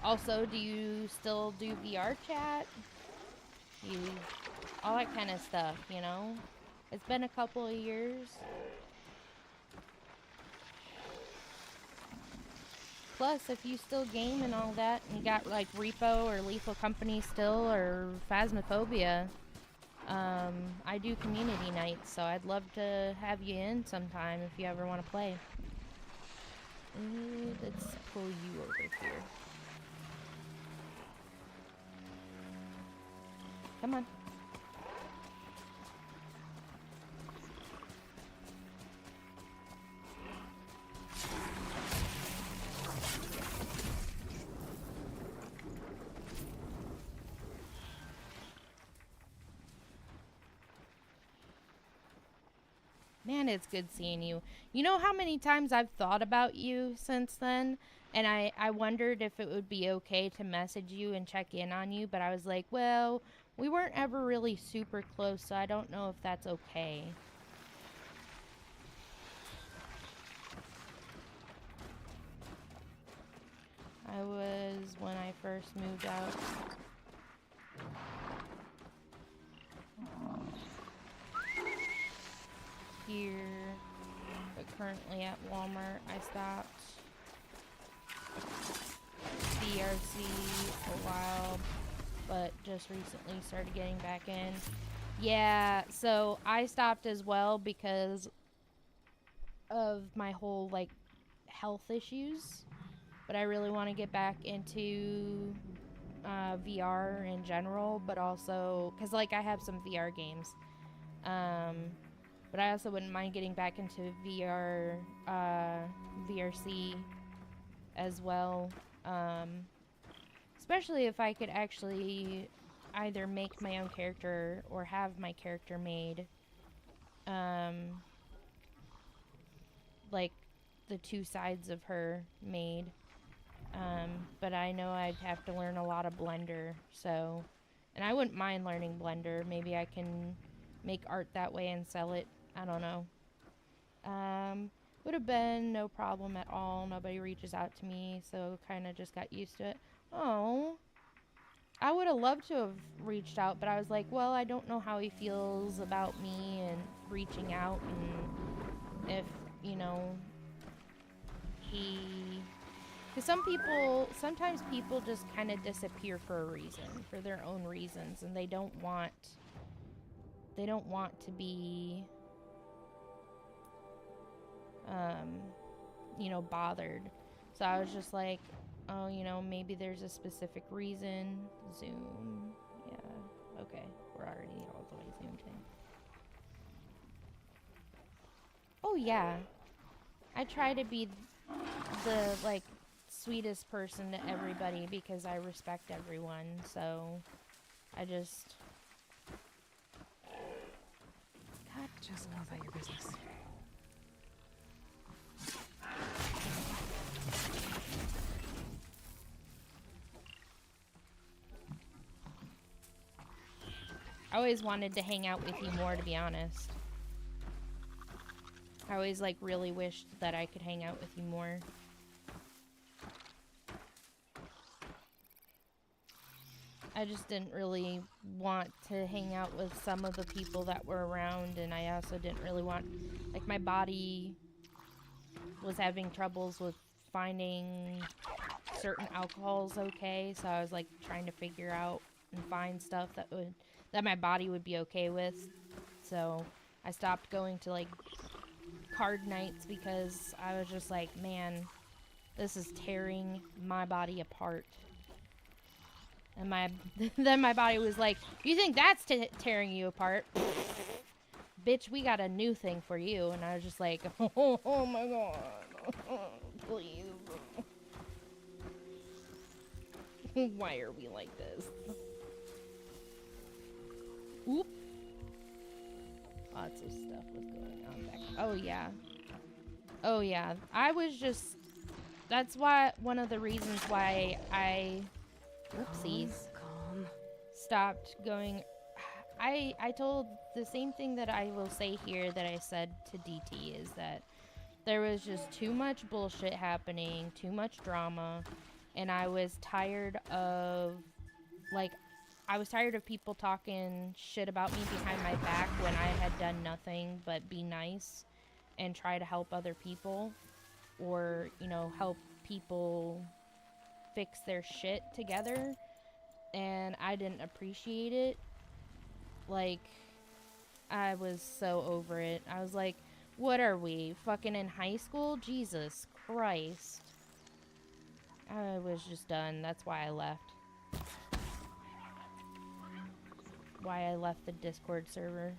also, do you still do VR chat? All that kind of stuff, you know? It's been a couple of years. Plus, if you still game and all that, and you got like Repo or Lethal Company still, or Phasmophobia, I do community nights, so I'd love to have you in sometime if you ever want to play. Let's pull you over here. Come on. Man, it's good seeing you. You know how many times I've thought about you since then? And I wondered if it would be okay to message you and check in on you, but I was like, well, we weren't ever really super close, so I don't know if that's okay. I was when I first moved out. Here, but currently at Walmart. I stopped BRC for a while, but just recently started getting back in. Yeah, so I stopped as well because of my whole, like, health issues. But I really want to get back into VR in general, but also, because, like, I have some VR games. But I also wouldn't mind getting back into VRC as well. Especially if I could actually either make my own character or have my character made. Like the two sides of her made. But I know I'd have to learn a lot of Blender, so... And I wouldn't mind learning Blender. Maybe I can make art that way and sell it. I don't know. Would have been no problem at all. Nobody reaches out to me, so kind of just got used to it. Oh, I would have loved to have reached out, but I was like, well, I don't know how he feels about me and reaching out, and if, you know, he... Because sometimes people just kind of disappear for a reason, for their own reasons, and they don't want to be, you know, bothered. So I was just like, oh, you know, maybe there's a specific reason. Zoom. Yeah. Okay. We're already all the way zoomed in. Oh, yeah. I try to be the, like, sweetest person to everybody because I respect everyone. So I just... God, just go about your business. I always wanted to hang out with you more, to be honest. I always, like, really wished that I could hang out with you more. I just didn't really want to hang out with some of the people that were around, and I also didn't really want... Like, my body was having troubles with finding certain alcohols okay, so I was, like, trying to figure out and find stuff that my body would be okay with. So I stopped going to, like, card nights because I was just like, man, this is tearing my body apart. And then my body was like, you think that's tearing you apart? Bitch, we got a new thing for you. And I was just like, oh my god, please. Why are we like this? Oop. Lots of stuff was going on back. Oh yeah. Oh yeah. I was just... That's why... One of the reasons why I... Oopsies. Calm. Stopped going... I told the same thing that I will say here that I said to DT, is that there was just too much bullshit happening, too much drama, and I was tired of... Like... I was tired of people talking shit about me behind my back when I had done nothing but be nice and try to help other people, or, you know, help people fix their shit together, and I didn't appreciate it. Like, I was so over it. I was like, what are we, fucking in high school? Jesus Christ. I was just done. That's why I left. Why I left the Discord server.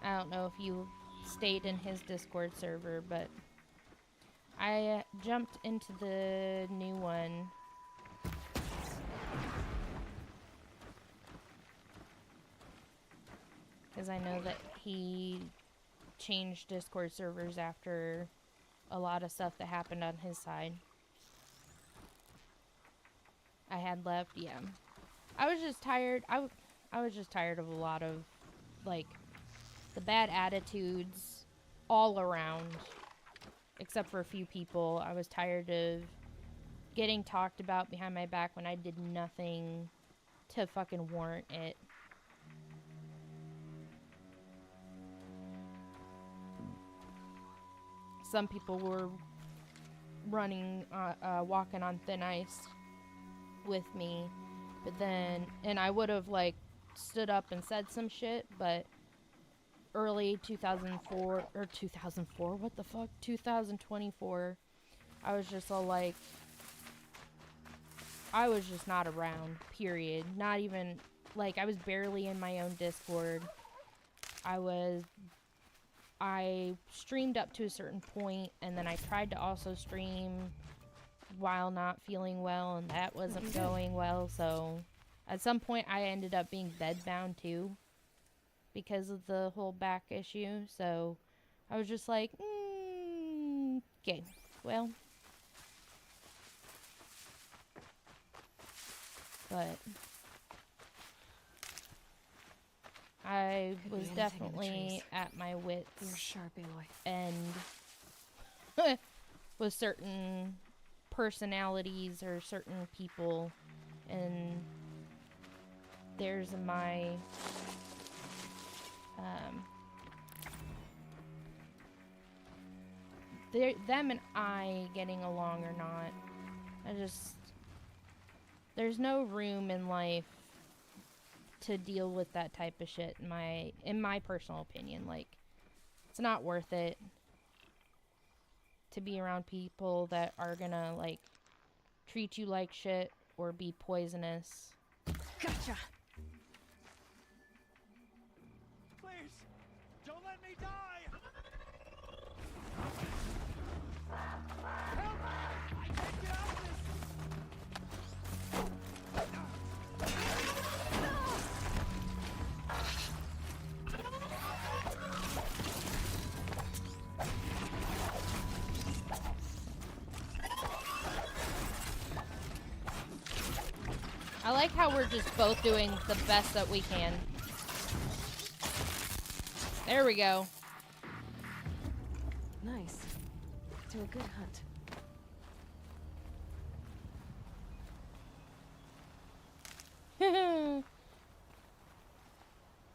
I don't know if you stayed in his Discord server, but I jumped into the new one because I know that he changed Discord servers after a lot of stuff that happened on his side. I had left, yeah. I was just tired. I was just tired of a lot of, like, the bad attitudes all around, except for a few people. I was tired of getting talked about behind my back when I did nothing to fucking warrant it. Some people were walking on thin ice with me, but then, and I would have, like, stood up and said some shit, but early 2024, I was just all like, I was just not around, period. Not even, like, I was barely in my own Discord. I streamed up to a certain point, and then I tried to also stream while not feeling well, and that wasn't going well, so at some point I ended up being bedbound too because of the whole back issue, so I was just like, okay, well, but I was definitely at my wits' You're sharp, Aloy. end with certain personalities or certain people, and there's my them and I getting along or not. There's no room in life to deal with that type of shit in my personal opinion. Like, it's not worth it to be around people that are gonna, like, treat you like shit or be poisonous. Gotcha! Please, don't let me die! Help! I can't get out of this! I like how we're just both doing the best that we can. There we go. Nice. To a good hunt.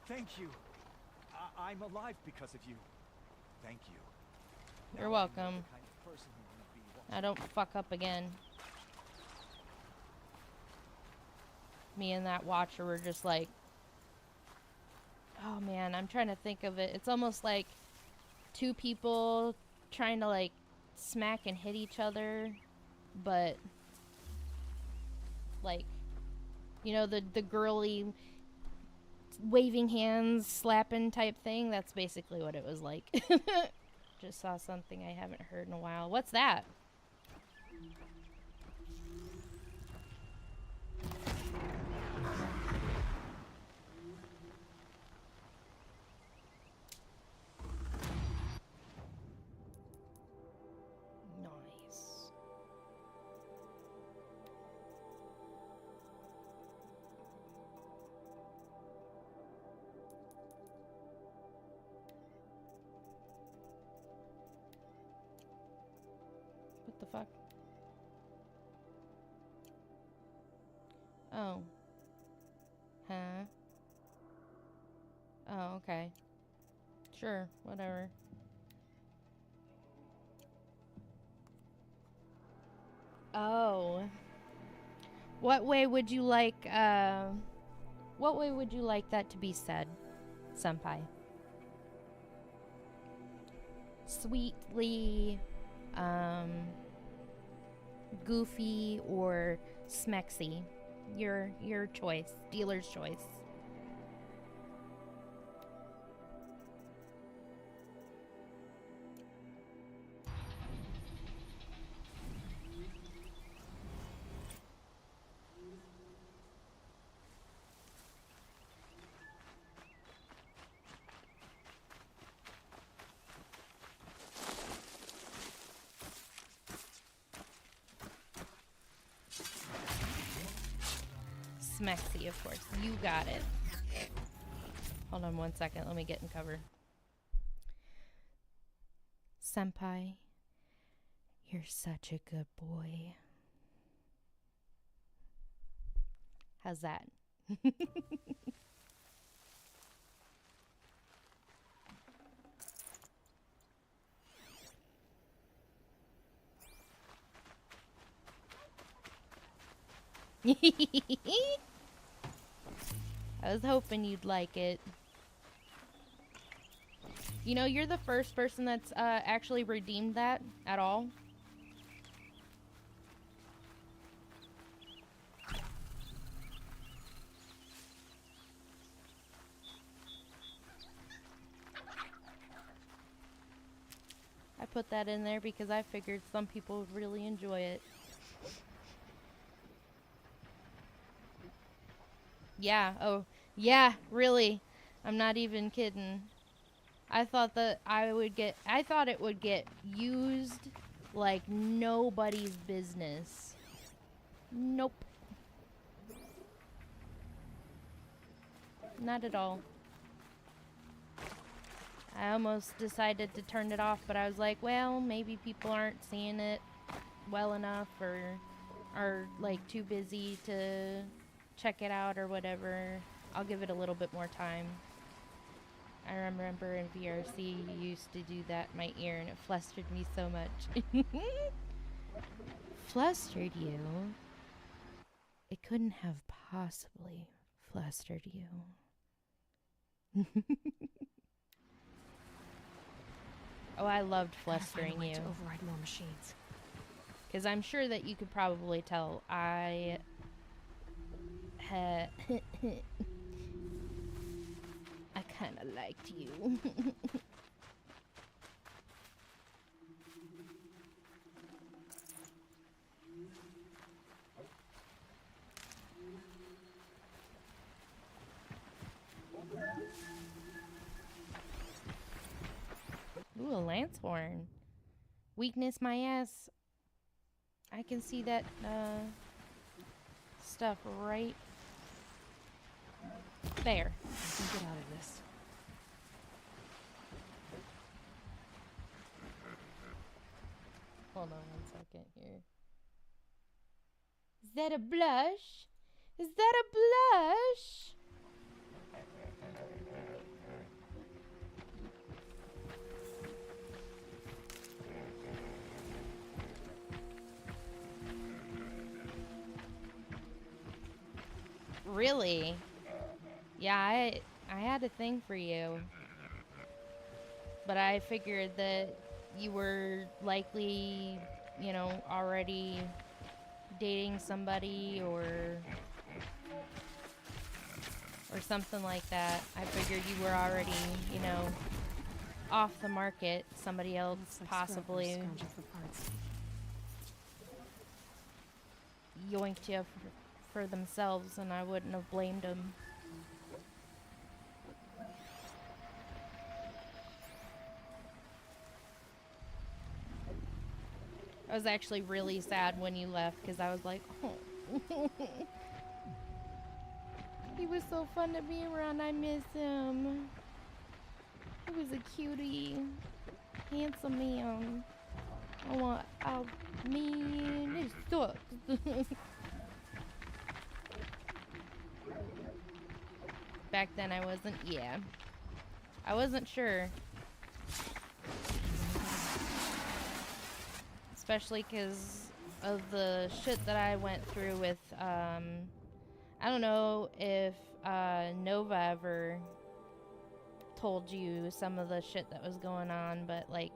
Thank you. I'm alive because of you. Thank you. You're Now I know welcome. the kind of person who you'd be once I don't fuck up again. Me and that watcher were just like, oh man, I'm trying to think of it. It's almost like two people trying to, like, smack and hit each other, but, like, you know, the girly waving hands, slapping type thing. That's basically what it was like. Just saw something I haven't heard in a while. What's that? Nice. What the fuck? Oh. Huh? Oh, okay. Sure, whatever. Oh. What way would you like that to be said, senpai? Sweetly, goofy, or smexy? Your choice. Dealer's choice. Smexy, of course. You got it. Hold on 1 second. Let me get in cover. Senpai, you're such a good boy. How's that? I was hoping you'd like it. You know, you're the first person that's actually redeemed that at all. I put that in there because I figured some people would really enjoy it. Yeah, oh, yeah, really. I'm not even kidding. I thought that I thought it would get used like nobody's business. Nope. Not at all. I almost decided to turn it off, but I was like, well, maybe people aren't seeing it well enough or are like too busy to check it out or whatever. I'll give it a little bit more time. I remember in VRC you used to do that in my ear and it flustered me so much. Flustered you? It couldn't have possibly flustered you. Oh, I loved flustering you. To override more machines. Because I'm sure that you could probably tell I had I kind of liked you. Ooh, a lance horn. Weakness my ass. I can see that stuff right there. I can get out of this. Hold on 1 second here. Is that a blush? Is that a blush? Really? Yeah, I had a thing for you. But I figured that you were likely, you know, already dating somebody or something like that. I figured you were already, you know, off the market. Somebody else possibly yoinked you for themselves, and I wouldn't have blamed them. I was actually really sad when you left because I was like, oh. He was so fun to be around. I miss him. He was a cutie. Handsome man. Man, this sucks. Back then I wasn't, yeah. I wasn't sure. Especially because of the shit that I went through with, I don't know if Nova ever told you some of the shit that was going on, but like,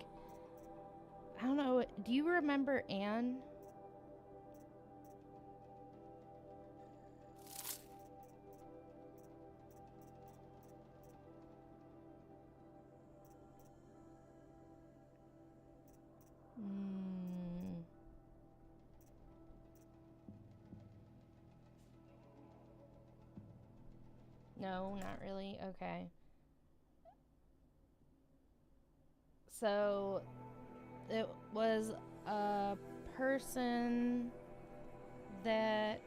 I don't know, do you remember Anne? No, not really. Okay. So, it was a person that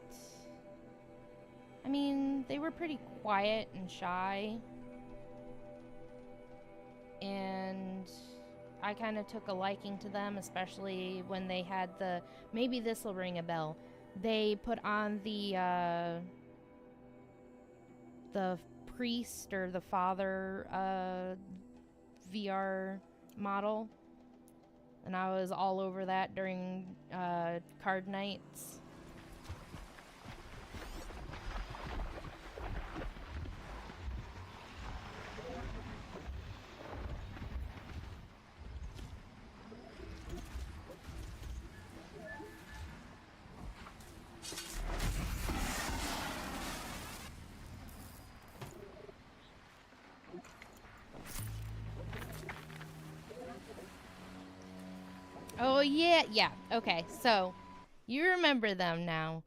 I mean, they were pretty quiet and shy. And I kind of took a liking to them, especially when they had the, maybe this will ring a bell. They put on the priest or the father VR model, and I was all over that during card nights. Oh, yeah. Okay, so you remember them now.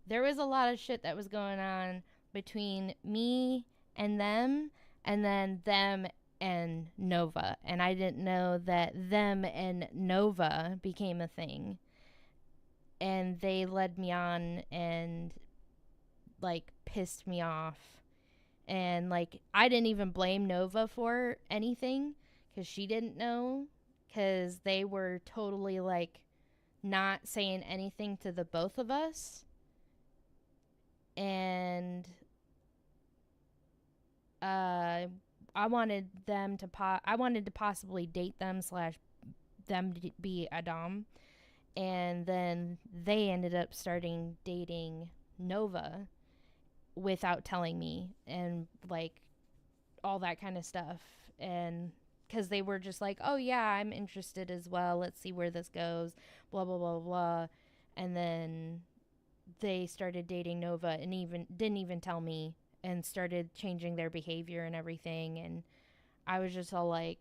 There was a lot of shit that was going on between me and them, and then them and Nova. And I didn't know that them and Nova became a thing. And they led me on and, like, pissed me off. And, like, I didn't even blame Nova for anything because she didn't know. Because they were totally, like, not saying anything to the both of us. And I wanted them to I wanted to possibly date them / them to be a dom. And then they ended up starting dating Nova without telling me, and, like, all that kind of stuff. And because they were just like, oh yeah, I'm interested as well, let's see where this goes, blah blah blah blah. And then they started dating Nova and even didn't even tell me, and started changing their behavior and everything. And I was just all like,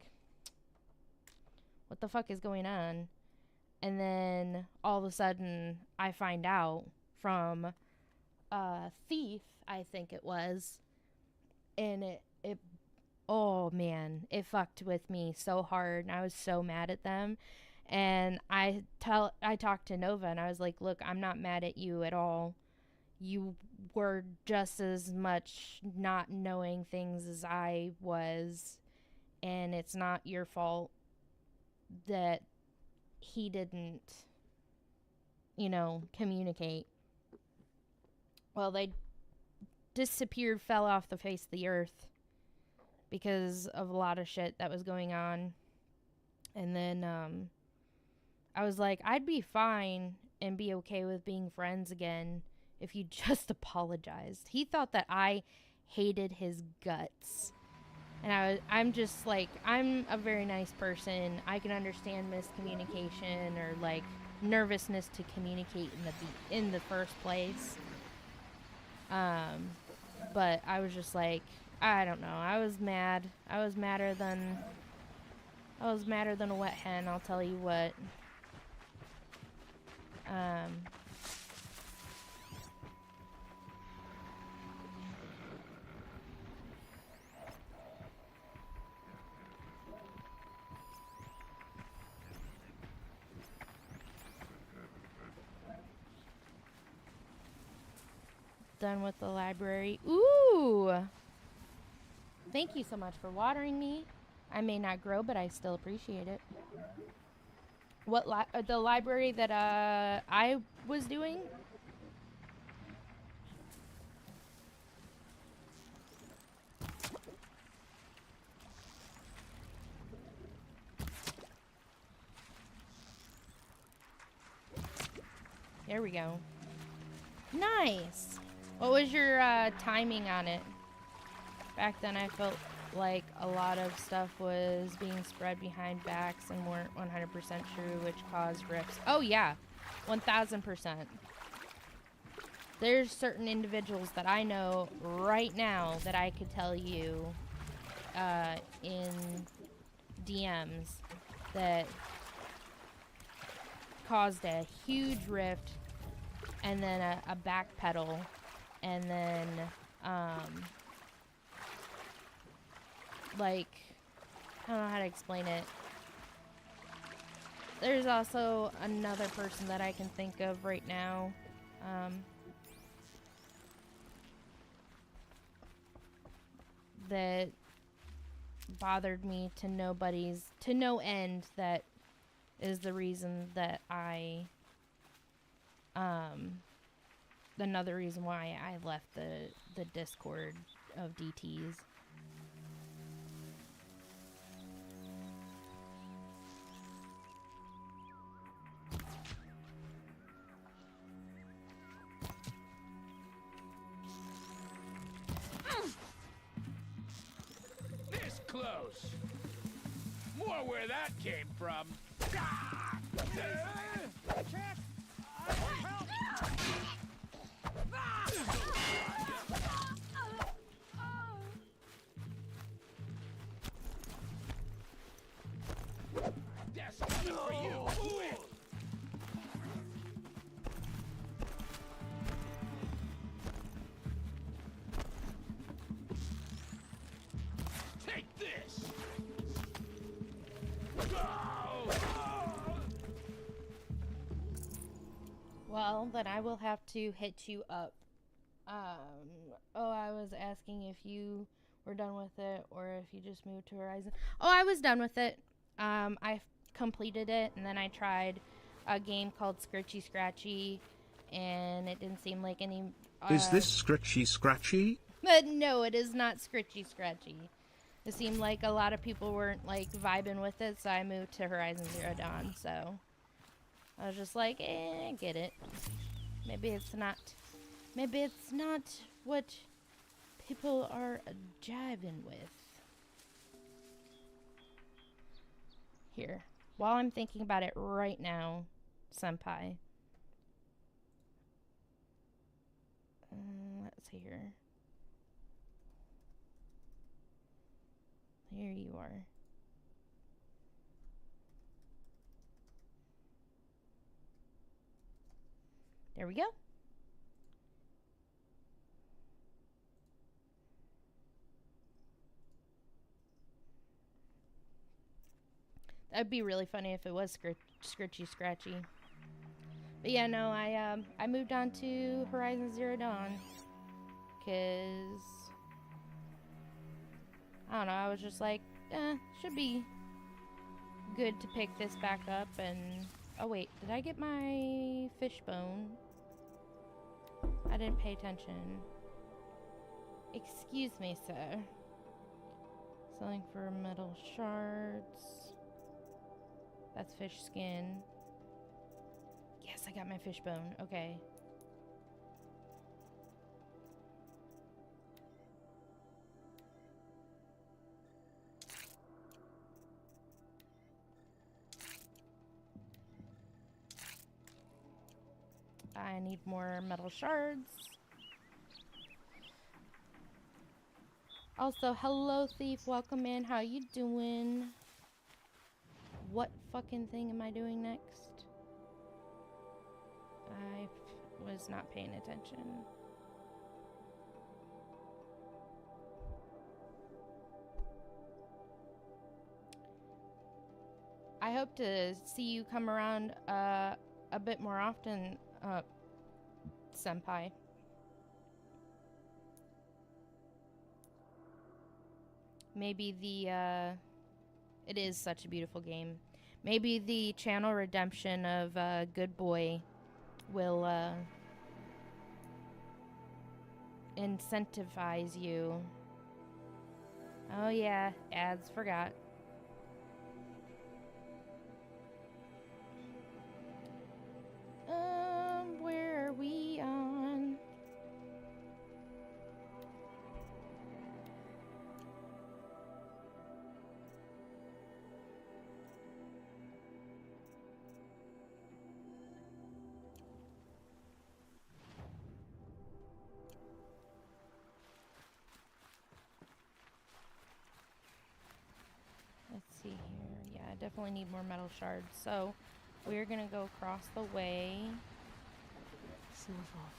what the fuck is going on? And then all of a sudden I find out from a thief, I think it was, and it oh man, it fucked with me so hard, and I was so mad at them. And I talked to Nova, and I was like, look, I'm not mad at you at all. You were just as much not knowing things as I was, and it's not your fault that he didn't, communicate. Well, they disappeared, fell off the face of the earth because of a lot of shit that was going on. And then I was like, I'd be fine and be okay with being friends again if you just apologized. He thought that I hated his guts. And I'm just like, I'm a very nice person. I can understand miscommunication or, like, nervousness to communicate in the first place. But I was just like, I don't know. I was mad. I was madder than a wet hen, I'll tell you what. Done with the library. Ooh! Thank you so much for watering me. I may not grow, but I still appreciate it. What the library that I was doing? There we go. Nice. What was your timing on it? Back then I felt like a lot of stuff was being spread behind backs and weren't 100% true, which caused rifts. Oh yeah, 1000%. There's certain individuals that I know right now that I could tell you in DMs that caused a huge rift, and then a backpedal, and then like, I don't know how to explain it. There's also another person that I can think of right now. that bothered me to no end, that is the reason that another reason why I left the Discord of DTs. This close. More where that came from. That's coming for you. Quick. Take this. Well, then I will have to hit you up. I was asking if you were done with it or if you just moved to Horizon. Oh, I was done with it. I completed it, and then I tried a game called Scritchy Scratchy, and it didn't seem like any... Is this Scritchy Scratchy? But no, it is not Scritchy Scratchy. It seemed like a lot of people weren't, like, vibing with it, so I moved to Horizon Zero Dawn, so... I was just like, I get it. Maybe it's not what people are jiving with. Here. While I'm thinking about it right now, Senpai. Let's see here. Here you are. There we go. That'd be really funny if it was Scritchy Scratchy. But yeah, no, I moved on to Horizon Zero Dawn. 'Cause I don't know, I was just like, should be good to pick this back up. And oh wait, did I get my fishbone? I didn't pay attention. Excuse me, sir. Selling for metal shards. That's fish skin. Yes, I got my fishbone. Okay. I need more metal shards. Also, hello Thief, welcome in. How you doing? What fucking thing am I doing next? I was not paying attention. I hope to see you come around a bit more often, Senpai. Maybe it is such a beautiful game. Maybe the channel redemption of Good Boy will incentivize you. Oh yeah, ads, forgot. Where are we on? Let's see here. Yeah, I definitely need more metal shards. So we're gonna go across the way. Snowfall.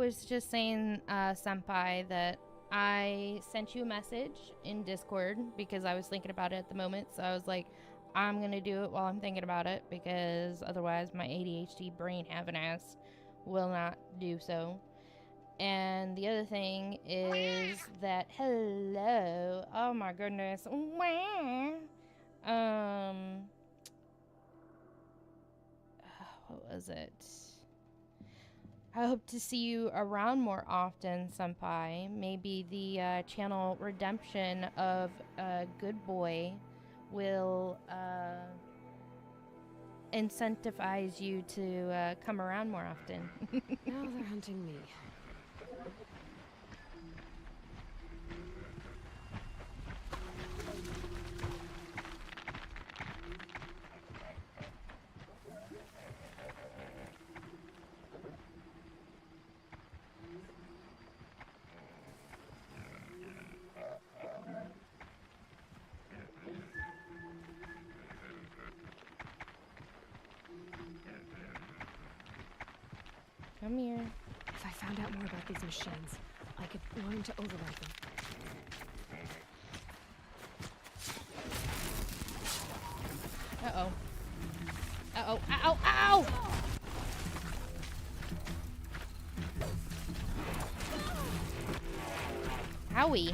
was just saying, Senpai, that I sent you a message in Discord because I was thinking about it at the moment. So I was like, I'm going to do it while I'm thinking about it because otherwise my ADHD brain having ass will not do so. And the other thing is that, hello, oh my goodness, what was it? I hope to see you around more often, Senpai. Maybe the channel redemption of Good Boy will incentivize you to come around more often. Now they're hunting me. Come here. If I found out more about these machines, I could learn to override them. Uh-oh. Uh-oh. Ow! Ow! Owie.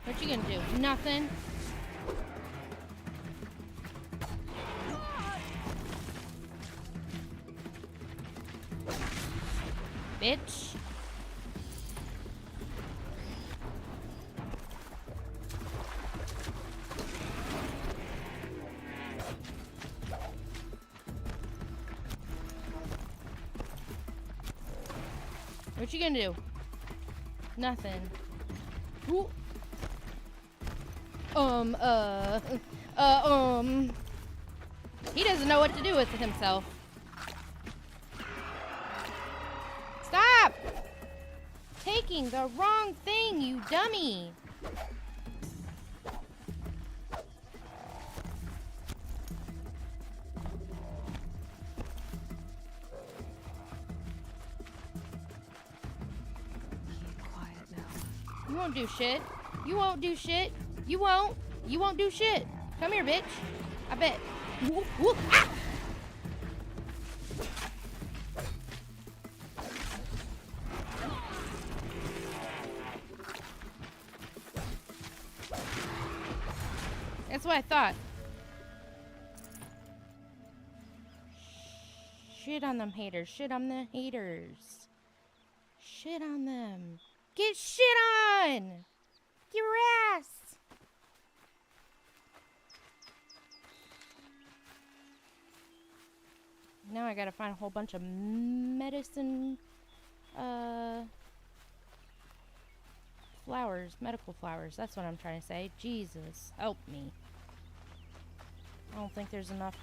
What you gonna do? Nothing? Bitch. What you gonna do? Nothing. Ooh. He doesn't know what to do with himself. Stop! Taking the wrong thing, you dummy! Keep quiet now. You won't do shit. You won't do shit. You won't. You won't do shit. Come here, bitch. I bet. Whoop, whoop. Ah! That's what I thought. Shit on them haters. Shit on the haters. Shit on them. Get shit on! Your ass! Now I gotta find a whole bunch of medicine, flowers, medical flowers. That's what I'm trying to say. Jesus, help me. I don't think there's enough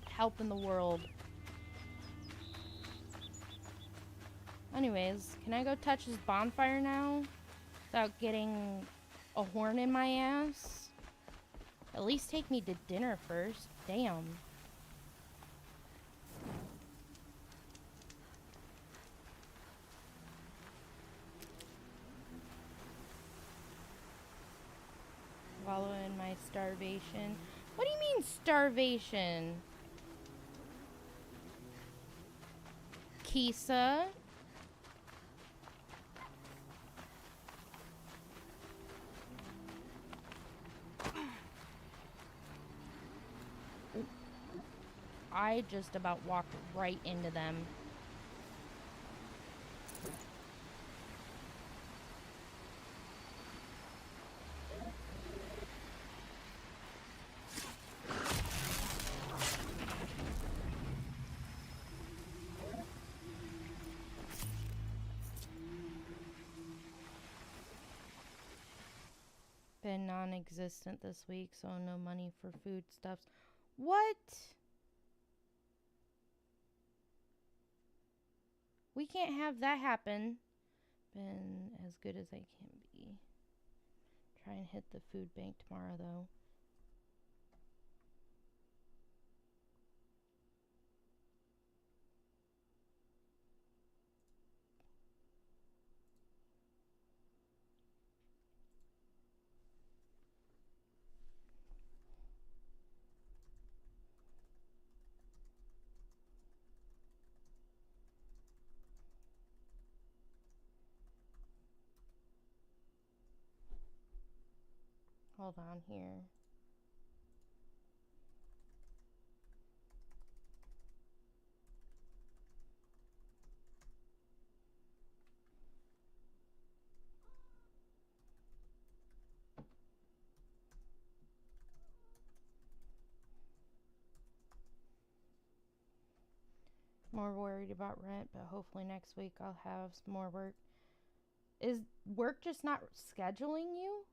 help in the world. Anyways, can I go touch this bonfire now? Without getting a horn in my ass? At least take me to dinner first. Damn. Wallow in my starvation. What do you mean starvation? Kisa? I just about walked right into them. been non-existent this week, so no money for foodstuffs. What? We can't have that happen. Been as good as I can be. Try and hit the food bank tomorrow, though. Hold on here. More worried about rent, but hopefully next week I'll have some more work. Is work just not scheduling you?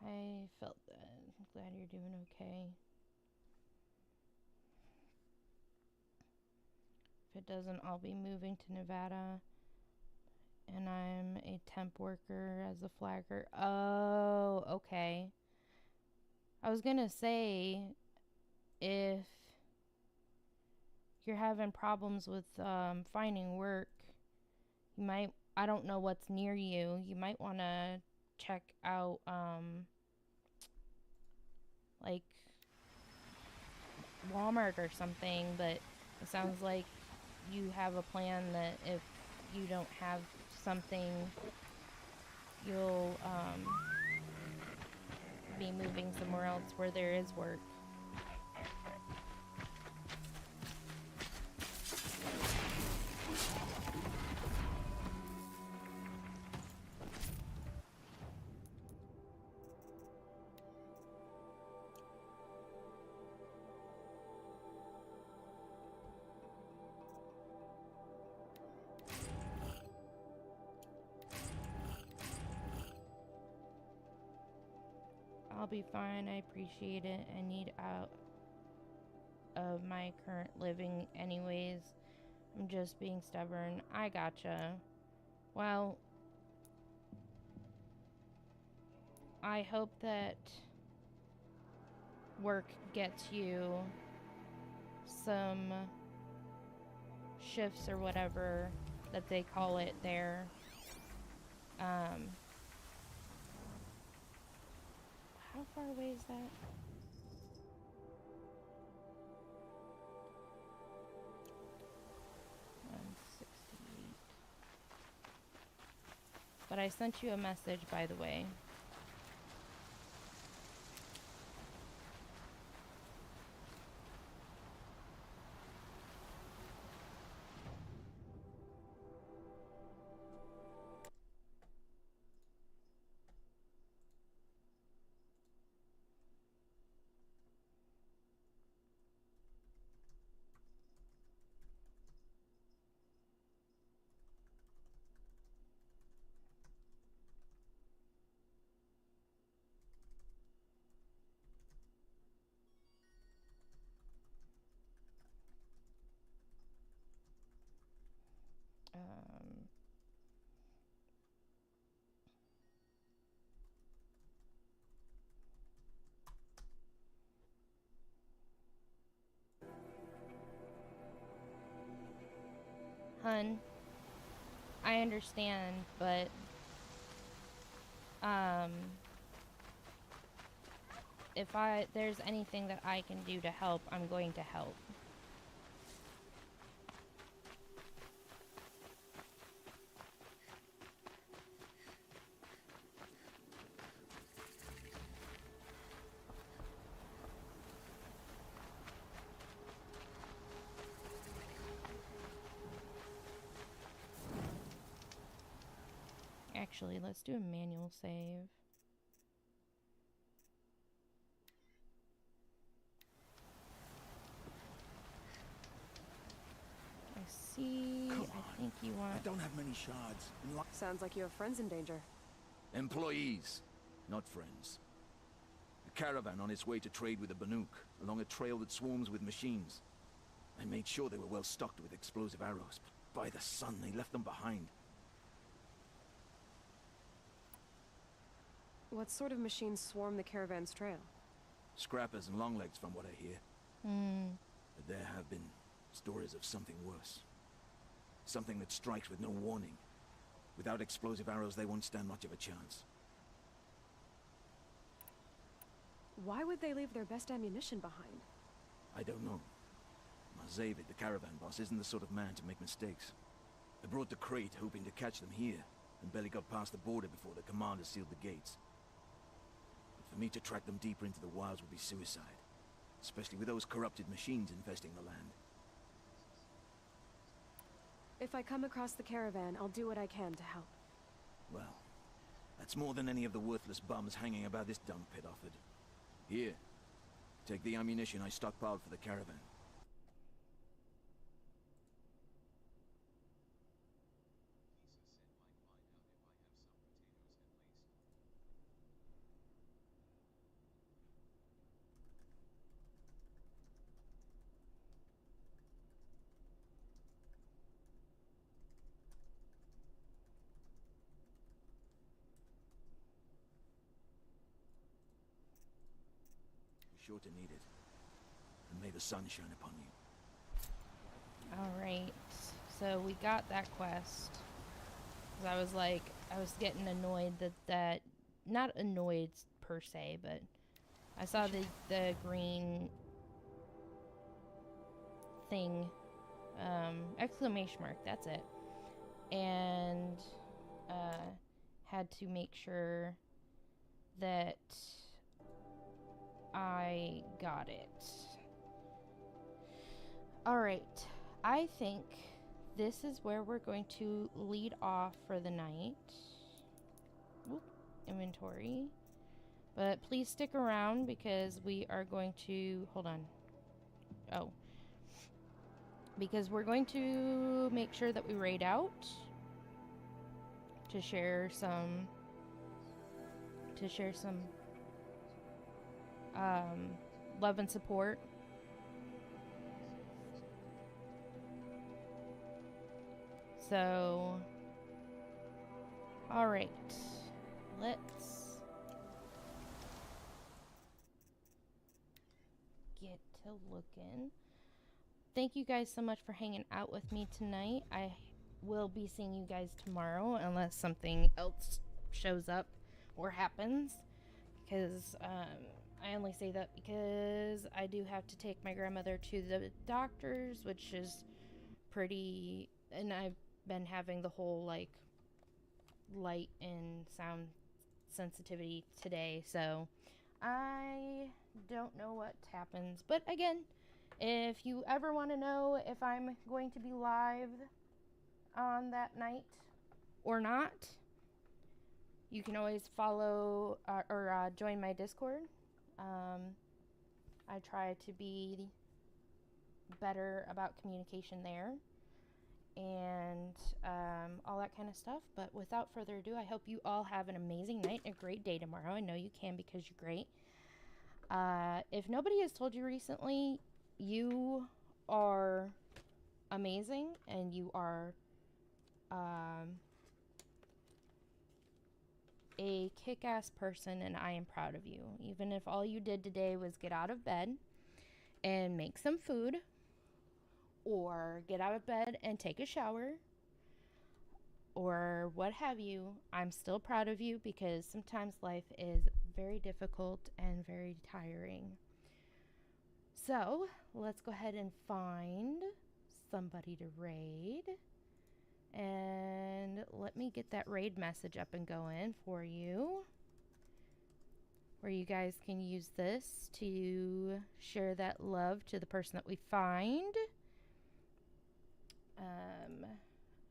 I felt that. I'm glad you're doing okay. If it doesn't, I'll be moving to Nevada. And I'm a temp worker as a flagger. Oh, okay. I was gonna say, if you're having problems with finding work, you might, I don't know what's near you, you might want to check out like Walmart or something, but it sounds like you have a plan that if you don't have something, you'll be moving somewhere else where there is work. I'll be fine. I appreciate it. I need out of my current living anyways. I'm just being stubborn. I gotcha. Well, I hope that work gets you some shifts or whatever that they call it there. How far away is that? But I sent you a message, by the way. Hun, I understand, but if there's anything that I can do to help, I'm going to help. Actually, let's do a manual save. I see. Come I on. think you I want... don't have many shards. And Sounds like you have friends in danger. employees, not friends. A caravan on its way to trade with the Banuk, along a trail that swarms with machines. I made sure they were well stocked with explosive arrows, but by the sun, they left them behind. What sort of machines swarm the caravan's trail? Scrappers and longlegs, from what I hear. Hmm. But there have been stories of something worse. Something that strikes with no warning. Without explosive arrows, they won't stand much of a chance. Why would they leave their best ammunition behind? I don't know. David, the caravan boss, isn't the sort of man to make mistakes. I brought the crate hoping to catch them here, and barely got past the border before the commander sealed the gates. But for me to track them deeper into the wilds would be suicide, especially with those corrupted machines infesting the land. If I come across the caravan, I'll do what I can to help. Well, that's more than any of the worthless bums hanging about this dung pit offered. Here, take the ammunition I stockpiled for the caravan. Sure to need it. And may the sun shine upon you. Alright. So we got that quest. 'Cause I was getting annoyed that... Not annoyed per se, but... I saw the green... thing. Exclamation mark, that's it. And... had to make sure that... I got it. Alright, I think this is where we're going to lead off for the night. Oop, inventory. But please stick around because we are going to... Hold on. Oh. Because we're going to make sure that we raid out. To share some... love and support. So, alright, let's get to looking. Thank you guys so much for hanging out with me tonight. I will be seeing you guys tomorrow unless something else shows up or happens. Because, I only say that because I do have to take my grandmother to the doctor's, which is pretty... And I've been having the whole, like, light and sound sensitivity today, so I don't know what happens. But again, if you ever want to know if I'm going to be live on that night or not, you can always follow or join my Discord. I try to be better about communication there and all that kind of stuff. But without further ado, I hope you all have an amazing night and a great day tomorrow. I know you can because you're great. If nobody has told you recently, you are amazing and you are a kick-ass person, and I am proud of you. Even if all you did today was get out of bed and make some food, or get out of bed and take a shower, or what have you, I'm still proud of you because sometimes life is very difficult and very tiring. So, let's go ahead and find somebody to raid. And let me get that raid message up and going for you, where you guys can use this to share that love to the person that we find.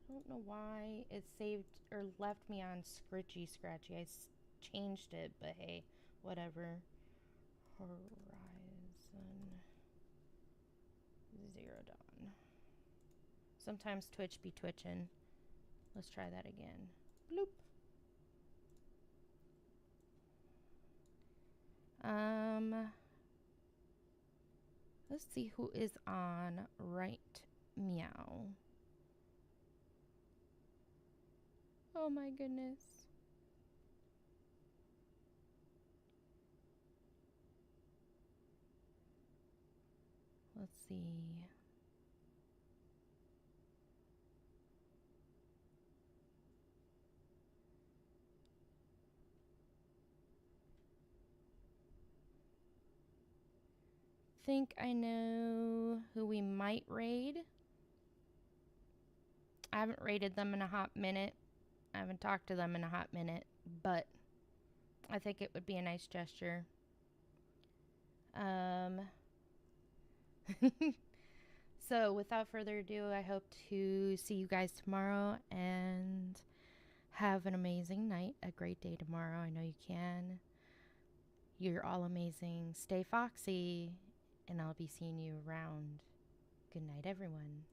I don't know why it saved or left me on Scritchy Scratchy. Changed it, but hey, whatever. Horizon Zero Dawn. Sometimes Twitch be twitching. Let's try that again. Bloop. Let's see who is on right meow. Oh my goodness. Let's see. Think I know who we might raid. I haven't raided them in a hot minute. I haven't talked to them in a hot minute, but I think it would be a nice gesture. So without further ado, I hope to see you guys tomorrow and have an amazing night, a great day tomorrow. I know you can. You're all amazing. Stay foxy, and I'll be seeing you around. Good night, everyone.